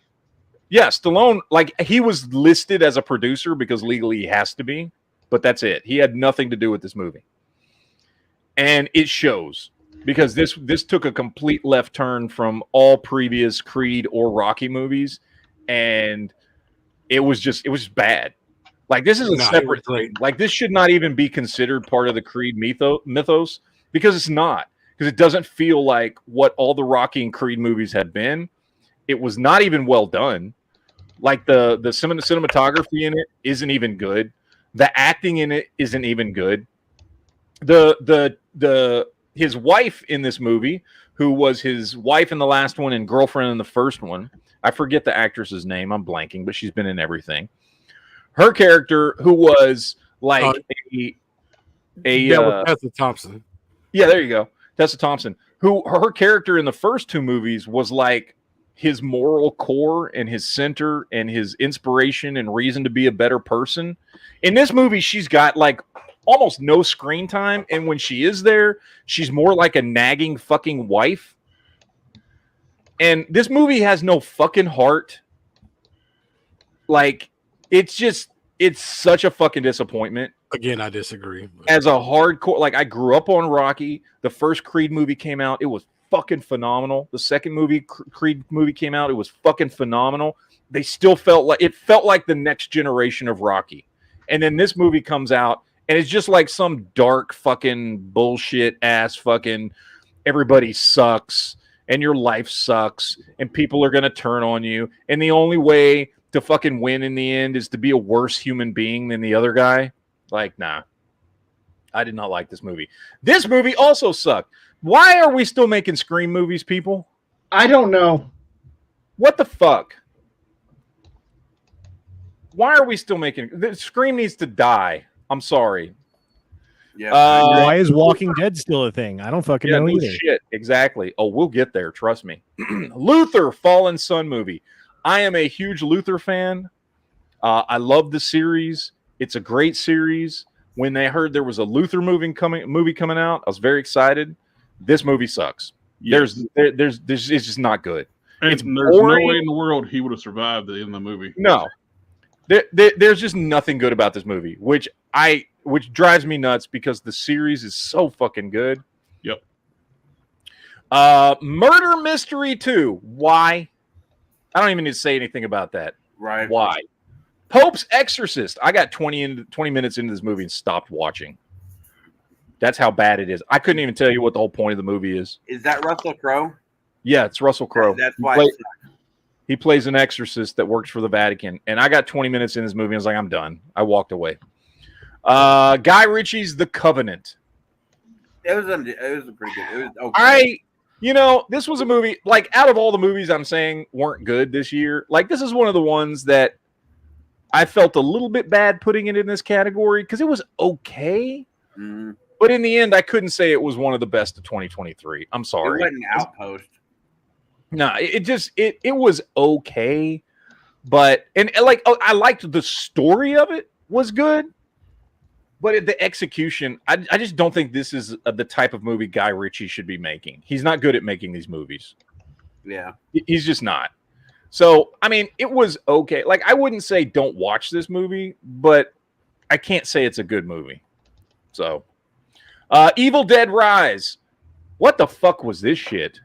[SPEAKER 3] Yeah, Stallone, like he was listed as a producer because legally he has to be, but that's it. He had nothing to do with this movie. And it shows because this took a complete left turn from all previous Creed or Rocky movies, and it was just bad. Like this is a separate thing. Like this should not even be considered part of the Creed mythos because it's not. Because it doesn't feel like what all the Rocky and Creed movies had been. It was not even well done. Like the cinematography in it isn't even good. The acting in it isn't even good. His wife in this movie, who was his wife in the last one and girlfriend in the first one, I forget the actress's name. I'm blanking, but she's been in everything. Her character, who was like
[SPEAKER 4] Tessa Thompson.
[SPEAKER 3] Yeah, there you go, Tessa Thompson. Who her character in the first two movies was like his moral core and his center and his inspiration and reason to be a better person. In this movie, she's got like almost no screen time, and when she is there, she's more like a nagging fucking wife. And this movie has no fucking heart. Like, it's such a fucking disappointment.
[SPEAKER 4] Again, I disagree.
[SPEAKER 3] As a hardcore, like, I grew up on Rocky. The first Creed movie came out. It was fucking phenomenal. The second Creed movie came out. It was fucking phenomenal. They still felt like the next generation of Rocky. And then this movie comes out, and it's just like some dark fucking bullshit ass fucking everybody sucks and your life sucks and people are going to turn on you. And the only way to fucking win in the end is to be a worse human being than the other guy. Like, nah. I did not like this movie. This movie also sucked. Why are we still making Scream movies, people?
[SPEAKER 6] I don't know.
[SPEAKER 3] What the fuck? Why are we still making Scream needs to die? I'm sorry.
[SPEAKER 5] Yeah.
[SPEAKER 8] Why is Walking Dead still a thing? I don't fucking know either.
[SPEAKER 3] Shit, exactly. Oh, we'll get there. Trust me. Luther, Fallen Sun movie. I am a huge Luther fan. I love the series. It's a great series. When they heard there was a Luther movie coming out, I was very excited. This movie sucks.
[SPEAKER 7] Yes.
[SPEAKER 3] There's it's just not good.
[SPEAKER 7] And
[SPEAKER 3] It's
[SPEAKER 7] there's no
[SPEAKER 3] boring.
[SPEAKER 7] way in the world he would have survived in the movie.
[SPEAKER 3] No. There's just nothing good about this movie, which drives me nuts because the series is so fucking good.
[SPEAKER 7] Yep.
[SPEAKER 3] Murder Mystery 2. Why? I don't even need to say anything about that.
[SPEAKER 5] Right.
[SPEAKER 3] Why? Pope's Exorcist. I got 20 minutes into this movie and stopped watching. That's how bad it is. I couldn't even tell you what the whole point of the movie is.
[SPEAKER 5] Is that Russell Crowe?
[SPEAKER 3] Yeah, it's Russell Crowe.
[SPEAKER 5] That's why.
[SPEAKER 3] He plays an exorcist that works for the Vatican. And I got 20 minutes in this movie and I was like, I'm done. I walked away. Guy Ritchie's The Covenant.
[SPEAKER 5] It was pretty good. It was okay.
[SPEAKER 3] This was a movie, like, out of all the movies I'm saying weren't good this year, like, this is one of the ones that I felt a little bit bad putting it in this category because it was okay.
[SPEAKER 5] Mm-hmm.
[SPEAKER 3] But in the end, I couldn't say it was one of the best of 2023. I'm sorry.
[SPEAKER 5] It wasn't Outpost.
[SPEAKER 3] No, it was okay. But, I liked the story of it was good. But the execution, I just don't think this is the type of movie Guy Ritchie should be making. He's not good at making these movies.
[SPEAKER 5] Yeah.
[SPEAKER 3] He's just not. So, I mean, it was okay. Like, I wouldn't say don't watch this movie, but I can't say it's a good movie. So, Evil Dead Rise. What the fuck was this shit?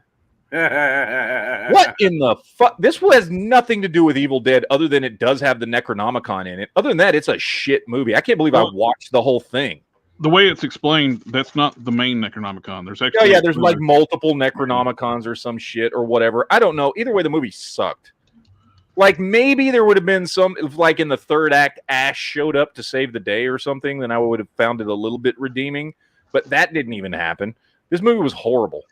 [SPEAKER 3] What in the fuck? This has nothing to do with Evil Dead other than it does have the Necronomicon in it. Other than that, it's a shit movie. I can't believe I watched the whole thing.
[SPEAKER 7] The way it's explained, that's not the main Necronomicon. There's actually
[SPEAKER 3] there's like multiple Necronomicons or some shit or whatever. I don't know. Either way, the movie sucked. Like, maybe there would have been some, like in the third act, Ash showed up to save the day or something, then I would have found it a little bit redeeming. But that didn't even happen. This movie was horrible.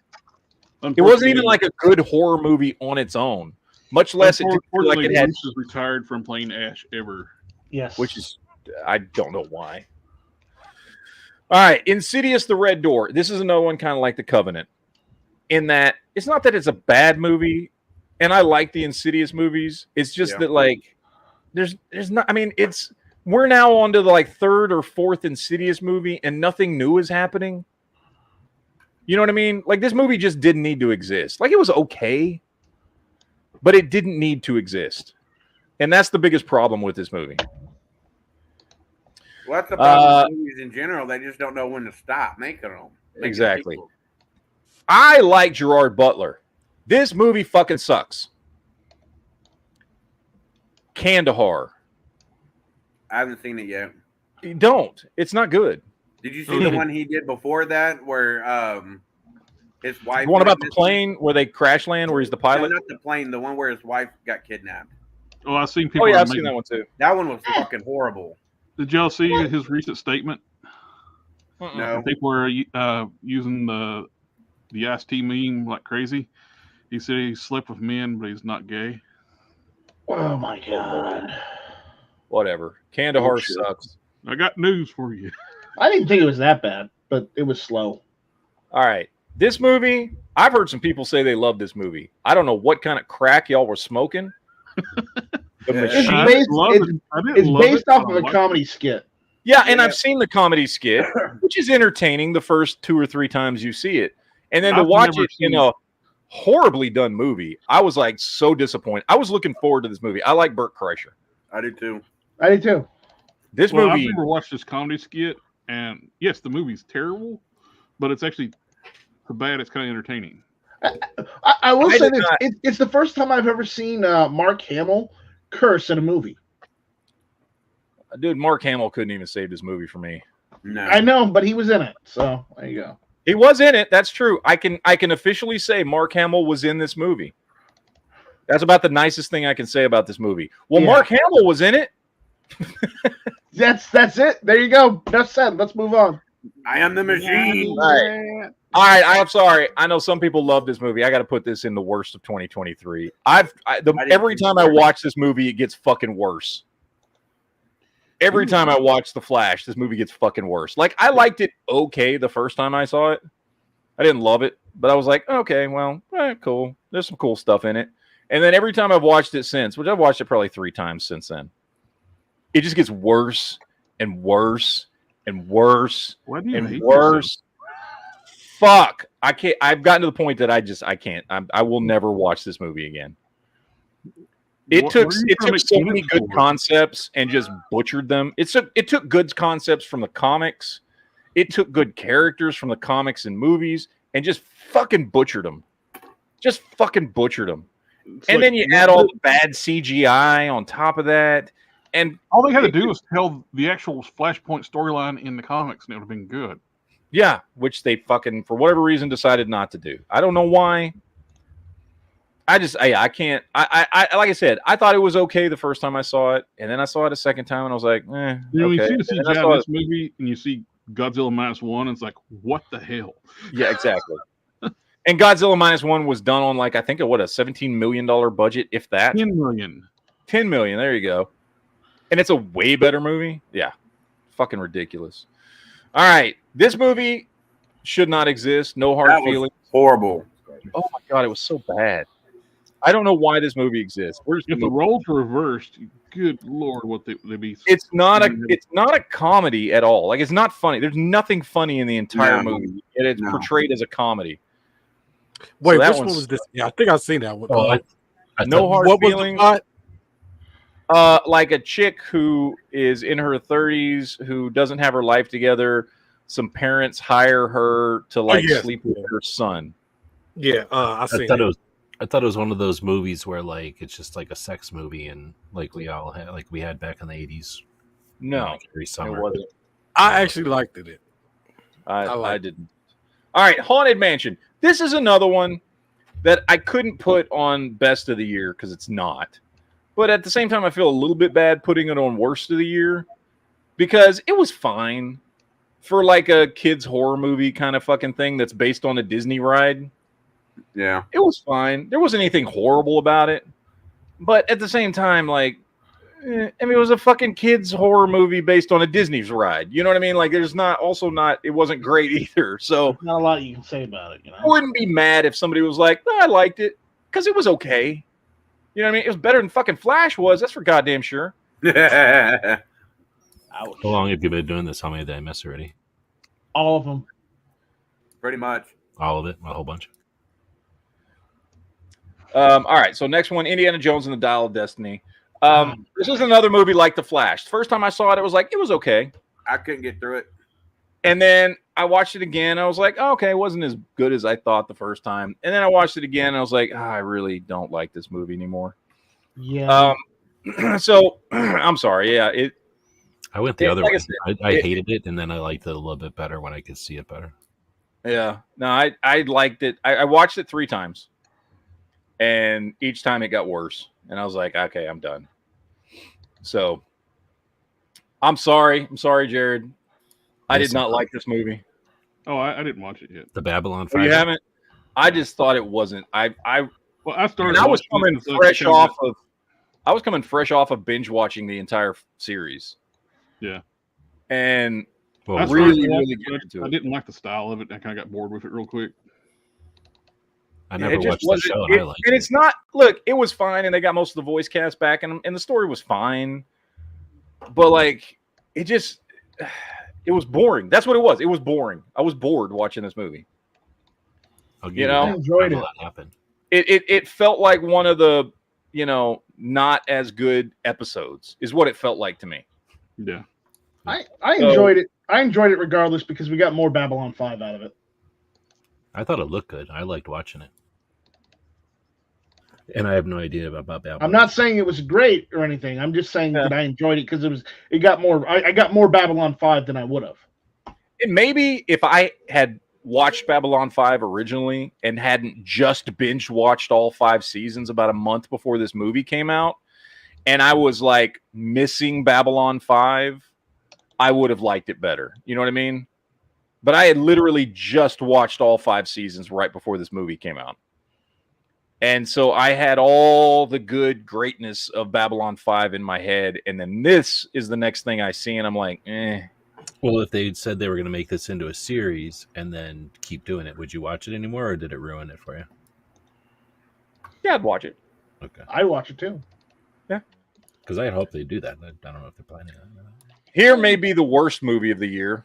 [SPEAKER 3] It wasn't even like a good horror movie on its own. Much less it didn't feel like it had.
[SPEAKER 7] Bruce is retired from playing Ash ever.
[SPEAKER 6] Yes.
[SPEAKER 3] Which is, I don't know why. All right, Insidious: The Red Door. This is another one kind of like The Covenant, in that it's not that it's a bad movie, and I like the Insidious movies. It's just that, like, there's not. I mean, we're now on to the like third or fourth Insidious movie, and nothing new is happening. You know what I mean? Like, this movie just didn't need to exist. Like, it was okay, but it didn't need to exist, and that's the biggest problem with this movie.
[SPEAKER 5] Well, that's the problem with movies in general. They just don't know when to stop making them.
[SPEAKER 3] Exactly. I like Gerard Butler. This movie fucking sucks. Kandahar.
[SPEAKER 5] I haven't seen it yet.
[SPEAKER 3] Don't. It's not good.
[SPEAKER 5] Did you see the one he did before that where his wife...
[SPEAKER 3] The one about the plane where they crash land, where he's the pilot?
[SPEAKER 5] No, not the plane. The one where his wife got kidnapped.
[SPEAKER 7] Oh, I've seen people...
[SPEAKER 3] Oh, yeah, I've seen that one, too.
[SPEAKER 5] That one was fucking horrible.
[SPEAKER 7] Did y'all see his recent statement?
[SPEAKER 5] No.
[SPEAKER 7] People were using the IST meme like crazy. He said he slept with men, but he's not gay.
[SPEAKER 6] Oh, my God.
[SPEAKER 3] Whatever. Kandahar sucks.
[SPEAKER 7] I got news for you.
[SPEAKER 6] I didn't think it was that bad, but it was slow.
[SPEAKER 3] All right. This movie, I've heard some people say they love this movie. I don't know what kind of crack y'all were smoking. The machine.
[SPEAKER 6] It's based off of a comedy skit.
[SPEAKER 3] Yeah, and I've seen the comedy skit, which is entertaining the first 2 or 3 times you see it. And then to watch it in a horribly done movie, I was like so disappointed. I was looking forward to this movie. I like Burt Kreischer.
[SPEAKER 5] I do too.
[SPEAKER 3] This
[SPEAKER 7] movie.
[SPEAKER 3] movie.
[SPEAKER 7] I've never watched this comedy skit, and yes, the movie's terrible, but it's actually so bad it's kind of entertaining.
[SPEAKER 6] I will say this: it's the first time I've ever seen Mark Hamill curse in a movie.
[SPEAKER 3] Dude, Mark Hamill couldn't even save this movie for me.
[SPEAKER 5] No.
[SPEAKER 6] I know, but he was in it, so there you go.
[SPEAKER 3] He was in it. That's true. I can officially say Mark Hamill was in this movie. That's about the nicest thing I can say about this movie. Well, Mark Hamill was in it.
[SPEAKER 6] That's it. There you go. Enough said. Let's move on.
[SPEAKER 5] I am the machine.
[SPEAKER 3] All right. I'm sorry. I know some people love this movie. I got to put this in the worst of 2023. Every time I watch this movie, it gets fucking worse. Every time I watch The Flash, this movie gets fucking worse. Like, I liked it okay the first time I saw it. I didn't love it, but I was like, okay, well, cool. There's some cool stuff in it. And then every time I've watched it since, which I've watched it probably 3 times since then, it just gets worse and worse and worse and worse. Fuck. I can't. I've gotten to the point that I can't. I will never watch this movie again. It took so many good concepts and just butchered them. It took good concepts from the comics. It took good characters from the comics and movies and just fucking butchered them. Just fucking butchered them. And then you add all the bad CGI on top of that. And
[SPEAKER 7] all they had to do was tell the actual Flashpoint storyline in the comics and it would have been good.
[SPEAKER 3] Yeah, which they fucking, for whatever reason, decided not to do. I don't know why. I can't. I like I said, I thought it was okay the first time I saw it, and then I saw it a second time, and I was like, okay.
[SPEAKER 7] You see the CGI in this movie, and you see Godzilla -1, and it's like, what the hell?
[SPEAKER 3] Yeah, exactly. And Godzilla -1 was done on like, I think, a $17 million budget, if that.
[SPEAKER 7] 10 million.
[SPEAKER 3] 10 million. There you go. And it's a way better movie. Yeah, fucking ridiculous. All right, this movie should not exist. No hard feelings.
[SPEAKER 5] Horrible.
[SPEAKER 3] Oh my god, it was so bad. I don't know why this movie exists.
[SPEAKER 7] If the roles were reversed, good lord, what they be.
[SPEAKER 3] It's not a comedy at all. Like, it's not funny. There's nothing funny in the entire movie, and it's portrayed as a comedy.
[SPEAKER 4] Wait, which one was this? Yeah, I think I've seen that one.
[SPEAKER 3] No hard feelings. Like a chick who is in her 30s who doesn't have her life together. Some parents hire her to sleep with her son.
[SPEAKER 4] Yeah, I
[SPEAKER 10] thought it was one of those movies where like it's just like a sex movie and like we had back in the 80s.
[SPEAKER 3] No,
[SPEAKER 10] like every summer.
[SPEAKER 3] it wasn't.
[SPEAKER 4] I actually liked it.
[SPEAKER 3] I didn't. All right, Haunted Mansion. This is another one that I couldn't put on best of the year because it's not. But at the same time, I feel a little bit bad putting it on worst of the year because it was fine for like a kids horror movie kind of fucking thing that's based on a Disney ride.
[SPEAKER 5] Yeah,
[SPEAKER 3] it was fine. There wasn't anything horrible about it, but at the same time, like, I mean, it was a fucking kids horror movie based on a Disney's ride. You know what I mean? Like, there's it wasn't great either. So
[SPEAKER 6] not a lot you can say about it. You know,
[SPEAKER 3] I wouldn't be mad if somebody was like, I liked it because it was okay. You know what I mean? It was better than fucking Flash was. That's for goddamn sure.
[SPEAKER 10] How long have you been doing this? How many did I miss already?
[SPEAKER 6] All of them.
[SPEAKER 5] Pretty much.
[SPEAKER 10] All of it? A whole bunch?
[SPEAKER 3] All right, so next one, Indiana Jones and the Dial of Destiny. This is another movie like The Flash. First time I saw it, it was like, it was okay.
[SPEAKER 5] I couldn't get through it.
[SPEAKER 3] And then I watched it again. I was like, oh, okay, it wasn't as good as I thought the first time. And then I watched it again. And I was like, I really don't like this movie anymore.
[SPEAKER 6] Yeah.
[SPEAKER 3] So I'm sorry. Yeah,
[SPEAKER 10] I went the other way. I hated it, and then I liked it a little bit better when I could see it better.
[SPEAKER 3] Yeah. No, I liked it. I watched it 3 times. And each time it got worse. And I was like, okay, I'm done. So I'm sorry. I'm sorry, Jared. I did not like this movie.
[SPEAKER 7] Oh, I didn't watch it yet.
[SPEAKER 10] The Babylon 5.
[SPEAKER 3] Oh, you haven't? I just thought it wasn't. I
[SPEAKER 7] started.
[SPEAKER 3] I was coming fresh off of. I was coming fresh off of binge watching the entire series.
[SPEAKER 7] Yeah.
[SPEAKER 3] And
[SPEAKER 7] I really get into it. I didn't like the style of it. I kind of got bored with it real quick.
[SPEAKER 10] I never
[SPEAKER 3] it just
[SPEAKER 10] watched the
[SPEAKER 3] wasn't.
[SPEAKER 10] show, and I liked
[SPEAKER 3] And
[SPEAKER 10] it.
[SPEAKER 3] it's not. Look, it was fine, and they got most of the voice cast back, and the story was fine. But like, it was boring. That's what it was. It was boring. I was bored watching this movie.
[SPEAKER 10] I'll give
[SPEAKER 3] You
[SPEAKER 10] you
[SPEAKER 3] know?
[SPEAKER 10] that.
[SPEAKER 6] I enjoyed
[SPEAKER 10] Not a
[SPEAKER 6] it.
[SPEAKER 10] lot happened.
[SPEAKER 3] It felt like one of the not as good episodes is what it felt like to me.
[SPEAKER 7] Yeah.
[SPEAKER 6] I enjoyed it. I enjoyed it regardless because we got more Babylon 5 out of it.
[SPEAKER 10] I thought it looked good. I liked watching it. And I have no idea about Babylon.
[SPEAKER 6] I'm not saying it was great or anything. I'm just saying that I enjoyed it because it got more. I got more Babylon 5 than I would have.
[SPEAKER 3] And maybe if I had watched Babylon 5 originally and hadn't just binge watched all 5 seasons about a month before this movie came out, and I was like missing Babylon 5, I would have liked it better. You know what I mean? But I had literally just watched all 5 seasons right before this movie came out. And so I had all the good greatness of Babylon 5 in my head. And then this is the next thing I see. And I'm like, eh.
[SPEAKER 10] Well, if they said they were going to make this into a series and then keep doing it, would you watch it anymore, or did it ruin it for you?
[SPEAKER 3] Yeah, I'd watch it.
[SPEAKER 10] Okay.
[SPEAKER 6] I watch it too.
[SPEAKER 3] Yeah.
[SPEAKER 10] Because I had hoped they'd do that. I don't know if they're planning on that.
[SPEAKER 3] Here may be the worst movie of the year.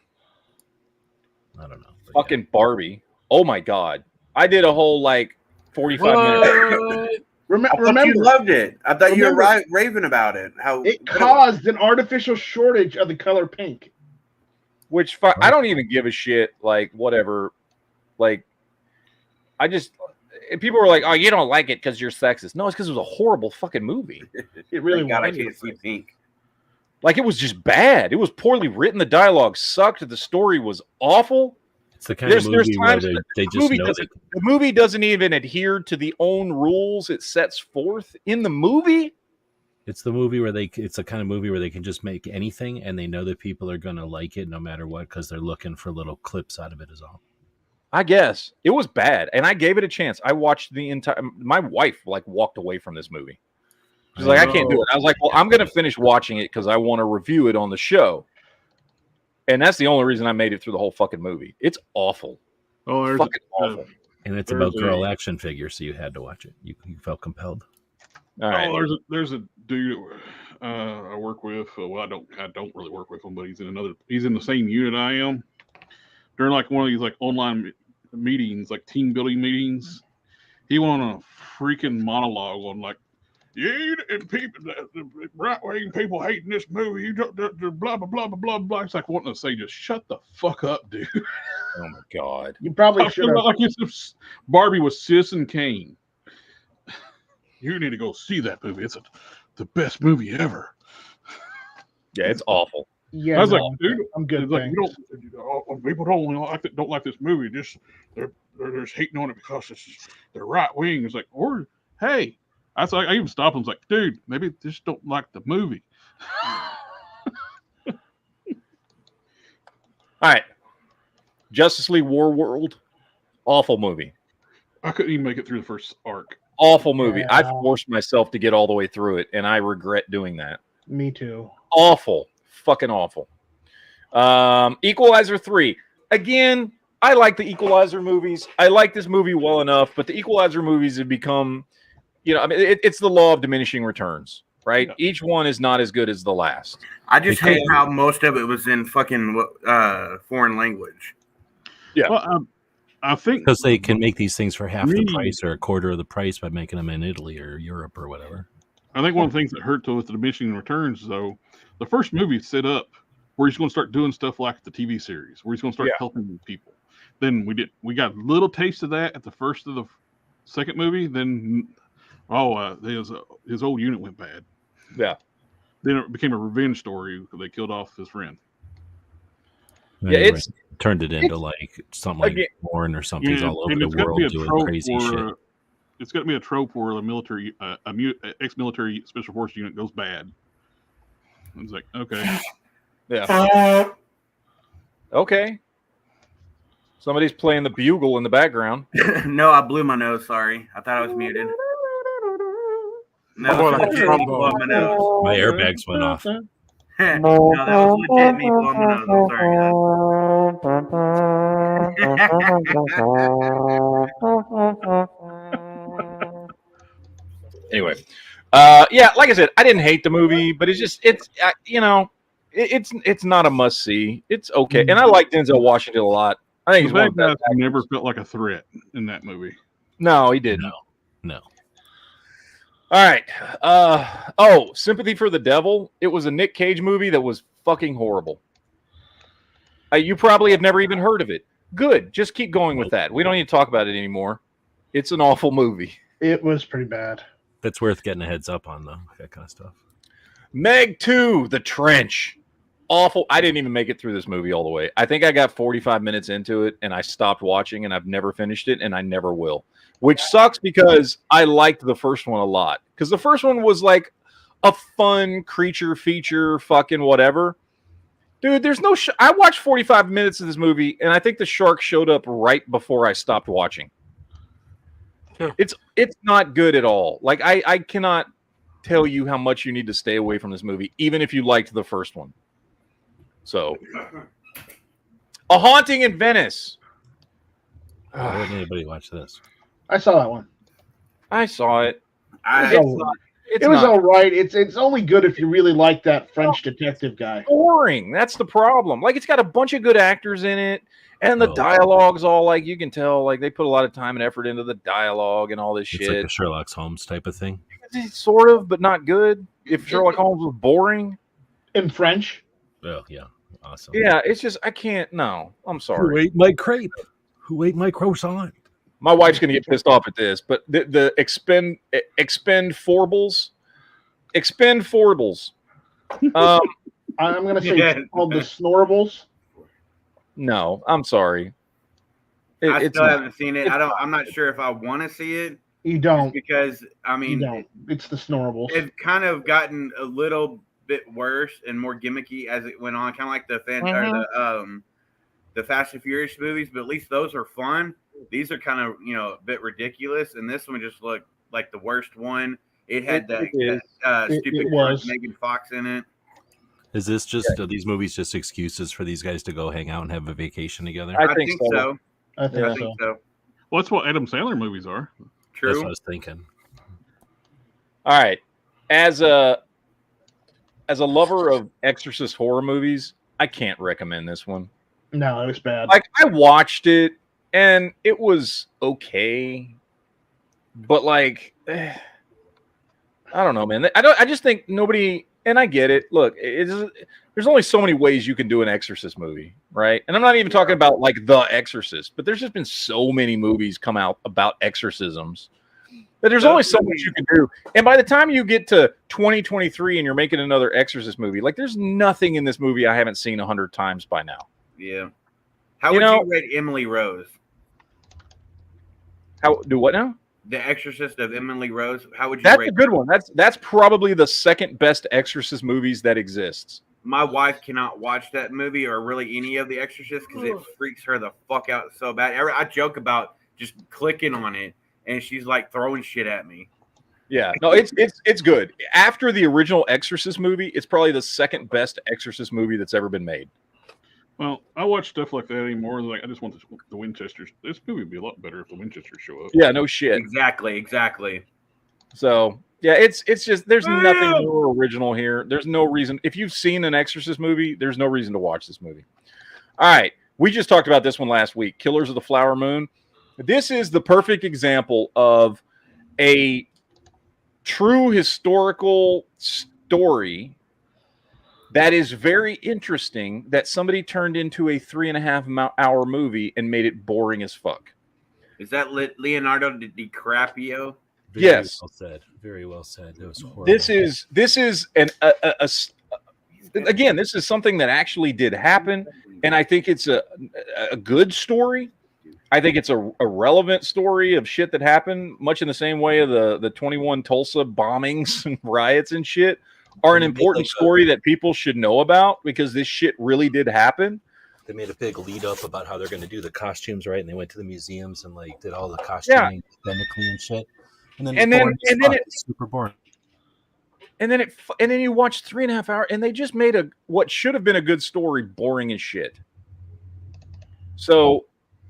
[SPEAKER 10] I don't know.
[SPEAKER 3] Fucking Barbie. Oh my God. I did a whole 45 minutes.
[SPEAKER 5] Remember, you loved it. I thought you were raving about it. How
[SPEAKER 6] it caused an artificial shortage of the color pink.
[SPEAKER 3] Which I don't even give a shit. Like, whatever. Like, I just. People were like, oh, you don't like it because you're sexist. No, it's because it was a horrible fucking movie.
[SPEAKER 6] It really was.
[SPEAKER 5] God, I can't see pink.
[SPEAKER 3] Like, it was just bad. It was poorly written. The dialogue sucked. The story was awful.
[SPEAKER 10] It's the kind of movie where they just know
[SPEAKER 3] the movie doesn't even adhere to the own rules it sets forth in the movie.
[SPEAKER 10] It's the movie where it's the kind of movie where they can just make anything and they know that people are going to like it no matter what because they're looking for little clips out of it is all.
[SPEAKER 3] I guess it was bad, and I gave it a chance. I watched the entire. My wife walked away from this movie. She's like, I can't do it. I was like, well, I'm going to finish watching it because I want to review it on the show. And that's the only reason I made it through the whole fucking movie. It's awful.
[SPEAKER 7] Oh, there's
[SPEAKER 3] fucking awful.
[SPEAKER 10] And it's about girl action figures, so you had to watch it. You felt compelled.
[SPEAKER 3] All right.
[SPEAKER 7] Oh, there's a dude I work with. Well, I don't really work with him, but he's in the same unit I am. During one of these online meetings, like team building meetings, he went on a freaking monologue on and people, the right wing people hating this movie. You don't, blah blah blah blah blah blah. It's like wanting to say, just shut the fuck up, dude.
[SPEAKER 3] Oh my God.
[SPEAKER 6] You probably should have.
[SPEAKER 7] Like it's Barbie with Citizen Kane. You need to go see that movie. It's the best movie ever.
[SPEAKER 3] Yeah, it's awful.
[SPEAKER 6] Yeah,
[SPEAKER 7] I was like, dude,
[SPEAKER 6] I'm good.
[SPEAKER 7] Like, people don't like this movie. Just they're just hating on it because they're right wing. It's like, or hey. I even stopped him. I was like, dude, maybe they just don't like the movie.
[SPEAKER 3] All right. Justice League War World. Awful movie.
[SPEAKER 7] I couldn't even make it through the first arc.
[SPEAKER 3] Awful movie.
[SPEAKER 6] Yeah.
[SPEAKER 3] I forced myself to get all the way through it, and I regret doing that.
[SPEAKER 6] Me too.
[SPEAKER 3] Awful. Fucking awful. Equalizer 3. Again, I like the Equalizer movies. I like this movie well enough, but the Equalizer movies have become... it's the law of diminishing returns, right? Yeah. Each one is not as good as the last.
[SPEAKER 5] I just hate how most of it was in fucking foreign language.
[SPEAKER 3] Yeah.
[SPEAKER 7] Well, I think
[SPEAKER 10] because they can make these things for half the price or a quarter of the price by making them in Italy or Europe or whatever.
[SPEAKER 7] I think one of the things that hurt with the diminishing returns, though, the first movie set up where he's going to start doing stuff like the TV series, where he's going to start helping people. Then we got a little taste of that at the first of the second movie. Then. His old unit went bad.
[SPEAKER 3] Yeah.
[SPEAKER 7] Then it became a revenge story because they killed off his friend.
[SPEAKER 3] Yeah,
[SPEAKER 10] anyway, turned it into something like Born or something. He's all over the world doing crazy shit.
[SPEAKER 7] It's got to be a trope where a military, ex-military special force unit goes bad. It's like, okay.
[SPEAKER 3] Yeah. Okay. Somebody's playing the bugle in the background.
[SPEAKER 5] No, I blew my nose. Sorry. I thought I was muted. No,
[SPEAKER 4] my
[SPEAKER 10] airbags went off.
[SPEAKER 5] No, that was legit me blowing my nose. I'm sorry, guys.
[SPEAKER 3] Anyway, yeah, like I said, I didn't hate the movie, but it's not a must see. It's okay, and I like Denzel Washington a lot. I think
[SPEAKER 7] The
[SPEAKER 3] he's one of
[SPEAKER 7] bad
[SPEAKER 3] the
[SPEAKER 7] guy
[SPEAKER 3] best.
[SPEAKER 7] never felt like a threat in that movie.
[SPEAKER 3] No, he didn't.
[SPEAKER 10] No.
[SPEAKER 3] All right. Sympathy for the Devil. It was a Nick Cage movie that was fucking horrible. You probably have never even heard of it. Good. Just keep going with that. We don't need to talk about it anymore. It's an awful movie.
[SPEAKER 6] It was pretty bad.
[SPEAKER 10] That's worth getting a heads up on, though. That kind of stuff.
[SPEAKER 3] Meg 2, The Trench. Awful. I didn't even make it through this movie all the way. I think I got 45 minutes into it, and I stopped watching, and I've never finished it, and I never will. Which sucks because I liked the first one a lot. Because the first one was like a fun creature feature, fucking whatever. Dude, there's no... I watched 45 minutes of this movie, and I think the shark showed up right before I stopped watching.
[SPEAKER 4] Yeah.
[SPEAKER 3] It's not good at all. Like, I cannot tell you how much you need to stay away from this movie, even if you liked the first one. So, A Haunting in Venice.
[SPEAKER 10] Why wouldn't anybody watch this?
[SPEAKER 6] I saw that one.
[SPEAKER 3] I saw it.
[SPEAKER 6] It was all right. It's only good if you really like that French detective guy.
[SPEAKER 3] Boring. That's the problem. Like, it's got a bunch of good actors in it, and the dialogue's all like, you can tell like they put a lot of time and effort into the dialogue and all this
[SPEAKER 10] It's
[SPEAKER 3] shit.
[SPEAKER 10] like a Sherlock Holmes type of thing.
[SPEAKER 3] Sort of, but not good. If Sherlock Holmes was boring
[SPEAKER 6] in French.
[SPEAKER 10] Oh yeah, awesome.
[SPEAKER 3] Yeah, it's just I can't. No, I'm sorry.
[SPEAKER 10] Who ate my crepe? Who ate my croissant?
[SPEAKER 3] My wife's gonna get pissed off at this, but the expend forbles.
[SPEAKER 6] I'm gonna say it's called the Snorables.
[SPEAKER 3] No, I'm sorry.
[SPEAKER 5] I still haven't seen it. I'm not sure if I want to see it.
[SPEAKER 6] You don't,
[SPEAKER 5] because I mean,
[SPEAKER 6] you don't. It's the Snorables.
[SPEAKER 5] It's kind of gotten a little bit worse and more gimmicky as it went on, kind of like the Fast and Furious movies. But at least those are fun. These are kind of a bit ridiculous, and this one just looked like the worst one. It had stupid Megan Fox in it.
[SPEAKER 10] Is this just are these movies just excuses for these guys to go hang out and have a vacation together?
[SPEAKER 5] I think so.
[SPEAKER 6] I think so.
[SPEAKER 7] Well, that's what Adam Sandler movies are.
[SPEAKER 5] True.
[SPEAKER 10] That's what I was thinking.
[SPEAKER 3] All right, as a lover of Exorcist horror movies, I can't recommend this one.
[SPEAKER 6] No, it was bad.
[SPEAKER 3] Like, I watched it and it was okay, but like, I don't know, man. I just think nobody. And I get it. Look, there's only so many ways you can do an Exorcist movie, right? And I'm not even talking about like The Exorcist, but there's just been so many movies come out about exorcisms that there's only so much you can do. And by the time you get to 2023 and you're making another Exorcist movie, like there's nothing in this movie I haven't seen 100 times by now.
[SPEAKER 5] Yeah. How would you rate Emily Rose?
[SPEAKER 3] How do what now?
[SPEAKER 5] The Exorcist of Emily Rose. How would you
[SPEAKER 3] That's
[SPEAKER 5] rate
[SPEAKER 3] a good one. That's probably the second best Exorcist movies that exists.
[SPEAKER 5] My wife cannot watch that movie or really any of the Exorcists because it freaks her the fuck out so bad. I joke about just clicking on it, and she's like throwing shit at me.
[SPEAKER 3] Yeah, no, it's good. After the original Exorcist movie, it's probably the second best Exorcist movie that's ever been made.
[SPEAKER 7] Well, I watch stuff like that anymore. Like, I just want the Winchesters. This movie would be a lot better if the Winchesters show up.
[SPEAKER 3] Yeah, no shit.
[SPEAKER 5] Exactly.
[SPEAKER 3] So, yeah, it's just there's nothing more original here. There's no reason. If you've seen an Exorcist movie, there's no reason to watch this movie. All right, we just talked about this one last week, Killers of the Flower Moon. This is the perfect example of a true historical story that is very interesting that somebody turned into a 3.5-hour movie and made it boring as fuck.
[SPEAKER 5] Is that Leonardo DiCaprio?
[SPEAKER 3] Yes.
[SPEAKER 10] Well said. Very well said. That was horrible.
[SPEAKER 3] This is again, this is something that actually did happen, and I think it's a good story. I think it's a relevant story of shit that happened, much in the same way of the 21 Tulsa bombings and riots and shit are an important story that people should know about because this shit really did happen.
[SPEAKER 10] They made a big lead up about how they're going to do the costumes, right? And they went to the museums and like did all the costuming authentically and shit. And then it's super boring.
[SPEAKER 3] And then you watch 3.5 hours, and they just made what should have been a good story boring as shit. So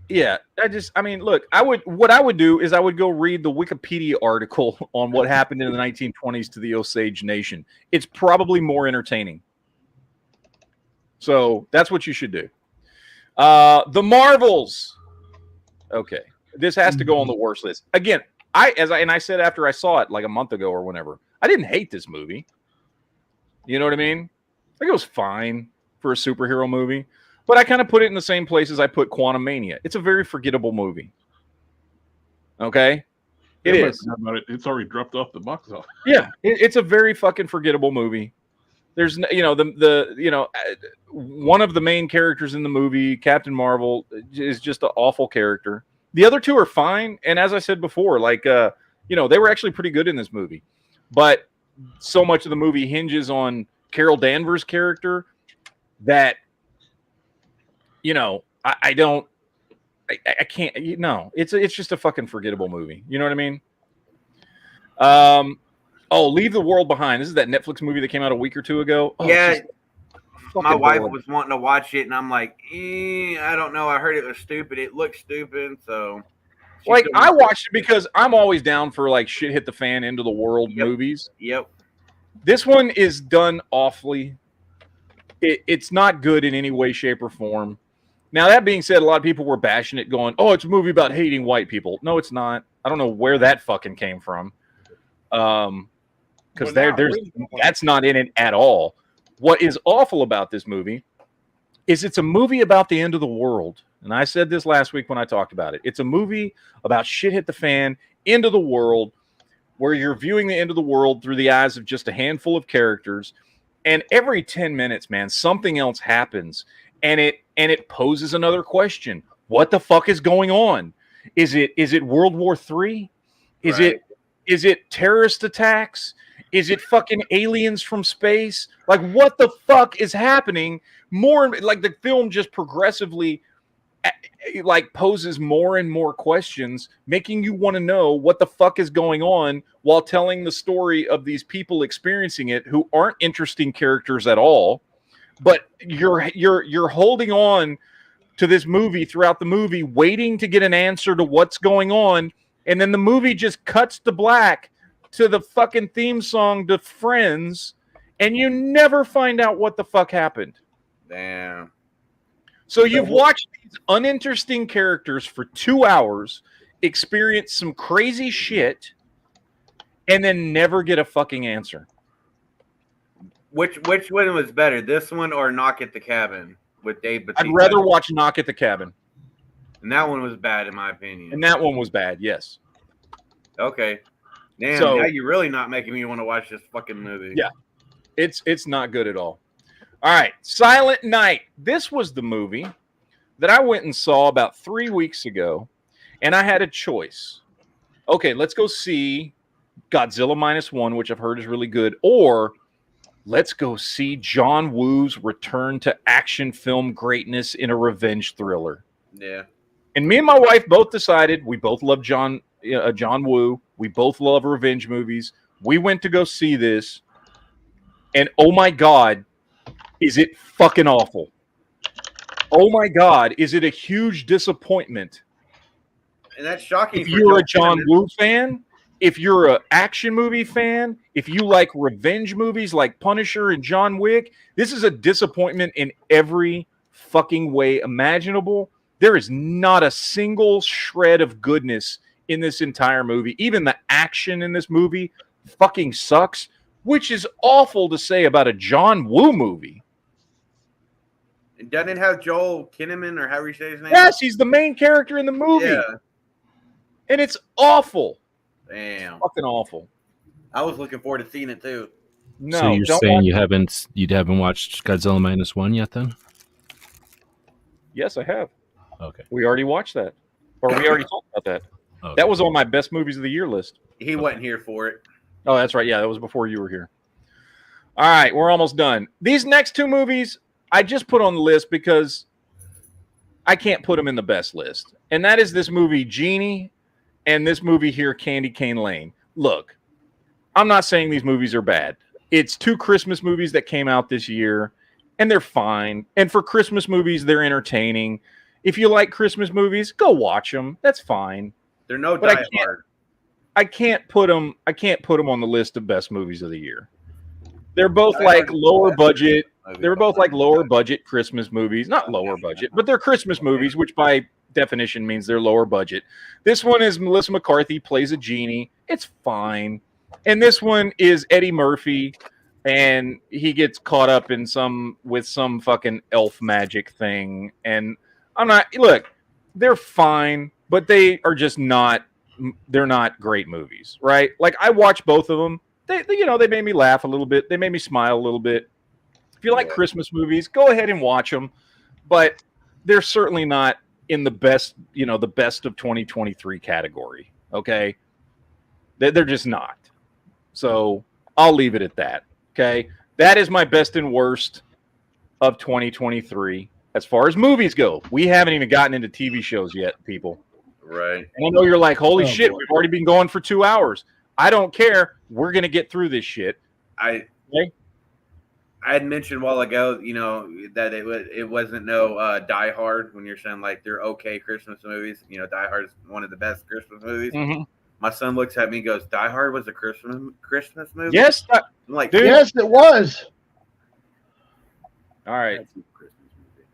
[SPEAKER 3] Yeah, I mean, look, what I would do is I would go read the Wikipedia article on what happened in the 1920s to the Osage Nation. It's probably more entertaining. So that's what you should do. The Marvels. Okay, this has to go on the worst list. Again, I said after I saw it like a month ago or whenever, I didn't hate this movie. You know what I mean? Like, it was fine for a superhero movie, but I kind of put it in the same place as I put Quantum Mania. It's a very forgettable movie. Okay, it is.
[SPEAKER 7] About it. It's already dropped off the box office.
[SPEAKER 3] Yeah, it's a very fucking forgettable movie. There's, one of the main characters in the movie, Captain Marvel, is just an awful character. The other two are fine, and as I said before, like, they were actually pretty good in this movie. But so much of the movie hinges on Carol Danvers' character that, I can't. It's just a fucking forgettable movie. You know what I mean? Leave the World Behind. This is that Netflix movie that came out a week or two ago.
[SPEAKER 5] Yeah, my wife was wanting to watch it, and I'm like, I don't know. I heard it was stupid. It looked stupid, so.
[SPEAKER 3] Like, I watched it because I'm always down for like shit hit the fan, end of the world movies.
[SPEAKER 5] Yep.
[SPEAKER 3] This one is done awfully. It's not good in any way, shape, or form. Now, that being said, a lot of people were bashing it, going, "Oh, it's a movie about hating white people." No, it's not. I don't know where that fucking came from. Because that's not in it at all. What is awful about this movie is it's a movie about the end of the world. And I said this last week when I talked about it. It's a movie about shit hit the fan, end of the world, where you're viewing the end of the world through the eyes of just a handful of characters. And every 10 minutes, man, something else happens. And it poses another question. What the fuck is going on? Is it World War III? Is it terrorist attacks? Is it fucking aliens from space? Like, what the fuck is happening? More like the film just progressively like poses more and more questions, making you want to know what the fuck is going on while telling the story of these people experiencing it who aren't interesting characters at all. But you're holding on to this movie throughout the movie, waiting to get an answer to what's going on. And then the movie just cuts to black to the fucking theme song to Friends, and you never find out what the fuck happened.
[SPEAKER 5] Damn.
[SPEAKER 3] So you've watched these uninteresting characters for 2 hours experience some crazy shit and then never get a fucking answer.
[SPEAKER 5] Which one was better, this one or Knock at the Cabin with Dave Bautista?
[SPEAKER 3] I'd rather watch Knock at the Cabin.
[SPEAKER 5] And that one was bad, in my opinion.
[SPEAKER 3] And that one was bad, yes.
[SPEAKER 5] Okay. Damn,
[SPEAKER 3] So,
[SPEAKER 5] now you're really not making me want to watch this fucking movie.
[SPEAKER 3] Yeah. It's not good at all. All right, Silent Night. This was the movie that I went and saw about 3 weeks ago, and I had a choice. Okay, let's go see Godzilla -1, which I've heard is really good, or let's go see John Woo's return to action film greatness in a revenge thriller.
[SPEAKER 5] Yeah.
[SPEAKER 3] And me and my wife both decided we both love John Woo. We both love revenge movies. We went to go see this, and oh my God, is it fucking awful. Oh my God, is it a huge disappointment.
[SPEAKER 5] And that's shocking.
[SPEAKER 3] If you're a John Woo fan, if you're an action movie fan, if you like revenge movies like Punisher and John Wick, this is a disappointment in every fucking way imaginable. There is not a single shred of goodness in this entire movie. Even the action in this movie fucking sucks, which is awful to say about a John Woo movie.
[SPEAKER 5] Doesn't it have Joel Kinnaman, or however you say his name?
[SPEAKER 3] Yes, he's the main character in the movie.
[SPEAKER 5] Yeah.
[SPEAKER 3] And it's awful.
[SPEAKER 5] Damn.
[SPEAKER 3] Fucking awful.
[SPEAKER 5] I was looking forward to seeing it too.
[SPEAKER 3] No,
[SPEAKER 10] so you're saying you haven't watched Godzilla -1 yet then?
[SPEAKER 3] Yes, I have.
[SPEAKER 10] Okay.
[SPEAKER 3] We already watched that. Or we already talked about that.
[SPEAKER 10] Okay.
[SPEAKER 3] That was on my best movies of the year list.
[SPEAKER 5] He wasn't here for it.
[SPEAKER 3] Oh, that's right. Yeah, that was before you were here. All right, we're almost done. These next two movies I just put on the list because I can't put them in the best list. And that is this movie, Genie, and this movie here, Candy Cane Lane. Look, I'm not saying these movies are bad. It's two Christmas movies that came out this year, and they're fine. And for Christmas movies, they're entertaining. If you like Christmas movies, go watch them. That's fine.
[SPEAKER 5] They're no
[SPEAKER 3] But
[SPEAKER 5] Die Hard.
[SPEAKER 3] I can't put them on the list of best movies of the year. They're both
[SPEAKER 5] Die
[SPEAKER 3] like
[SPEAKER 5] Hard is
[SPEAKER 3] lower
[SPEAKER 5] the best
[SPEAKER 3] budget.
[SPEAKER 5] movie
[SPEAKER 3] They're
[SPEAKER 5] of
[SPEAKER 3] both
[SPEAKER 5] all
[SPEAKER 3] like
[SPEAKER 5] time.
[SPEAKER 3] lower budget Christmas movies. Not lower budget, but they're Christmas movies, which by definition means they're lower budget. This one is Melissa McCarthy plays a genie. It's fine. And this one is Eddie Murphy, and he gets caught up in some fucking elf magic thing. And they're fine, but they are just they're not great movies, right? Like I watched both of them. They made me laugh a little bit. They made me smile a little bit. If you like Christmas movies, go ahead and watch them, but they're certainly not in the best of 2023 category. Okay. They're just not. So I'll leave it at that. Okay. That is my best and worst of 2023 as far as movies go. We haven't even gotten into TV shows yet, people.
[SPEAKER 5] Right.
[SPEAKER 3] And I know you're like, holy shit,
[SPEAKER 6] boy.
[SPEAKER 3] we've already been going for 2 hours. I don't care. We're going to get through this shit.
[SPEAKER 5] I had mentioned a while ago, that it wasn't no Die Hard when you're saying like they're okay Christmas movies. Die Hard is one of the best Christmas movies.
[SPEAKER 3] Mm-hmm.
[SPEAKER 5] My son looks at me and goes, "Die Hard was a Christmas movie."
[SPEAKER 3] Yes.
[SPEAKER 5] I'm like,
[SPEAKER 3] dude.
[SPEAKER 6] Yes, it was.
[SPEAKER 3] All right.
[SPEAKER 5] That's a Christmas movie.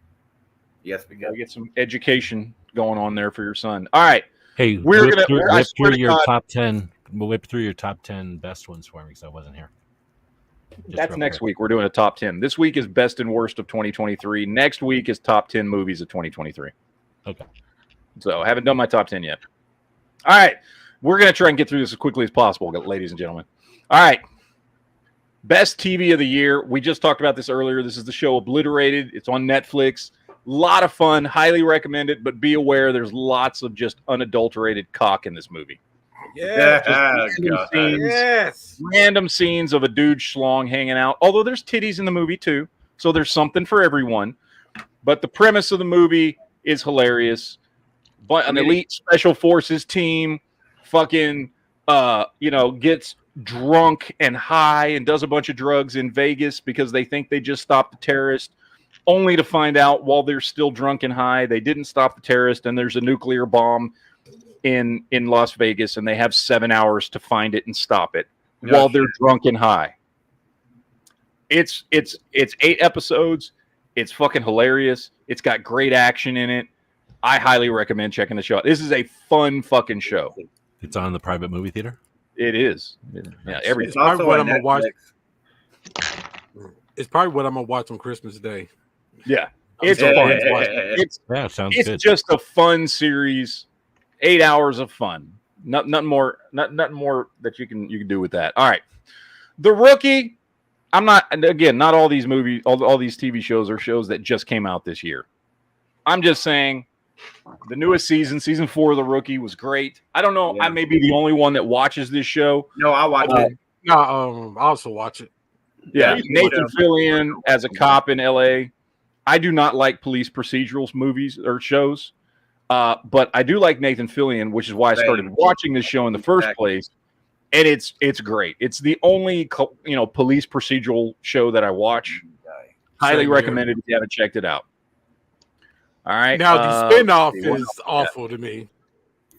[SPEAKER 5] Yes,
[SPEAKER 3] We
[SPEAKER 5] because
[SPEAKER 3] got to get some education going on there for your son. All right.
[SPEAKER 10] Hey,
[SPEAKER 3] We're
[SPEAKER 10] whip
[SPEAKER 3] gonna-
[SPEAKER 10] through,
[SPEAKER 3] I
[SPEAKER 10] whip
[SPEAKER 3] swear
[SPEAKER 10] through
[SPEAKER 3] to
[SPEAKER 10] your
[SPEAKER 3] God-
[SPEAKER 10] top 10. Whip through your top 10 best ones for me because I wasn't here. Just
[SPEAKER 3] That's
[SPEAKER 10] real
[SPEAKER 3] next
[SPEAKER 10] quick.
[SPEAKER 3] week. We're doing a top 10. This week is best and worst of 2023. Next week is top 10 movies of 2023.
[SPEAKER 10] Okay.
[SPEAKER 3] So I haven't done my top 10 yet. All right. We're going to try and get through this as quickly as possible, ladies and gentlemen. All right. Best TV of the year. We just talked about this earlier. This is the show Obliterated. It's on Netflix. A lot of fun. Highly recommend it, but be aware there's lots of just unadulterated cock in this movie. Random scenes of a dude schlong hanging out. Although there's titties in the movie too, so there's something for everyone. But the premise of the movie is hilarious. But an elite special forces team fucking gets drunk and high and does a bunch of drugs in Vegas because they think they just stopped the terrorist, only to find out while they're still drunk and high they didn't stop the terrorist and there's a nuclear bomb in Las Vegas, and they have 7 hours to find it and stop it while they're drunk and high. It's 8 episodes. It's fucking hilarious. It's got great action in it. I highly recommend checking the show out. This is a fun fucking show.
[SPEAKER 10] It's on the private movie theater.
[SPEAKER 3] It is. Yeah, every
[SPEAKER 5] It's
[SPEAKER 4] Probably
[SPEAKER 5] also
[SPEAKER 4] what
[SPEAKER 5] on
[SPEAKER 4] I'm gonna watch.
[SPEAKER 5] Netflix.
[SPEAKER 4] It's probably what I'm gonna watch on Christmas Day.
[SPEAKER 3] yeah, it's
[SPEAKER 5] Yeah.
[SPEAKER 3] fun.
[SPEAKER 10] Yeah, sounds
[SPEAKER 3] It's
[SPEAKER 10] good.
[SPEAKER 3] just a fun series. 8 hours of fun. Nothing more that you can do with that. All right. The Rookie. Not all these movies, all these TV shows are shows that just came out this year. I'm just saying the newest season 4 of The Rookie was great. I don't know.
[SPEAKER 5] Yeah.
[SPEAKER 3] I may be the only one that watches this show.
[SPEAKER 5] No, I watch it.
[SPEAKER 4] No, I also watch it.
[SPEAKER 3] Yeah.
[SPEAKER 5] Yeah,
[SPEAKER 3] Nathan
[SPEAKER 5] yeah.
[SPEAKER 3] Fillion as a cop in LA. I do not like police procedurals movies or shows. But I do like Nathan Fillion, which is why I started watching this show in the first place. And it's great. It's the only police procedural show that I watch. Highly recommended if you haven't checked it out. All right.
[SPEAKER 4] Now the spinoff is awful to me.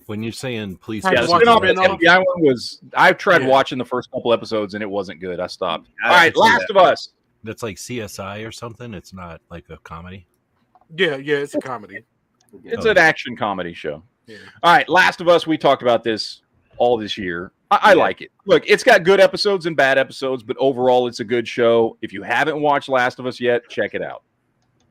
[SPEAKER 10] When you're saying police,
[SPEAKER 3] Yeah, the
[SPEAKER 4] Watch
[SPEAKER 3] spinoff,
[SPEAKER 4] the spinoff.
[SPEAKER 3] the FBI one was. I tried
[SPEAKER 4] Yeah.
[SPEAKER 3] watching the first couple episodes and it wasn't good. I stopped.
[SPEAKER 5] I
[SPEAKER 3] All right,
[SPEAKER 5] haven't seen
[SPEAKER 3] Last
[SPEAKER 5] that.
[SPEAKER 3] of Us.
[SPEAKER 10] that's like CSI or something. It's not like a comedy.
[SPEAKER 4] Yeah, it's a comedy.
[SPEAKER 3] It's an action comedy show.
[SPEAKER 4] Yeah.
[SPEAKER 3] All right, Last of Us. We talked about this all this year. I like it. Look, it's got good episodes and bad episodes, but overall, it's a good show. If you haven't watched Last of Us yet, check it out.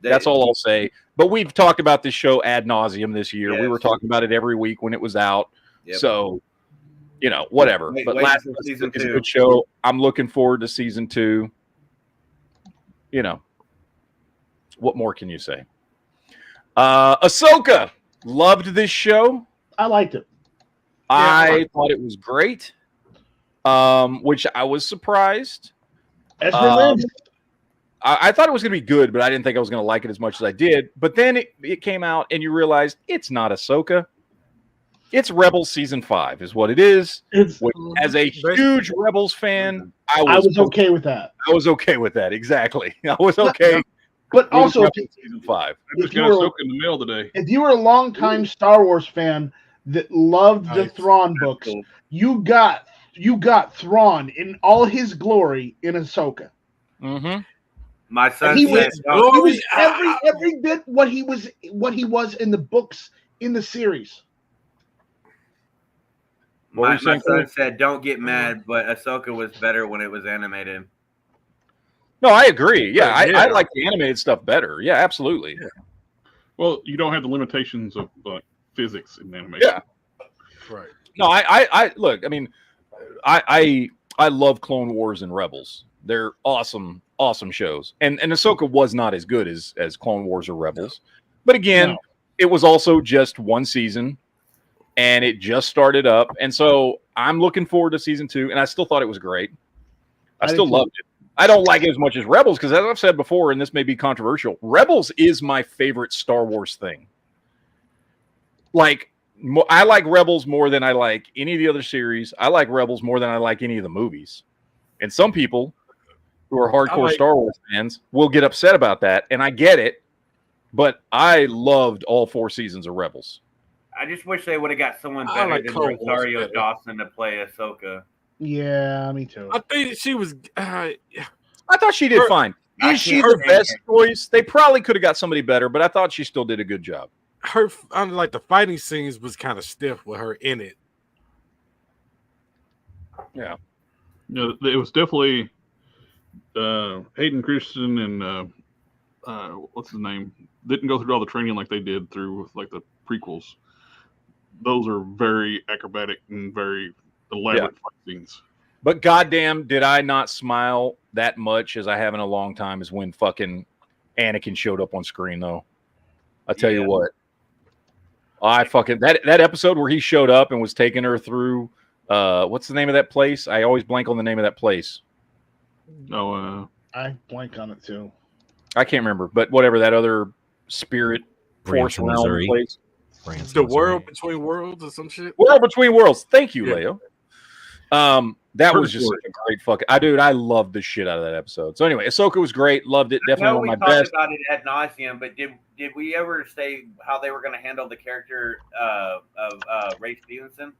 [SPEAKER 3] That's all I'll say. But we've talked about this show ad nauseum this year. We
[SPEAKER 5] Yes.
[SPEAKER 3] were talking about it every week when it was out.
[SPEAKER 5] Yep.
[SPEAKER 3] So, whatever.
[SPEAKER 5] Wait
[SPEAKER 3] but Last of Us is a good show. I'm looking forward to season 2. What more can you say? Ahsoka. Loved this show.
[SPEAKER 6] I liked it.
[SPEAKER 3] I thought it was great, which I was surprised.
[SPEAKER 6] Ezra Lynn.
[SPEAKER 3] I thought it was going to be good, but I didn't think I was going to like it as much as I did. But then it came out, and you realized it's not Ahsoka. It's Rebels Season 5 is what it is. Which, as a huge Rebels fan, I was
[SPEAKER 6] okay with that.
[SPEAKER 3] I was okay with that. Exactly. I was okay.
[SPEAKER 6] But also,
[SPEAKER 3] season 5.
[SPEAKER 7] I just got Ahsoka in the mail today.
[SPEAKER 6] If you were a longtime Star Wars fan that loved the Thrawn books, you got Thrawn in all his glory in Ahsoka.
[SPEAKER 3] Mm-hmm.
[SPEAKER 5] My son
[SPEAKER 6] he
[SPEAKER 5] said,
[SPEAKER 6] was every bit what he was in the books in the series.
[SPEAKER 5] My son said, "Don't get mad," but Ahsoka was better when it was animated.
[SPEAKER 3] No, I agree. Yeah, I like the animated stuff better. Yeah, absolutely.
[SPEAKER 7] Yeah. Well, you don't have the limitations of physics in animation.
[SPEAKER 3] Yeah, right. No, I look. I mean, I love Clone Wars and Rebels. They're awesome shows. And Ahsoka was not as good as Clone Wars or Rebels, but again, it was also just one season, and it just started up. And so I'm looking forward to season 2. And I still thought it was great. I still loved it. I don't like it as much as Rebels because, as I've said before, and this may be controversial, Rebels is my favorite Star Wars thing. Like, I like Rebels more than I like any of the other series. I like Rebels more than I like any of the movies. And some people who are hardcore Star Wars fans will get upset about that, and I get it. But I loved all 4 seasons of Rebels.
[SPEAKER 5] I just wish they would have got someone better than Rosario Dawson to play Ahsoka.
[SPEAKER 6] Yeah, me too.
[SPEAKER 4] I think she was.
[SPEAKER 3] I thought she did fine. Is she the best choice? They probably could have got somebody better, but I thought she still did a good job.
[SPEAKER 4] Like the fighting scenes was kind of stiff with her in it.
[SPEAKER 3] Yeah.
[SPEAKER 7] It was definitely Hayden Christensen and what's his name didn't go through all the training like they did through like the prequels. Those are very acrobatic and very elaborate fight scenes.
[SPEAKER 3] But goddamn, did I not smile that much as I have in a long time as when fucking Anakin showed up on screen, though. I tell you what, I fucking that episode where he showed up and was taking her through. What's the name of that place? I always blank on the name of that place.
[SPEAKER 6] I blank on it too.
[SPEAKER 3] I can't remember, but whatever that other spirit force realm place.
[SPEAKER 4] The World Between Worlds or some shit.
[SPEAKER 3] World Between Worlds. Thank you, Leo. That was just such a great fucking. I loved the shit out of that episode. So anyway, Ahsoka was great. Loved it. Definitely one of my best.
[SPEAKER 5] We talked about it ad nauseum, but did we ever say how they were going to handle the character of Ray Stevenson?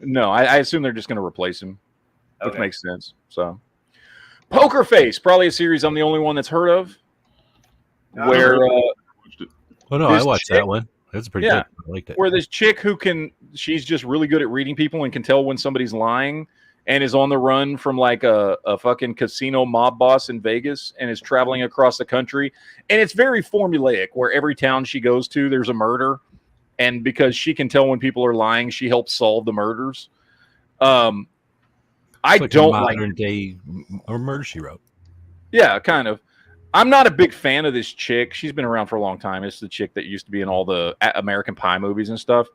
[SPEAKER 3] No, I assume they're just going to replace him, which makes sense. So, Poker Face, probably a series I'm the only one that's heard of. Where?
[SPEAKER 10] I watched that one. That's pretty good. I liked it.
[SPEAKER 3] Where this chick she's just really good at reading people and can tell when somebody's lying and is on the run from like a fucking casino mob boss in Vegas and is traveling across the country. And it's very formulaic where every town she goes to, there's a murder. And because she can tell when people are lying, she helps solve the murders. I
[SPEAKER 10] like
[SPEAKER 3] don't
[SPEAKER 10] modern day or Murder, She Wrote.
[SPEAKER 3] Yeah, kind of. I'm not a big fan of this chick. She's been around for a long time. It's the chick that used to be in all the American Pie movies and stuff.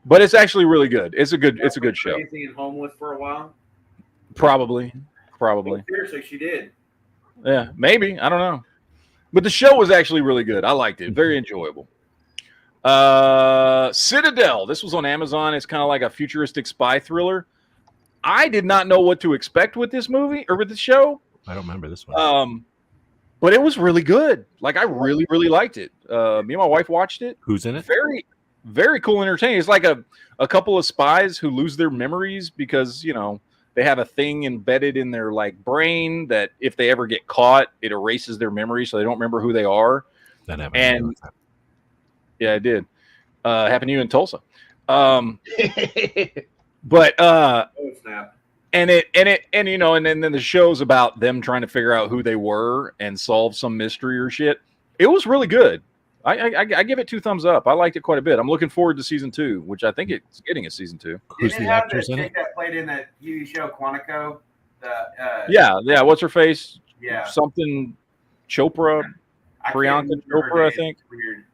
[SPEAKER 3] But it's actually really good. It's a good show.
[SPEAKER 5] Crazy and homeless for a while.
[SPEAKER 3] Probably.
[SPEAKER 5] Seriously, she did.
[SPEAKER 3] Yeah, maybe. I don't know. But the show was actually really good. I liked it. Very enjoyable. Citadel. This was on Amazon. It's kind of like a futuristic spy thriller. I did not know what to expect with this movie or with the show.
[SPEAKER 10] I don't remember this one.
[SPEAKER 3] But it was really good. Like, I really, really liked it. Me and my wife watched it.
[SPEAKER 10] Who's in it?
[SPEAKER 3] Very, very cool and entertaining. It's like a couple of spies who lose their memories because, they have a thing embedded in their, like, brain that if they ever get caught, it erases their memory so they don't remember who they are.
[SPEAKER 10] That happened.
[SPEAKER 3] Yeah, it did. Happened to you in Tulsa. But
[SPEAKER 5] oh, snap.
[SPEAKER 3] And then the show's about them trying to figure out who they were and solve some mystery or shit. It was really good. I give it 2 thumbs up. I liked it quite a bit. I'm looking forward to season 2, which I think it's getting a season 2.
[SPEAKER 10] Who's the actors in it?
[SPEAKER 5] That played in the TV show Quantico.
[SPEAKER 3] Yeah. What's her face?
[SPEAKER 5] Yeah.
[SPEAKER 3] Something Chopra. Priyanka Chopra, I think.
[SPEAKER 5] Weird.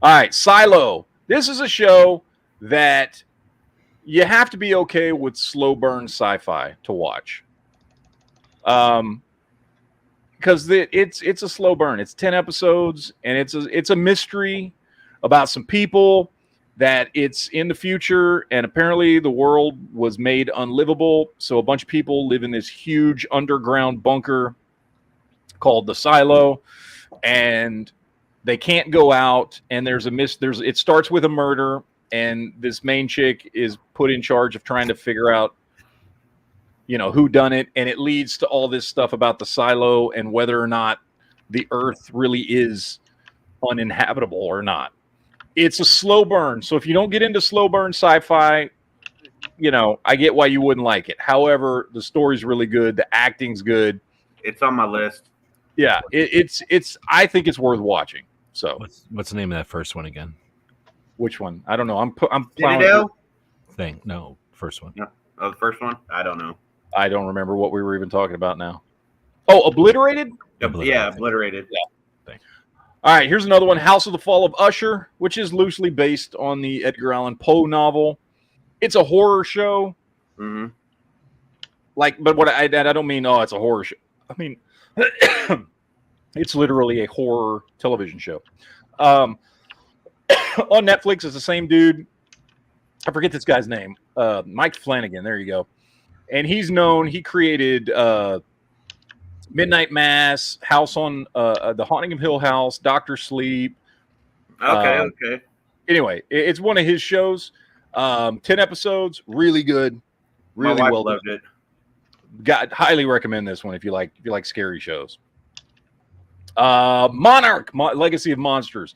[SPEAKER 3] All right, Silo. This is a show that you have to be okay with slow burn sci-fi to watch. Because it's a slow burn. It's 10 episodes, and it's a mystery about some people that it's in the future, and apparently the world was made unlivable. So a bunch of people live in this huge underground bunker called the Silo, and they can't go out. And it starts with a murder, and this main chick is put in charge of trying to figure out, who done it, and it leads to all this stuff about the Silo and whether or not the Earth really is uninhabitable or not. It's a slow burn, so if you don't get into slow burn sci-fi, I get why you wouldn't like it. However, the story's really good, the acting's good.
[SPEAKER 5] It's on my list.
[SPEAKER 3] Yeah, it's I think it's worth watching. So
[SPEAKER 10] What's the name of that first one again?
[SPEAKER 3] which one? I don't know. I'm
[SPEAKER 5] Citadel?
[SPEAKER 10] Thing. No, first one.
[SPEAKER 5] No. Oh, the first one? I don't know.
[SPEAKER 3] I don't remember what we were even talking about now. Oh, Obliterated?
[SPEAKER 5] Yeah, Obliterated.
[SPEAKER 3] Yeah. All right, here's another one, House of the Fall of Usher, which is loosely based on the Edgar Allan Poe novel. It's a horror show.
[SPEAKER 5] Mm-hmm.
[SPEAKER 3] But what I don't mean, it's a horror show. I mean, it's literally a horror television show. On Netflix, it's the same dude. I forget this guy's name. Mike Flanagan. There you go. And he created Midnight Mass, House on the Haunting of Hill House, Doctor Sleep.
[SPEAKER 5] Okay.
[SPEAKER 3] Anyway, it's one of his shows. 10 episodes, really good. Really
[SPEAKER 5] My wife
[SPEAKER 3] well
[SPEAKER 5] loved
[SPEAKER 3] done.
[SPEAKER 5] it.
[SPEAKER 3] Highly recommend this one if you like scary shows. Monarch, Legacy of Monsters.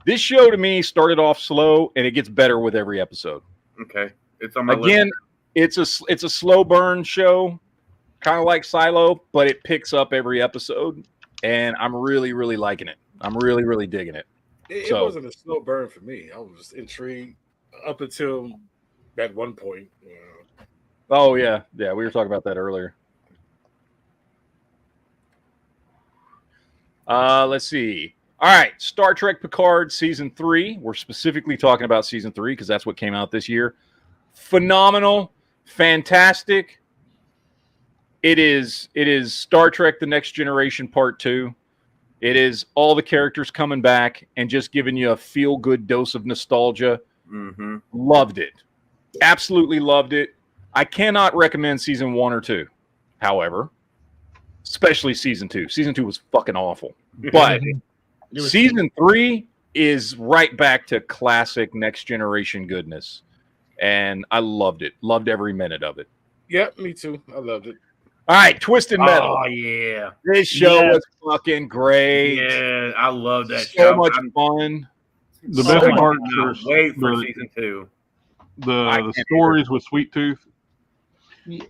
[SPEAKER 3] This show to me started off slow and it gets better with every episode.
[SPEAKER 5] Okay. It's on my
[SPEAKER 3] Again,
[SPEAKER 5] list.
[SPEAKER 3] it's a slow burn show, kind of like Silo, but it picks up every episode, and I'm really, really liking it. I'm really, really digging it.
[SPEAKER 4] It wasn't a slow burn for me. I was intrigued up until that one point.
[SPEAKER 3] Oh yeah, we were talking about that earlier. Let's see. All right, Star Trek Picard Season 3. We're specifically talking about Season 3 because that's what came out this year. Phenomenal, fantastic. It is Star Trek The Next Generation Part 2. It is all the characters coming back and just giving you a feel-good dose of nostalgia.
[SPEAKER 5] Mm-hmm.
[SPEAKER 3] Loved it. Absolutely loved it. I cannot recommend Season 1 or 2, however, especially Season 2. Season 2 was fucking awful. But Season 3 is right back to classic Next Generation goodness. And I loved it. Loved every minute of it.
[SPEAKER 4] Yep, me too. I loved it.
[SPEAKER 3] All right, Twisted Metal.
[SPEAKER 5] Oh, yeah.
[SPEAKER 3] This show was fucking great.
[SPEAKER 5] Yeah, I love that
[SPEAKER 3] so
[SPEAKER 5] show.
[SPEAKER 3] much fun.
[SPEAKER 7] The
[SPEAKER 3] So
[SPEAKER 7] best
[SPEAKER 3] much
[SPEAKER 7] part
[SPEAKER 5] fun.
[SPEAKER 7] is
[SPEAKER 5] Wait for Season 2.
[SPEAKER 7] the stories with Sweet Tooth.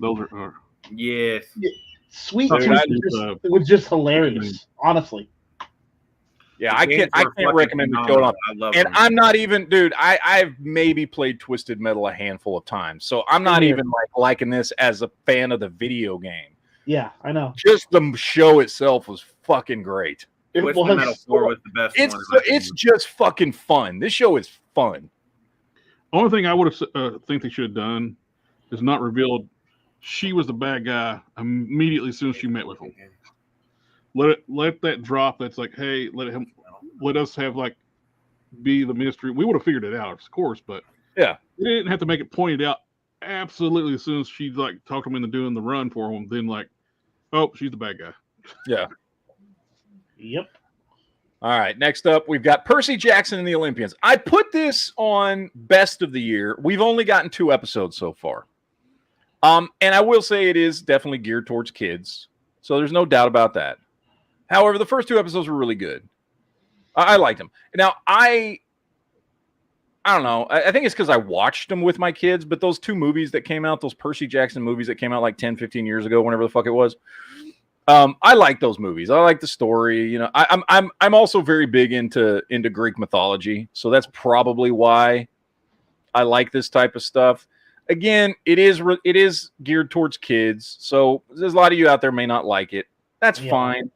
[SPEAKER 7] Those are
[SPEAKER 5] Yes.
[SPEAKER 6] Sweet
[SPEAKER 7] Dude,
[SPEAKER 6] Tooth it was just hilarious, honestly.
[SPEAKER 3] Yeah, I can't recommend the show enough. And I'm not even, dude, I've maybe played Twisted Metal a handful of times. So I'm not even liking this as a fan of the video game.
[SPEAKER 6] Yeah, I know.
[SPEAKER 3] Just the show itself was fucking great.
[SPEAKER 5] Twisted Metal 4 was the best one.
[SPEAKER 3] It's just fucking fun. This show is fun.
[SPEAKER 7] only thing I would have think they should have done is not revealed she was the bad guy immediately as soon as she met with him. Let that drop. That's like, hey, let us have like be the mystery. We would have figured it out, of course, but
[SPEAKER 3] yeah,
[SPEAKER 7] they didn't have to make it pointed out absolutely as soon as she like talked him into doing the run for him. Then like, oh, she's the bad guy.
[SPEAKER 3] Yeah.
[SPEAKER 6] Yep.
[SPEAKER 3] All right. Next up, we've got Percy Jackson and the Olympians. I put this on best of the year. We've only gotten 2 episodes so far. And I will say it is definitely geared towards kids. So there's no doubt about that. However, the first 2 episodes were really good. I liked them. Now, I don't know. I think it's because I watched them with my kids, but those 2 movies that came out, those Percy Jackson movies that came out like 10, 15 years ago, whenever the fuck it was, I like those movies. I like the story. You know, I'm also very big into Greek mythology, so that's probably why I like this type of stuff. Again, it is geared towards kids, so there's a lot of you out there may not like it. That's fine.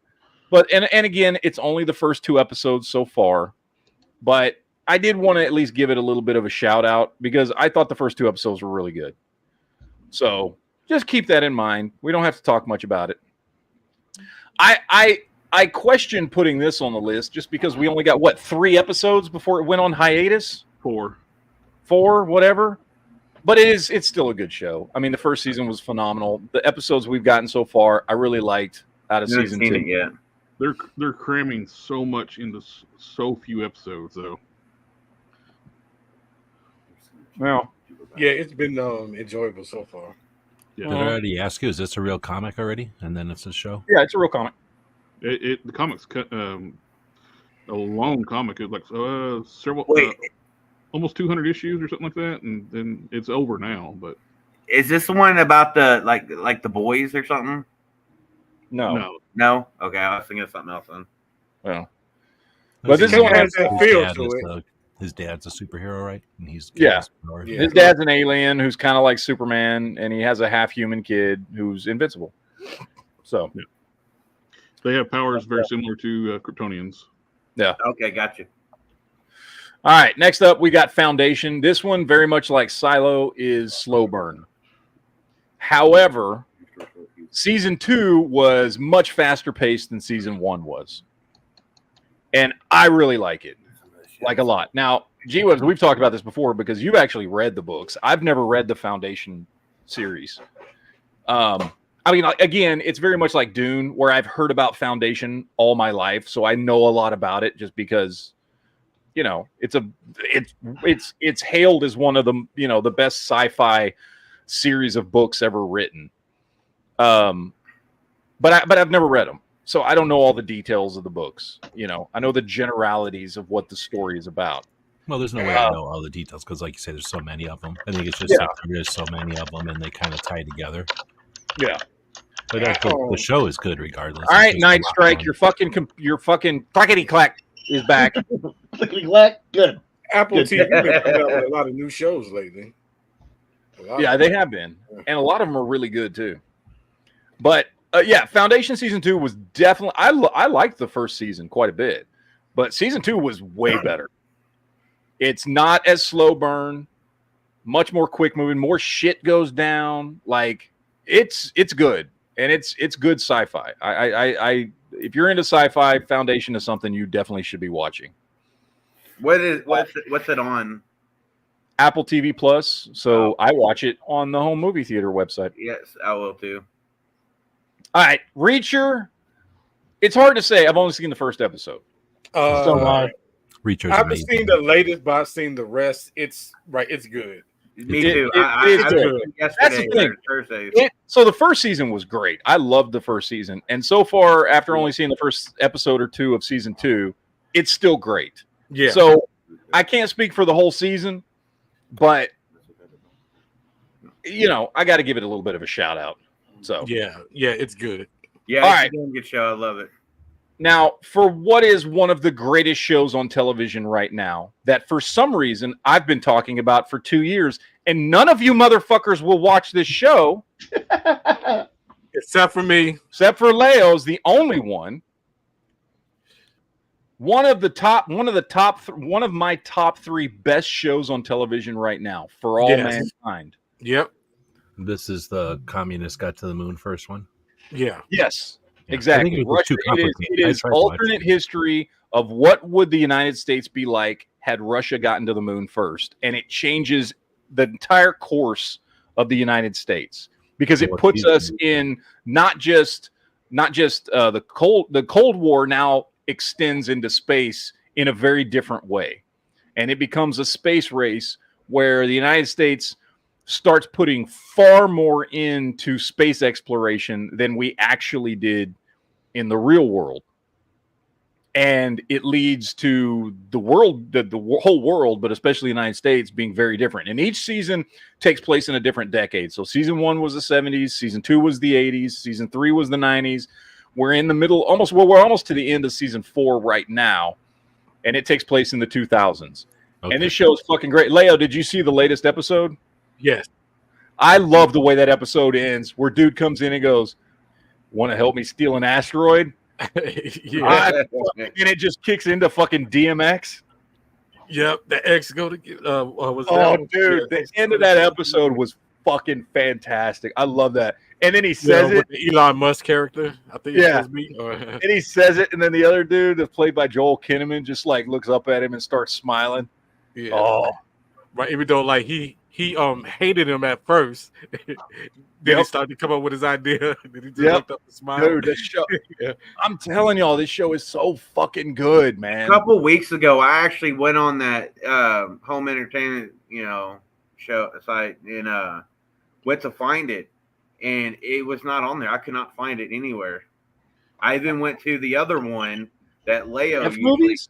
[SPEAKER 3] But and again, it's only the first 2 episodes so far. But I did want to at least give it a little bit of a shout out because I thought the first 2 episodes were really good. So just keep that in mind. We don't have to talk much about it. I question putting this on the list just because we only got 3 episodes before it went on hiatus?
[SPEAKER 7] 4,
[SPEAKER 3] whatever. But it's still a good show. I mean, the first season was phenomenal. The episodes we've gotten so far, I really liked out of season 2.
[SPEAKER 5] It yet.
[SPEAKER 7] They're cramming so much into so few episodes, though.
[SPEAKER 3] Well,
[SPEAKER 4] Yeah, it's been enjoyable so far.
[SPEAKER 7] Yeah.
[SPEAKER 10] Did I already ask you? Is this a real comic already? And then it's a show?
[SPEAKER 3] yeah, it's a real comic.
[SPEAKER 7] The comic's a long comic. It's like several,
[SPEAKER 5] Wait.
[SPEAKER 7] almost 200 issues or something like that, and then it's over now. But
[SPEAKER 5] Is this the one about the like the boys or something?
[SPEAKER 3] No.
[SPEAKER 5] No. Okay, I was thinking of something else then.
[SPEAKER 3] Well, but this is one has
[SPEAKER 4] that feel to it.
[SPEAKER 10] His dad's a superhero, right? And he's
[SPEAKER 3] Yeah.
[SPEAKER 4] Yeah.
[SPEAKER 3] His dad's an alien who's kind of like Superman, and he has a half-human kid who's invincible. So
[SPEAKER 7] they have powers very similar to Kryptonians.
[SPEAKER 3] yeah.
[SPEAKER 5] Okay, gotcha.
[SPEAKER 3] All right, next up we got Foundation. This one, very much like Silo, is slow burn. However, season 2 was much faster paced than season 1 was, and I really like it, like a lot. Now, G-Webs, we've talked about this before because you've actually read the books. I've never read the Foundation series. I mean, again, it's very much like Dune, where I've heard about Foundation all my life, so I know a lot about it just because, you know, it's hailed as one of the, you know, the best sci-fi series of books ever written. But I've never read them, so I don't know all the details of the books. You know, I know the generalities of what the story is about.
[SPEAKER 10] Well, there's no way I know all the details because, like you say, there's so many of them. I think it's just like there's so many of them, and they kind of tie together.
[SPEAKER 3] Yeah.
[SPEAKER 10] But the show is good regardless.
[SPEAKER 3] All right,
[SPEAKER 10] It's just
[SPEAKER 3] Night
[SPEAKER 10] a lot
[SPEAKER 3] Strike,
[SPEAKER 10] fun.
[SPEAKER 3] your fucking clackety clack is back.
[SPEAKER 6] Good.
[SPEAKER 4] Apple
[SPEAKER 6] Good.
[SPEAKER 4] TV been coming out with a lot of new shows lately.
[SPEAKER 3] Yeah, they have been, and a lot of them are really good too. But yeah, Foundation season 2 was definitely. I liked the first season quite a bit, but season 2 was way better. It's not as slow burn, much more quick moving, more shit goes down. Like it's good, and it's good sci-fi. I if you're into sci-fi, Foundation is something you definitely should be watching.
[SPEAKER 5] What's it on?
[SPEAKER 3] Apple TV Plus. So I watch it on the home movie theater website.
[SPEAKER 5] Yes, I will too.
[SPEAKER 3] All right, Reacher. It's hard to say. I've only seen the first episode.
[SPEAKER 10] Reacher's
[SPEAKER 4] I haven't
[SPEAKER 10] amazing.
[SPEAKER 4] seen the latest, but I've seen the rest. It's good.
[SPEAKER 5] Me too.
[SPEAKER 3] It's good.
[SPEAKER 5] Yesterday,
[SPEAKER 3] That's the thing.
[SPEAKER 5] Thursday.
[SPEAKER 3] So the first season was great. I loved the first season, and so far, after only seeing the first episode or two of season 2, it's still great.
[SPEAKER 4] Yeah.
[SPEAKER 3] So I can't speak for the whole season, but you know, I got to give it a little bit of a shout out. So
[SPEAKER 4] yeah, it's good.
[SPEAKER 5] Yeah,
[SPEAKER 3] All
[SPEAKER 5] it's
[SPEAKER 3] right.
[SPEAKER 5] a damn good show. I love it.
[SPEAKER 3] Now, for what is one of the greatest shows on television right now that for some reason I've been talking about for 2 years, and none of you motherfuckers will watch this show,
[SPEAKER 4] Except for me.
[SPEAKER 3] except for Leo's the only one. One of my top 3 best shows on television right now for all mankind.
[SPEAKER 4] Yep.
[SPEAKER 10] This is the communist got to the moon first one.
[SPEAKER 4] Yeah.
[SPEAKER 3] Yes,
[SPEAKER 10] Yeah. I
[SPEAKER 3] exactly.
[SPEAKER 10] think it was too complicated.
[SPEAKER 3] It
[SPEAKER 10] I
[SPEAKER 3] is
[SPEAKER 10] tried to watch
[SPEAKER 3] alternate
[SPEAKER 10] it.
[SPEAKER 3] history of what would the United States be like had Russia gotten to the moon first, and it changes the entire course of the United States because it
[SPEAKER 10] What
[SPEAKER 3] puts
[SPEAKER 10] season?
[SPEAKER 3] us in not just the Cold War now extends into space in a very different way, and it becomes a space race where the United States starts putting far more into space exploration than we actually did in the real world. And it leads to the world, the whole world, but especially the United States, being very different. And each season takes place in a different decade. So season 1 was the 70s, season 2 was the 80s, season 3 was the 90s. We're in the middle, we're almost to the end of season 4 right now, and it takes place in the 2000s.
[SPEAKER 10] Okay.
[SPEAKER 3] And this show is fucking great. Leo, did you see the latest episode?
[SPEAKER 4] Yes.
[SPEAKER 3] I love the way that episode ends, where dude comes in and goes, "Want to help me steal an asteroid?"
[SPEAKER 4] Yeah.
[SPEAKER 3] And it just kicks into fucking DMX.
[SPEAKER 4] Yep. The X go to was
[SPEAKER 3] Oh,
[SPEAKER 4] that
[SPEAKER 3] dude, the end of that episode was fucking fantastic. I love that. And then he says
[SPEAKER 4] with
[SPEAKER 3] it,
[SPEAKER 4] the Elon Musk character. I think it's
[SPEAKER 3] Yeah.
[SPEAKER 4] supposed to be.
[SPEAKER 3] and he says it, and then the other dude that's played by Joel Kinnaman just like looks up at him and starts smiling.
[SPEAKER 4] Yeah.
[SPEAKER 3] Oh,
[SPEAKER 4] Right. Even though like he he hated him at first. Then he started to come up with his idea. Then he just looked up and smiled.
[SPEAKER 3] Dude, this show, I'm telling y'all, this show is so fucking good, man.
[SPEAKER 5] A couple weeks ago, I actually went on that home entertainment, show site and went to find it, and it was not on there. I could not find it anywhere. I even went to the other one that Leo
[SPEAKER 3] F movies.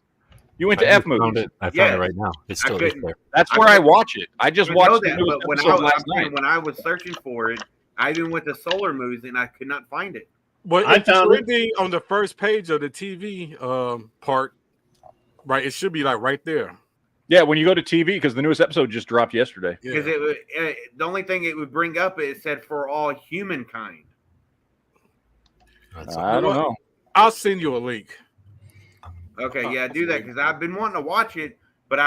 [SPEAKER 3] You went to F movies.
[SPEAKER 10] I found it right now. It's still there.
[SPEAKER 3] That's where I watch it. I just watched the newest
[SPEAKER 5] but
[SPEAKER 3] episode last night.
[SPEAKER 5] when I was searching for it, I even went to Solar Movies and I could not find it.
[SPEAKER 4] Well,
[SPEAKER 6] I found
[SPEAKER 4] it on the first page of the TV part, right? It should be like right there.
[SPEAKER 3] Yeah, when you go to TV, because the newest episode just dropped yesterday.
[SPEAKER 5] Because the only thing it would bring up, it said for all humankind.
[SPEAKER 3] I don't know.
[SPEAKER 4] I'll send you a link.
[SPEAKER 5] Okay, yeah, do that because I've been wanting to watch it, but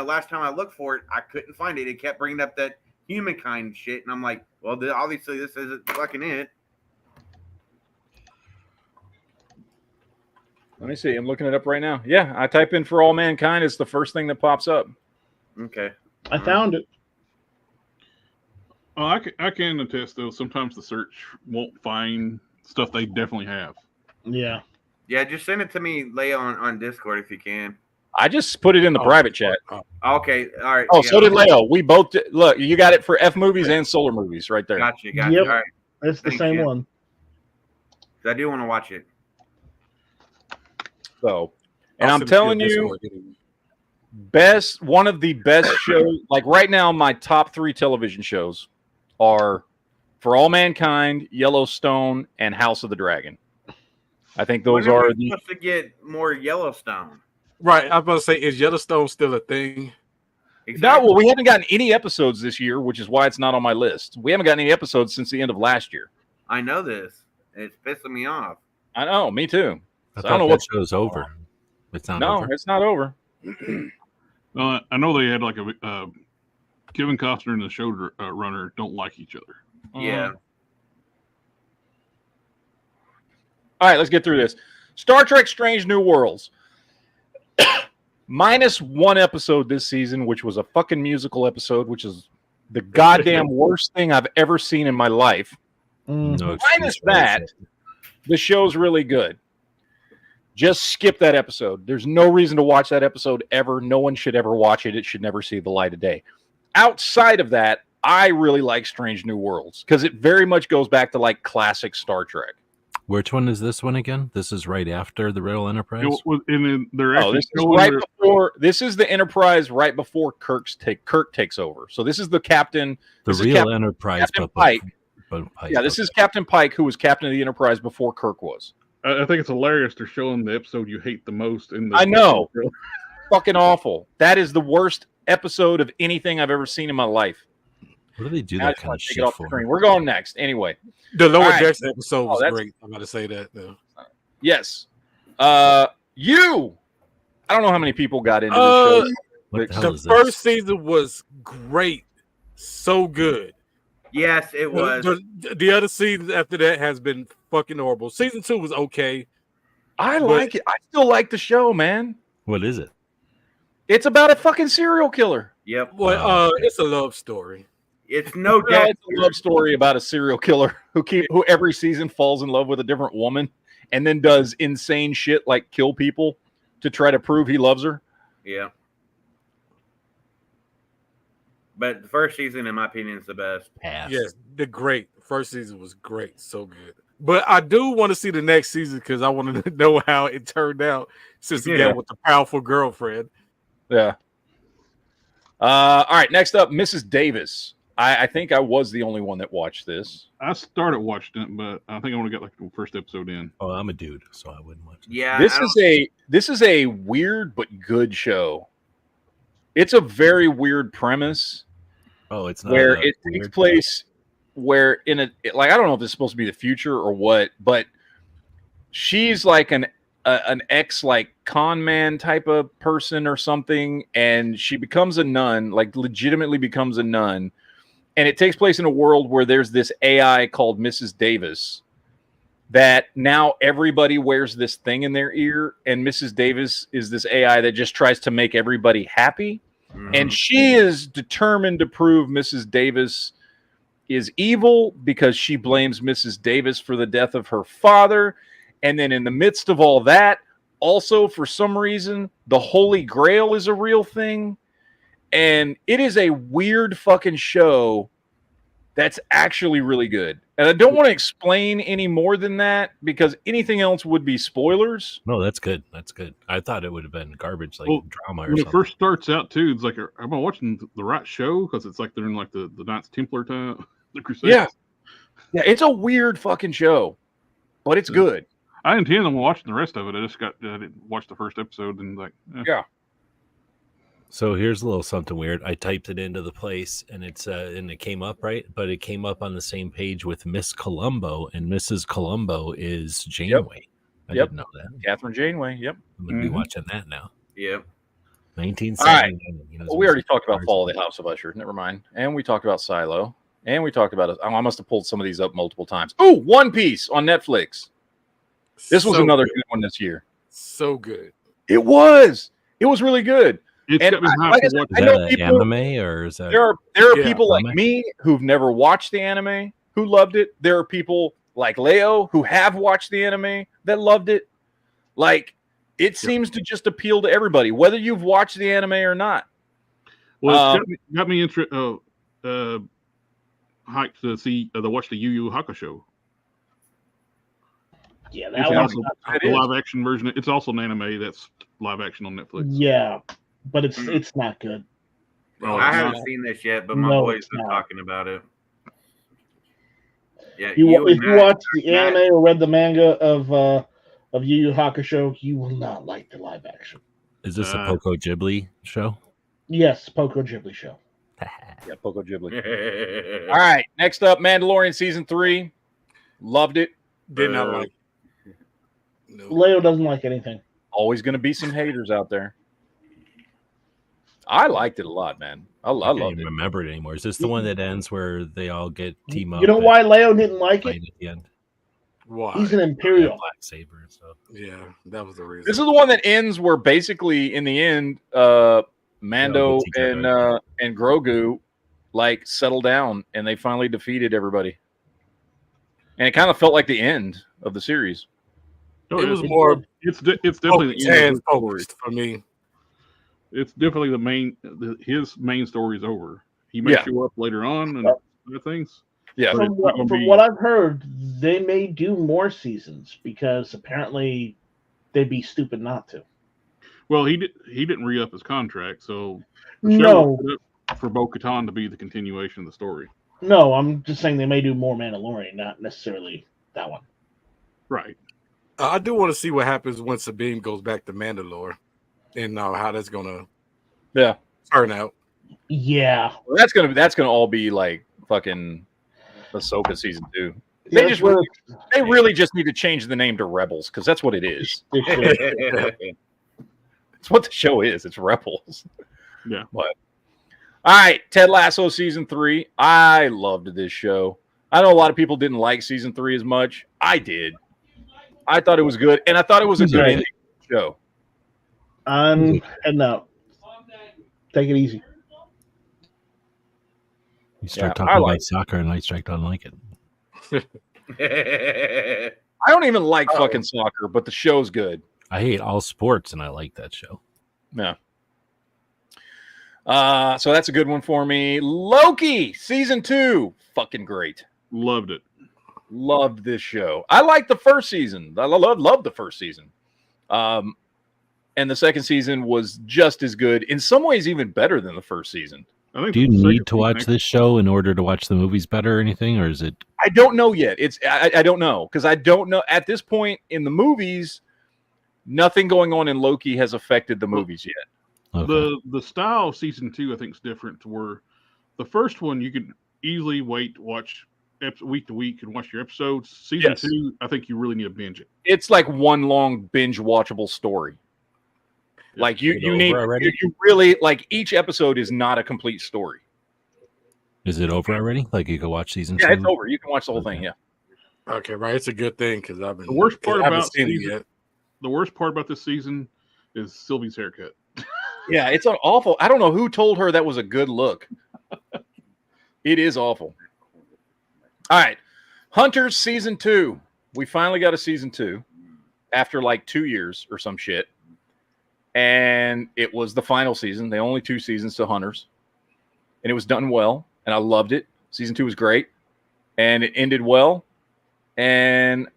[SPEAKER 5] last time I looked for it, I couldn't find it. It kept bringing up that humankind shit, and I'm like, well, obviously this isn't fucking it.
[SPEAKER 3] Let me see. I'm looking it up right now. Yeah, I type in "For All Mankind." It's the first thing that pops up.
[SPEAKER 5] Okay,
[SPEAKER 6] I found it.
[SPEAKER 7] Oh, I can attest though. Sometimes the search won't find stuff they definitely have.
[SPEAKER 6] Yeah.
[SPEAKER 5] Yeah, just send it to me, Leo, on Discord if you can.
[SPEAKER 3] I just put it in the private chat.
[SPEAKER 5] Okay, all right.
[SPEAKER 3] Oh, so did Leo. We both did. Look, you got it for F movies and Solar Movies right there.
[SPEAKER 5] Gotcha.
[SPEAKER 6] Yep.
[SPEAKER 5] All right.
[SPEAKER 6] It's the same one.
[SPEAKER 5] I do want to watch it.
[SPEAKER 3] So, and I'm telling you, one of the best shows, like right now, my top 3 television shows are For All Mankind, Yellowstone, and House of the Dragon. I think those
[SPEAKER 5] When
[SPEAKER 3] are
[SPEAKER 5] we supposed to get more Yellowstone.
[SPEAKER 4] Right. I was about to say, is Yellowstone still a thing?
[SPEAKER 3] No, well, we haven't gotten any episodes this year, which is why it's not on my list. We haven't gotten any episodes since the end of last year.
[SPEAKER 5] I know this. It's pissing me off.
[SPEAKER 3] I know, me too.
[SPEAKER 10] I
[SPEAKER 3] So I don't know
[SPEAKER 10] thought
[SPEAKER 3] what
[SPEAKER 10] that show's over. It's not
[SPEAKER 3] No,
[SPEAKER 10] over.
[SPEAKER 3] it's not over.
[SPEAKER 7] I know they had like a Kevin Costner and the showrunner don't like each other.
[SPEAKER 5] Yeah.
[SPEAKER 3] All right, let's get through this. Star Trek Strange New Worlds. Minus 1 episode this season, which was a fucking musical episode, which is the goddamn worst thing I've ever seen in my life.
[SPEAKER 10] No
[SPEAKER 3] Minus that, the show's really good. Just skip that episode. There's no reason to watch that episode ever. No one should ever watch it. It should never see the light of day. Outside of that, I really like Strange New Worlds because it very much goes back to like classic Star Trek.
[SPEAKER 10] Which one is this one again? This is right after the Real Enterprise.
[SPEAKER 3] This is the Enterprise right before Kirk takes over. So this is the captain.
[SPEAKER 10] The Real Enterprise,
[SPEAKER 3] Captain Pike. Yeah, this is Captain Pike, who was captain of the Enterprise before Kirk was.
[SPEAKER 7] I think it's hilarious they're showing the episode you hate the most.
[SPEAKER 3] I know. Fucking awful. That is the worst episode of anything I've ever seen in my life.
[SPEAKER 10] What do they do that kind of shit for?
[SPEAKER 3] We're going next. Anyway.
[SPEAKER 4] The Lower Decks episode was great. I'm going to say that, though.
[SPEAKER 3] Yes. I don't know how many people got into the show.
[SPEAKER 4] The first season was great. So good.
[SPEAKER 5] Yes, it was.
[SPEAKER 4] The other seasons after that has been fucking horrible. Season 2 was okay.
[SPEAKER 3] I like it. I still like the show, man.
[SPEAKER 10] What is it?
[SPEAKER 3] It's about a fucking serial killer.
[SPEAKER 5] Yep.
[SPEAKER 4] Well, it's a love story.
[SPEAKER 5] It's no
[SPEAKER 3] doubt. It's a love story about a serial killer who every season falls in love with a different woman and then does insane shit like kill people to try to prove he loves her.
[SPEAKER 5] Yeah. But the first season, in my opinion, is the best.
[SPEAKER 4] Yes, the first season was great, so good. But I do want to see the next season because I want to know how it turned out since he got with the powerful girlfriend.
[SPEAKER 3] Yeah. All right, next up, Mrs. Davis. I think I was the only one that watched this.
[SPEAKER 7] I started watching it, but I think I only got like the first episode in.
[SPEAKER 10] Oh, I'm a dude, so I wouldn't watch it.
[SPEAKER 5] Yeah,
[SPEAKER 3] this is a weird but good show. It's a very weird premise.
[SPEAKER 10] Oh, it's not
[SPEAKER 3] where it takes place where I don't know if it's supposed to be the future or what, but she's like an ex like con man type of person or something, and she becomes a nun, like legitimately becomes a nun. And it takes place in a world where there's this AI called Mrs. Davis that now everybody wears this thing in their ear. And Mrs. Davis is this AI that just tries to make everybody happy. And she is determined to prove Mrs. Davis is evil because she blames Mrs. Davis for the death of her father. And then in the midst of all that, also for some reason, the Holy Grail is a real thing. And it is a weird fucking show that's actually really good. And I don't want to explain any more than that because anything else would be spoilers.
[SPEAKER 10] No, that's good. That's good. I thought it would have been garbage, like drama or
[SPEAKER 7] When it
[SPEAKER 10] something.
[SPEAKER 7] first starts out, too, it's like, am I watching the right show? Because it's like they're in like the Knights Templar time, the Crusades.
[SPEAKER 3] Yeah, it's a weird fucking show, but it's good.
[SPEAKER 7] I intend on watching the rest of it. I didn't watch the first episode and
[SPEAKER 3] Yeah.
[SPEAKER 10] So here's a little something weird. I typed it into the place, and it came up right, but it came up on the same page with Miss Columbo, and Mrs. Columbo is Janeway. I didn't know that.
[SPEAKER 3] Catherine Janeway. Yep.
[SPEAKER 10] I'm gonna be watching that now.
[SPEAKER 5] Yep.
[SPEAKER 10] 1979.
[SPEAKER 3] Well, we already talked about Fall of the House of Usher. Never mind. And we talked about Silo. And we talked about it. I must have pulled some of these up multiple times. Oh, One Piece on Netflix. This was another good one this year.
[SPEAKER 4] So good.
[SPEAKER 3] It was. It was really good.
[SPEAKER 7] It's
[SPEAKER 3] And
[SPEAKER 7] got me
[SPEAKER 3] like I said, I know people,
[SPEAKER 10] anime or is that
[SPEAKER 3] there are
[SPEAKER 10] Yeah,
[SPEAKER 3] people like
[SPEAKER 10] anime.
[SPEAKER 3] me who've never watched the anime who loved it. There are people like Leo who have watched the anime that loved it. Like it seems to just appeal to everybody, whether you've watched the anime or not.
[SPEAKER 7] Well, it's got me hyped to see to watch the Yu Yu Hakusho.
[SPEAKER 6] Yeah,
[SPEAKER 7] It's
[SPEAKER 6] that one's
[SPEAKER 7] also
[SPEAKER 6] not
[SPEAKER 7] the live action version. It's also an anime that's live action on Netflix.
[SPEAKER 6] Yeah, but it's not good.
[SPEAKER 5] I haven't seen this yet, but my
[SPEAKER 6] No,
[SPEAKER 5] boys
[SPEAKER 6] it's
[SPEAKER 5] been
[SPEAKER 6] not.
[SPEAKER 5] talking about it. Yeah,
[SPEAKER 6] If you
[SPEAKER 5] Matt-
[SPEAKER 6] watch the
[SPEAKER 5] Matt-
[SPEAKER 6] anime or read the manga of Yu Yu Hakusho, you will not like the live action.
[SPEAKER 10] Is this a Poco Ghibli show?
[SPEAKER 6] Yes, Poco Ghibli show.
[SPEAKER 3] Yeah, Poco Ghibli. All right, next up, Mandalorian season 3. Loved it.
[SPEAKER 4] Did not like it. No.
[SPEAKER 6] Leo doesn't like anything.
[SPEAKER 3] Always going to be some haters out there. I liked it a lot, man. I
[SPEAKER 10] I
[SPEAKER 3] loved
[SPEAKER 10] can't
[SPEAKER 3] it.
[SPEAKER 10] even remember it anymore. Is this the one that ends where they all get team up?
[SPEAKER 6] You know
[SPEAKER 10] and
[SPEAKER 6] why Leo didn't like
[SPEAKER 10] fight
[SPEAKER 6] it?
[SPEAKER 10] at the end?
[SPEAKER 4] Why?
[SPEAKER 6] He's an Imperial.
[SPEAKER 10] Black Saber and stuff.
[SPEAKER 4] Yeah, that was the reason.
[SPEAKER 3] This is the one that ends where basically in the end, Mando
[SPEAKER 10] get
[SPEAKER 3] and
[SPEAKER 10] together.
[SPEAKER 3] and Grogu like settle down and they finally defeated everybody. And it kind of felt like the end of the series.
[SPEAKER 7] Oh,
[SPEAKER 4] It was
[SPEAKER 7] it's-
[SPEAKER 4] more
[SPEAKER 7] It's definitely the end of
[SPEAKER 4] Tan
[SPEAKER 7] the story.
[SPEAKER 4] focused for me.
[SPEAKER 7] It's definitely his main story is over. He may
[SPEAKER 3] Yeah.
[SPEAKER 7] show up later on and other things.
[SPEAKER 3] Yeah.
[SPEAKER 7] But
[SPEAKER 6] From
[SPEAKER 7] it's not gonna
[SPEAKER 6] from
[SPEAKER 7] be-
[SPEAKER 6] what I've heard, they may do more seasons because apparently they'd be stupid not to.
[SPEAKER 7] Well, he didn't re-up his contract, so the
[SPEAKER 6] No.
[SPEAKER 7] show was set up for Bo-Katan to be the continuation of the story.
[SPEAKER 6] No, I'm just saying they may do more Mandalorian, not necessarily that one.
[SPEAKER 7] Right.
[SPEAKER 4] I do want to see what happens when Sabine goes back to Mandalore and how that's gonna turn out.
[SPEAKER 6] Yeah.
[SPEAKER 3] Well, that's gonna all be like fucking Ahsoka season 2.
[SPEAKER 6] Yeah,
[SPEAKER 3] They
[SPEAKER 6] that's where
[SPEAKER 3] they really just need to change the name to Rebels because that's what it is.
[SPEAKER 6] they should.
[SPEAKER 3] It's what the show is. It's Rebels.
[SPEAKER 7] Yeah.
[SPEAKER 3] But all right, Ted Lasso season 3. I loved this show. I know a lot of people didn't like season 3 as much. I did. I thought it was good, and I thought it was a good
[SPEAKER 6] Right.
[SPEAKER 3] ending show.
[SPEAKER 6] I'm heading out. Take it easy.
[SPEAKER 10] You start
[SPEAKER 3] Yeah, I
[SPEAKER 10] talking
[SPEAKER 3] like
[SPEAKER 10] about soccer, and Light Strike don't like it.
[SPEAKER 3] I don't even like fucking soccer, but the show's good.
[SPEAKER 10] I hate all sports, and I like that show.
[SPEAKER 3] Yeah. So that's a good one for me. Loki season 2, fucking great.
[SPEAKER 7] Loved it.
[SPEAKER 3] Loved this show. I liked the first season. I loved the first season. And the second season was just as good. In some ways, even better than the first season.
[SPEAKER 7] I think
[SPEAKER 10] Do you
[SPEAKER 7] the second
[SPEAKER 10] need to watch
[SPEAKER 7] season-
[SPEAKER 10] this show in order to watch the movies better or anything, or is it?
[SPEAKER 3] I don't know yet. I don't know because I don't know at this point in the movies. Nothing going on in Loki has affected the movies yet.
[SPEAKER 10] Okay.
[SPEAKER 7] The style of season 2 I think is different to where the first one you could easily wait to watch week to week and watch your episodes. Season
[SPEAKER 3] Yes.
[SPEAKER 7] 2 I think you really need to binge it.
[SPEAKER 3] It's like one long binge watchable story. Like you
[SPEAKER 10] Is it
[SPEAKER 3] need
[SPEAKER 10] over already?
[SPEAKER 3] you really like each episode is not a complete story.
[SPEAKER 10] Is it over already? Like you can watch season
[SPEAKER 3] Yeah,
[SPEAKER 10] 2?
[SPEAKER 3] it's over. You can watch the whole thing. Yeah.
[SPEAKER 4] Okay, right. It's a good thing because I've been
[SPEAKER 7] The worst part
[SPEAKER 4] I haven't
[SPEAKER 7] about
[SPEAKER 4] seen it
[SPEAKER 7] season-
[SPEAKER 4] yet.
[SPEAKER 7] The worst part about this season is Sylvie's haircut.
[SPEAKER 3] Yeah, it's awful. I don't know who told her that was a good look. It is awful. All right. Hunters season 2. We finally got a season 2 after like 2 years or some shit. And it was the final season. The only 2 seasons to Hunters. And it was done well. And I loved it. Season 2 was great. And it ended well. And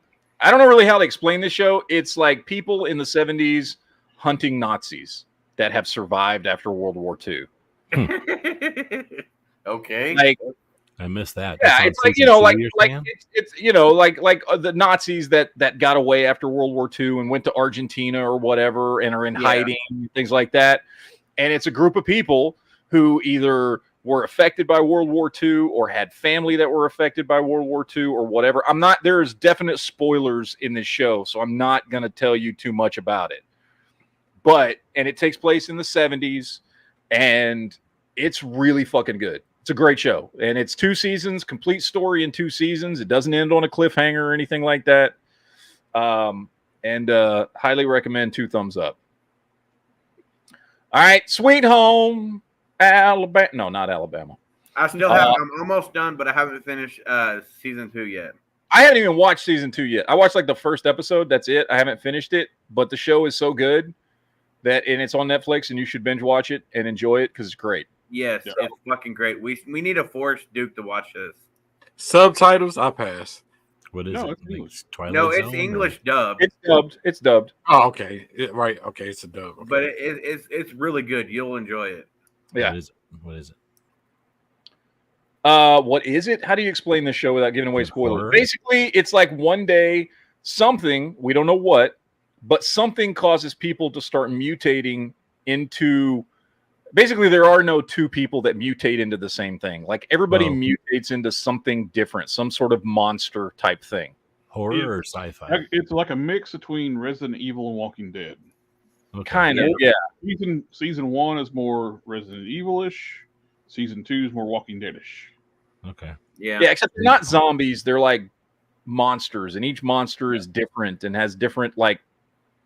[SPEAKER 3] I don't know really how to explain this show. It's like people in the 70s hunting Nazis that have survived after World War II.
[SPEAKER 5] Okay.
[SPEAKER 3] Like,
[SPEAKER 10] I missed that.
[SPEAKER 3] yeah,
[SPEAKER 10] That's on
[SPEAKER 3] it's like,
[SPEAKER 10] season 2, you're
[SPEAKER 3] like
[SPEAKER 10] saying?
[SPEAKER 3] it's the Nazis that got away after World War II and went to Argentina or whatever and are in hiding, things like that. And it's a group of people who either were affected by World War II or had family that were affected by World War II or whatever. There's definite spoilers in this show, so I'm not going to tell you too much about it. And it takes place in the 70s, and it's really fucking good. It's a great show, and it's 2 seasons, complete story in 2 seasons. It doesn't end on a cliffhanger or anything like that. Highly recommend 2 thumbs up. All right, Sweet Home Alabama. No, not Alabama.
[SPEAKER 5] I still have. I'm almost done, but I haven't finished season 2 yet.
[SPEAKER 3] I haven't even watched season 2 yet. I watched like the first episode. That's it. I haven't finished it, but the show is so good and it's on Netflix, and you should binge watch it and enjoy it because it's great.
[SPEAKER 5] Yes, it's fucking great. We need to force Duke to watch this.
[SPEAKER 4] Subtitles, I pass.
[SPEAKER 10] What is
[SPEAKER 7] No,
[SPEAKER 10] it?
[SPEAKER 7] it's
[SPEAKER 10] Like
[SPEAKER 7] English.
[SPEAKER 10] Twilight
[SPEAKER 5] No, it's
[SPEAKER 10] Zone,
[SPEAKER 5] English dub,
[SPEAKER 3] It's dubbed.
[SPEAKER 4] Oh, okay. Right. Okay, it's a dub. Okay.
[SPEAKER 5] but it's really good. You'll enjoy it.
[SPEAKER 3] Yeah.
[SPEAKER 10] What is it?
[SPEAKER 3] What is it? How do you explain this show without giving away
[SPEAKER 10] Like
[SPEAKER 3] spoilers?
[SPEAKER 10] horror?
[SPEAKER 3] Basically, it's like one day something, we don't know what, but something causes people to start mutating into. Basically, there are no 2 people that mutate into the same thing. Like everybody mutates into something different, some sort of monster type thing.
[SPEAKER 10] Horror or sci-fi?
[SPEAKER 7] It's like a mix between Resident Evil and Walking Dead.
[SPEAKER 10] Okay.
[SPEAKER 3] Kind of, yeah.
[SPEAKER 7] Season 1 is more Resident Evil-ish. Season 2 is more Walking Dead-ish.
[SPEAKER 10] Okay.
[SPEAKER 5] Yeah.
[SPEAKER 3] Yeah, except they're not zombies. They're like monsters, and each monster is different and has different like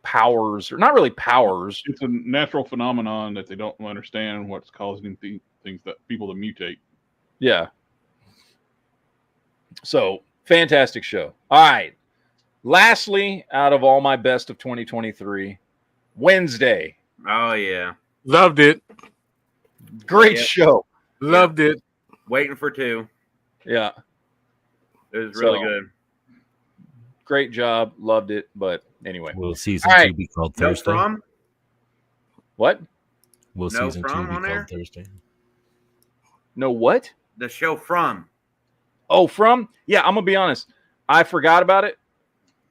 [SPEAKER 3] powers, or not really powers.
[SPEAKER 7] It's a natural phenomenon that they don't understand what's causing things that people to mutate.
[SPEAKER 3] Yeah. So, fantastic show. All right. Lastly, out of all my best of 2023, Wednesday.
[SPEAKER 5] Oh yeah.
[SPEAKER 4] Loved it.
[SPEAKER 3] Great
[SPEAKER 5] Yeah.
[SPEAKER 3] show.
[SPEAKER 4] Loved it.
[SPEAKER 5] Waiting for 2.
[SPEAKER 3] Yeah.
[SPEAKER 5] It was really good.
[SPEAKER 3] Great job. Loved it. But anyway.
[SPEAKER 10] Will season
[SPEAKER 3] All
[SPEAKER 10] 2
[SPEAKER 3] right.
[SPEAKER 10] be called
[SPEAKER 5] No
[SPEAKER 10] Thursday?
[SPEAKER 5] From?
[SPEAKER 3] What?
[SPEAKER 10] Will
[SPEAKER 5] No
[SPEAKER 10] season 2
[SPEAKER 5] From
[SPEAKER 10] be
[SPEAKER 5] on
[SPEAKER 10] called
[SPEAKER 5] there?
[SPEAKER 10] Thursday?
[SPEAKER 3] No what?
[SPEAKER 5] The show From.
[SPEAKER 3] Oh, From? Yeah, I'm going to be honest. I forgot about it.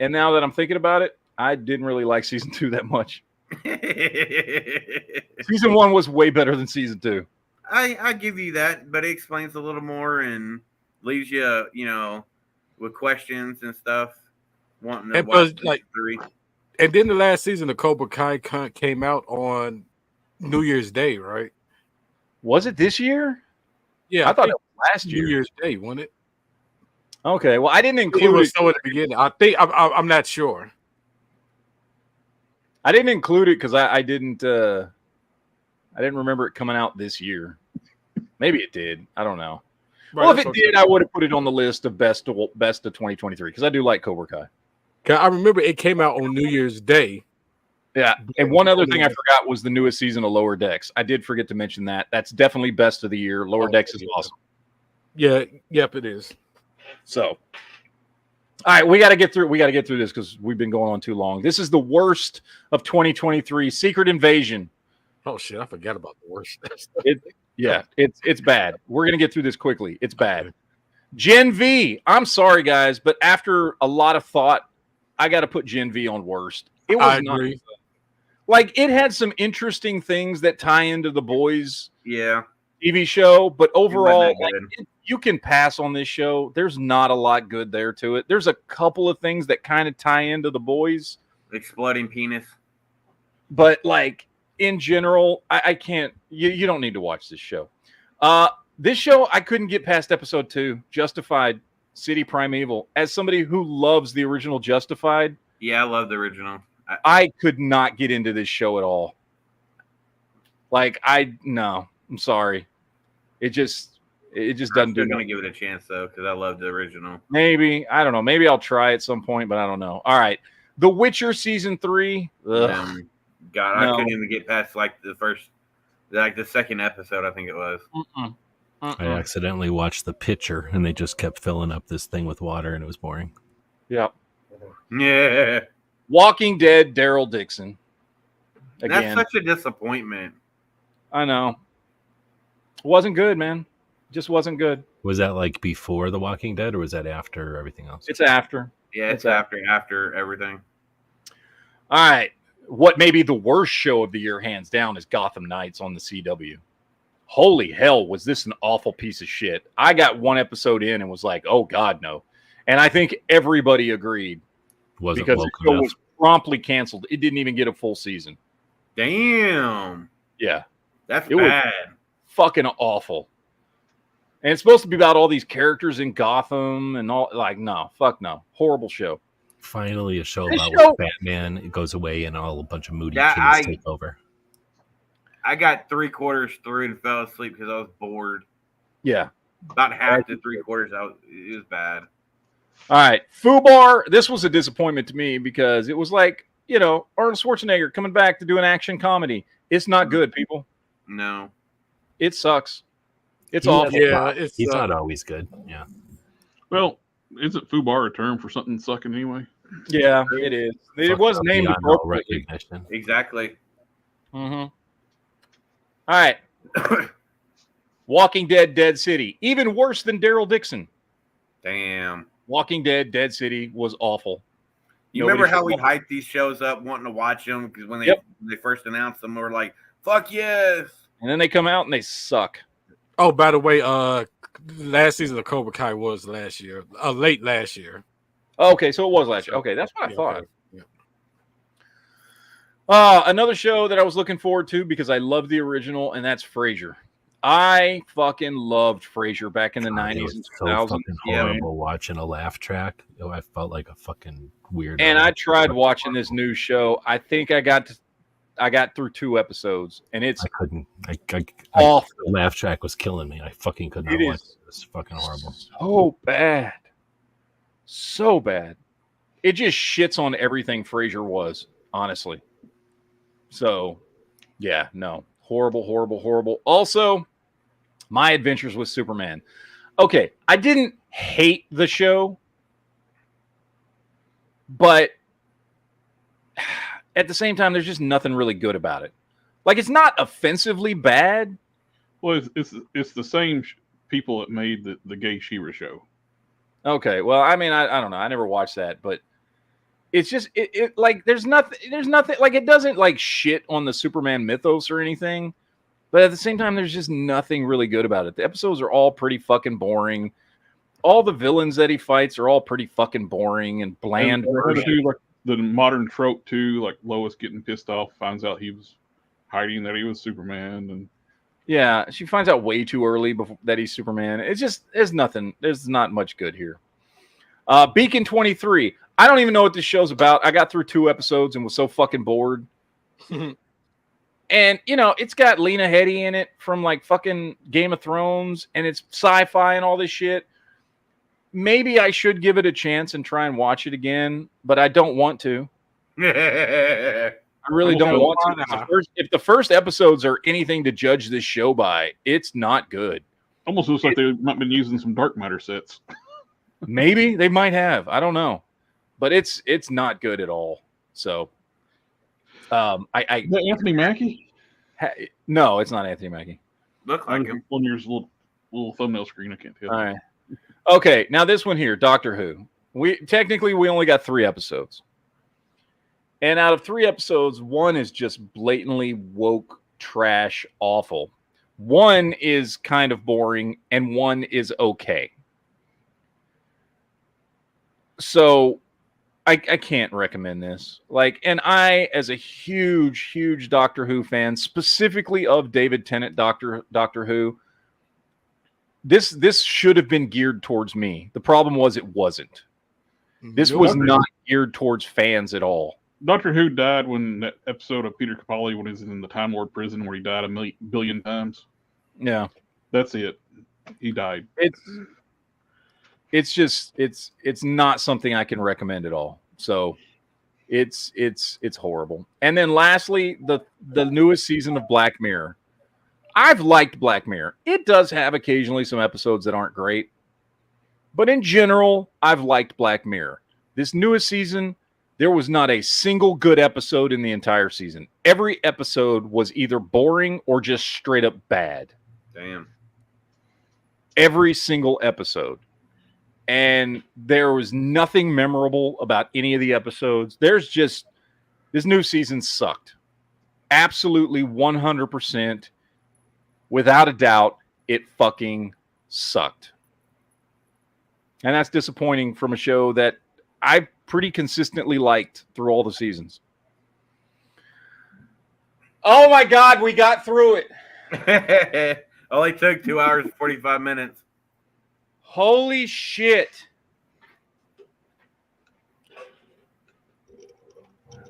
[SPEAKER 3] And now that I'm thinking about it, I didn't really like season 2 that much. Season 1 was way better than season 2.
[SPEAKER 5] I give you that, but it explains a little more and leaves you, with questions and stuff. Wanting to
[SPEAKER 4] And
[SPEAKER 5] watch
[SPEAKER 4] plus, like,
[SPEAKER 5] 3.
[SPEAKER 4] And then the last season of Cobra Kai came out on New Year's Day, right?
[SPEAKER 3] Was it this year?
[SPEAKER 4] Yeah,
[SPEAKER 3] I thought
[SPEAKER 4] think
[SPEAKER 3] it was last
[SPEAKER 4] New
[SPEAKER 3] year.
[SPEAKER 4] Year's Day, wasn't it?
[SPEAKER 3] Okay, well, I didn't
[SPEAKER 4] It
[SPEAKER 3] include
[SPEAKER 4] was
[SPEAKER 3] it.
[SPEAKER 4] so at the beginning. I think I'm not sure.
[SPEAKER 3] I didn't include it because I didn't remember it coming out this year. Maybe it did. I don't know.
[SPEAKER 4] Right,
[SPEAKER 3] well, if
[SPEAKER 4] that's
[SPEAKER 3] it
[SPEAKER 4] okay.
[SPEAKER 3] did, I would have put it on the list of best of 2023 because I do like Cobra Kai.
[SPEAKER 4] 'Cause I remember it came out on New Year's Day.
[SPEAKER 3] Yeah, and one other thing I forgot was the newest season of Lower Decks. I did forget to mention that. That's definitely best of the year. Lower Decks is awesome.
[SPEAKER 4] Yeah, yep, it is.
[SPEAKER 3] So, all right, we got to get through this because we've been going on too long. This is the worst of 2023. Secret Invasion.
[SPEAKER 4] Oh shit, I forgot about the worst.
[SPEAKER 3] It's bad. We're gonna get through this quickly. It's bad. Gen V. I'm sorry, guys, but after a lot of thought, I got to put Gen V on worst. It was
[SPEAKER 4] I
[SPEAKER 3] not
[SPEAKER 4] agree.
[SPEAKER 3] like it had some interesting things that tie into the Boys
[SPEAKER 5] Yeah.
[SPEAKER 3] TV show, but overall,
[SPEAKER 5] that
[SPEAKER 3] like,
[SPEAKER 5] good.
[SPEAKER 3] you can pass on this show. There's not a lot good there to it. There's a couple of things that kind of tie into the Boys,
[SPEAKER 5] Exploding penis.
[SPEAKER 3] but like in general, I can't. You don't need to watch this show. This show, I couldn't get past episode 2, Justified, City Primeval. As somebody who loves the original Justified,
[SPEAKER 5] Yeah, I love the original.
[SPEAKER 3] I could not get into this show at all. Like no, I'm sorry. It just doesn't
[SPEAKER 5] I'm
[SPEAKER 3] do
[SPEAKER 5] still gonna
[SPEAKER 3] nothing.
[SPEAKER 5] give it a chance though because I love the original.
[SPEAKER 3] Maybe, I don't know. Maybe I'll try at some point, but I don't know. All right, The Witcher season 3. Ugh,
[SPEAKER 5] God, I
[SPEAKER 3] no.
[SPEAKER 5] couldn't even get past like the second episode. I think it was.
[SPEAKER 10] I accidentally watched The Pitcher, and they just kept filling up this thing with water, and it was boring.
[SPEAKER 3] Yeah.
[SPEAKER 5] Yeah.
[SPEAKER 3] Walking Dead, Daryl Dixon. Again,
[SPEAKER 5] That's such a disappointment.
[SPEAKER 3] I know. Wasn't good, man. Just wasn't good.
[SPEAKER 10] Was that like before The Walking Dead, or was that after everything else?
[SPEAKER 3] It's after.
[SPEAKER 5] Yeah, it's after everything.
[SPEAKER 3] All right. What may be the worst show of the year, hands down, is Gotham Knights on the CW. Holy hell, was this an awful piece of shit. I got one episode in and was like, oh, God, no. And I think everybody agreed.
[SPEAKER 10] Wasn't
[SPEAKER 3] because the
[SPEAKER 10] woke
[SPEAKER 3] show
[SPEAKER 10] enough.
[SPEAKER 3] was promptly canceled. It didn't even get a full season.
[SPEAKER 5] Damn.
[SPEAKER 3] Yeah.
[SPEAKER 5] That's
[SPEAKER 3] It was
[SPEAKER 5] bad.
[SPEAKER 3] fucking awful. And it's supposed to be about all these characters in Gotham and all. Like, no. Fuck no. Horrible show.
[SPEAKER 10] Finally, a show
[SPEAKER 3] This
[SPEAKER 10] about
[SPEAKER 3] show-
[SPEAKER 10] where Batman goes away and all a bunch of moody
[SPEAKER 5] Yeah,
[SPEAKER 10] kids take over.
[SPEAKER 5] I got 3/4 through and fell asleep because I was bored.
[SPEAKER 3] Yeah.
[SPEAKER 5] About half to 3/4. It was bad.
[SPEAKER 3] All right. Fubar. This was a disappointment to me because it was like, Arnold Schwarzenegger coming back to do an action comedy. It's not good, people.
[SPEAKER 5] No.
[SPEAKER 3] It sucks. It's
[SPEAKER 10] He has
[SPEAKER 3] awful.
[SPEAKER 10] a
[SPEAKER 4] Yeah,
[SPEAKER 10] lot.
[SPEAKER 4] it's,
[SPEAKER 10] He's not always good. Yeah.
[SPEAKER 7] Well, isn't FUBAR a term for something sucking anyway?
[SPEAKER 3] Yeah, it is. It
[SPEAKER 10] Fucked
[SPEAKER 3] was
[SPEAKER 10] up
[SPEAKER 3] named
[SPEAKER 10] beyond all
[SPEAKER 3] appropriately.
[SPEAKER 10] recognition.
[SPEAKER 5] Exactly.
[SPEAKER 3] Mm-hmm. All right. Walking Dead, Dead City. Even worse than Daryl Dixon.
[SPEAKER 5] Damn.
[SPEAKER 3] Walking Dead, Dead City was awful.
[SPEAKER 5] You
[SPEAKER 3] Nobody
[SPEAKER 5] remember how
[SPEAKER 3] should
[SPEAKER 5] we
[SPEAKER 3] watch-
[SPEAKER 5] hyped these shows up wanting to watch them because when
[SPEAKER 3] Yep.
[SPEAKER 5] they first announced them, we were like, fuck yes.
[SPEAKER 3] And then they come out and they suck.
[SPEAKER 4] Oh, by the way, last season of Cobra Kai was last year, late last year.
[SPEAKER 3] Okay, so it was last year. Okay, that's what I
[SPEAKER 4] Yeah,
[SPEAKER 3] thought.
[SPEAKER 4] okay. Yeah.
[SPEAKER 3] Another show that I was looking forward to because I love the original, and that's Frasier. I fucking loved Frasier back in the
[SPEAKER 10] God, it
[SPEAKER 3] 90s
[SPEAKER 10] was
[SPEAKER 3] and
[SPEAKER 10] so
[SPEAKER 3] 2000s.
[SPEAKER 10] fucking horrible watching a laugh track. I felt like a fucking weird.
[SPEAKER 3] And I tried watching this new show. I think I got through 2 episodes, and it's
[SPEAKER 10] I couldn't.
[SPEAKER 3] awful.
[SPEAKER 10] The laugh track was killing me. I fucking could not
[SPEAKER 3] It
[SPEAKER 10] watch
[SPEAKER 3] is
[SPEAKER 10] it. It's fucking horrible.
[SPEAKER 3] So bad. So bad. It just shits on everything Frasier was, honestly. So, yeah, no. Horrible, horrible, horrible. Also, My Adventures with Superman. Okay, I didn't hate the show, but at the same time, there's just nothing really good about it. Like, it's not offensively bad.
[SPEAKER 7] Well, it's the same people that made the Gay She-Ra show.
[SPEAKER 3] Okay, well, I mean, I don't know. I never watched that, but it's just it like there's nothing like it doesn't like shit on the Superman mythos or anything, but at the same time, there's just nothing really good about it. The episodes are all pretty fucking boring. All the villains that he fights are all pretty fucking boring and bland.
[SPEAKER 7] And they do like the modern trope too, like Lois getting pissed off, finds out he was hiding that he was Superman, and
[SPEAKER 3] Yeah, she finds out way too early before that he's Superman. It's just there's not much good here. Beacon 23. I don't even know what this show's about. I got through 2 episodes and was so fucking bored. And it's got Lena Headey in it from like fucking Game of Thrones, and it's sci-fi and all this shit. Maybe I should give it a chance and try and watch it again, but I don't want to. I really don't want to. If the first episodes are anything to judge this show by, it's not good.
[SPEAKER 7] almost looks like they might have been using some dark matter sets.
[SPEAKER 3] Maybe they might have. I don't know, but it's not good at all. So,
[SPEAKER 7] Is that Anthony Mackie?
[SPEAKER 3] No, it's not Anthony Mackie.
[SPEAKER 5] Look like him.
[SPEAKER 7] On your little thumbnail screen, I can't tell.
[SPEAKER 3] All right. Okay, now this one here, Doctor Who. We only got 3 episodes. And out of 3 episodes, 1 is just blatantly woke trash awful. 1 is kind of boring and 1 is okay. So I can't recommend this. Like, and I, as a huge Doctor Who fan, specifically of David Tennant Doctor Who, this should have been geared towards me. The problem was it wasn't. This was not geared towards fans at all.
[SPEAKER 7] Doctor Who died when that episode of Peter Capaldi when he was in the Time Lord prison where he died a billion times.
[SPEAKER 3] Yeah,
[SPEAKER 7] that's it. He died.
[SPEAKER 3] It's not something I can recommend at all. So it's horrible. And then lastly, the newest season of Black Mirror. I've liked Black Mirror. It does have occasionally some episodes that aren't great, but in general, I've liked Black Mirror. This newest season, there was not a single good episode in the entire season. Every episode was either boring or just straight up bad.
[SPEAKER 5] Damn.
[SPEAKER 3] Every single episode. And there was nothing memorable about any of the episodes. This new season sucked. Absolutely 100%. Without a doubt, it fucking sucked. And that's disappointing from a show that I pretty consistently liked through all the seasons. Oh my God, we got through it.
[SPEAKER 5] Only took 2 hours, 45 minutes.
[SPEAKER 3] Holy shit.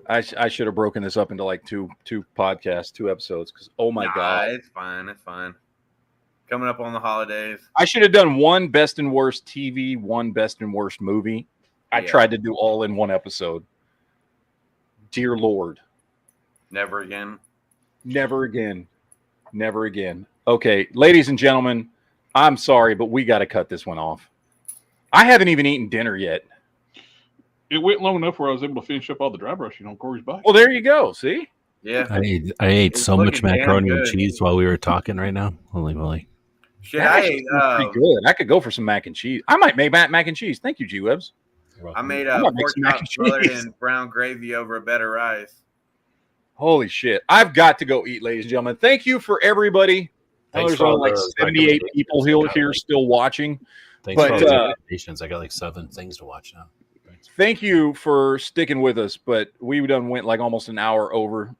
[SPEAKER 3] I should have broken this up into like two podcasts, 2 episodes, because oh my God.
[SPEAKER 5] It's fine. It's fine. Coming up on the holidays.
[SPEAKER 3] I should have done one best and worst TV, one best and worst movie. I tried to do all in one episode. Dear Lord.
[SPEAKER 5] Never again.
[SPEAKER 3] Never again. Never again. Okay, ladies and gentlemen, I'm sorry, but we got to cut this one off. I haven't even eaten dinner yet.
[SPEAKER 7] It went long enough where I was able to finish up all the dry brushing on Corey's bike.
[SPEAKER 3] Well, there you go. See?
[SPEAKER 5] Yeah.
[SPEAKER 10] I ate so much macaroni and cheese while we were talking right now. Holy moly.
[SPEAKER 5] Shit, I ate
[SPEAKER 3] pretty good. I could go for some mac and cheese. I might make mac and cheese. Thank you, G-Webs.
[SPEAKER 5] I made a pork chop smothered in brown gravy over a bed of rice.
[SPEAKER 3] Holy shit. I've got to go eat, ladies and gentlemen. Thank you for everybody. There's only like 78 people here still watching.
[SPEAKER 10] Thanks for all the recommendations. I got like 7 things to watch now.
[SPEAKER 3] Thank you for sticking with us, but we went like almost an hour over,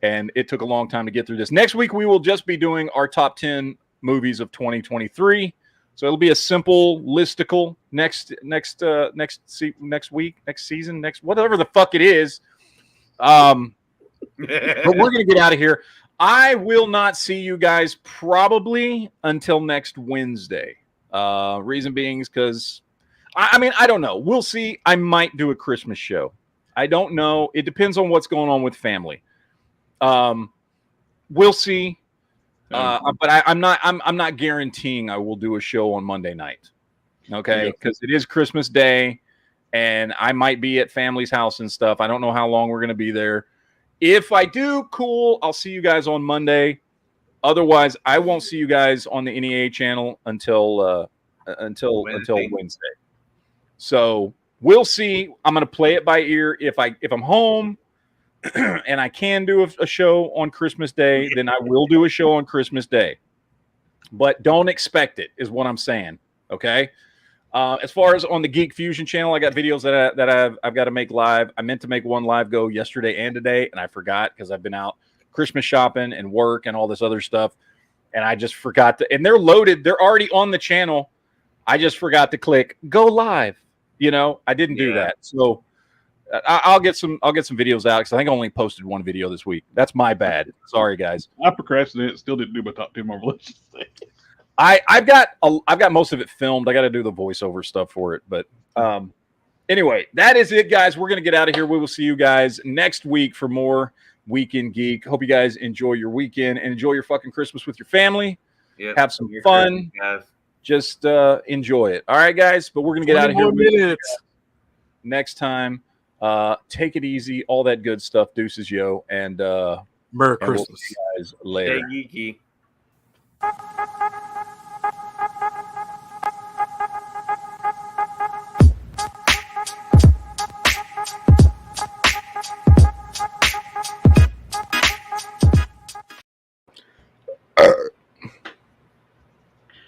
[SPEAKER 3] and it took a long time to get through this. Next week, we will just be doing our top 10 movies of 2023. So it'll be a simple listicle next week, next season, next whatever the fuck it is. But we're gonna get out of here. I will not see you guys probably until next Wednesday. Reason being is because I mean, I don't know. We'll see. I might do a Christmas show. I don't know. It depends on what's going on with family. We'll see. But I'm not guaranteeing I will do a show on Monday night. Okay, because it is Christmas Day, and I might be at family's house and stuff. I don't know how long we're gonna be there. If I do, cool. I'll see you guys on Monday. Otherwise, I won't see you guys on the NEA channel until Wednesday. So we'll see. I'm gonna play it by ear. If I'm home and I can do a show on Christmas Day, then I will do a show on Christmas Day. But don't expect it, is what I'm saying. Okay. As far as on the Geek Fusion channel, I got videos that I've got to make live. I meant to make one live go yesterday and today, and I forgot because I've been out Christmas shopping and work and all this other stuff, and I just forgot to. And they're loaded. They're already on the channel. I just forgot to click go live. You know, I didn't do that. So I'll get some videos out because I think I only posted one video this week. That's my bad. Sorry, guys.
[SPEAKER 7] I procrastinated. Still didn't do my top 10 Marvel Legends thing.
[SPEAKER 3] I've got most of it filmed. I got to do the voiceover stuff for it. But anyway, that is it, guys. We're gonna get out of here. We will see you guys next week for more Weekend Geek. Hope you guys enjoy your weekend and enjoy your fucking Christmas with your family.
[SPEAKER 5] Yep.
[SPEAKER 3] Have some fun. Just enjoy it. All right, guys. But we're gonna get out of here.
[SPEAKER 4] Minutes.
[SPEAKER 3] Next time. Take it easy. All that good stuff. Deuces, yo, and
[SPEAKER 4] Merry Christmas.
[SPEAKER 3] We'll see you guys later.
[SPEAKER 5] Stay geeky.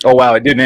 [SPEAKER 3] Oh wow, it didn't end.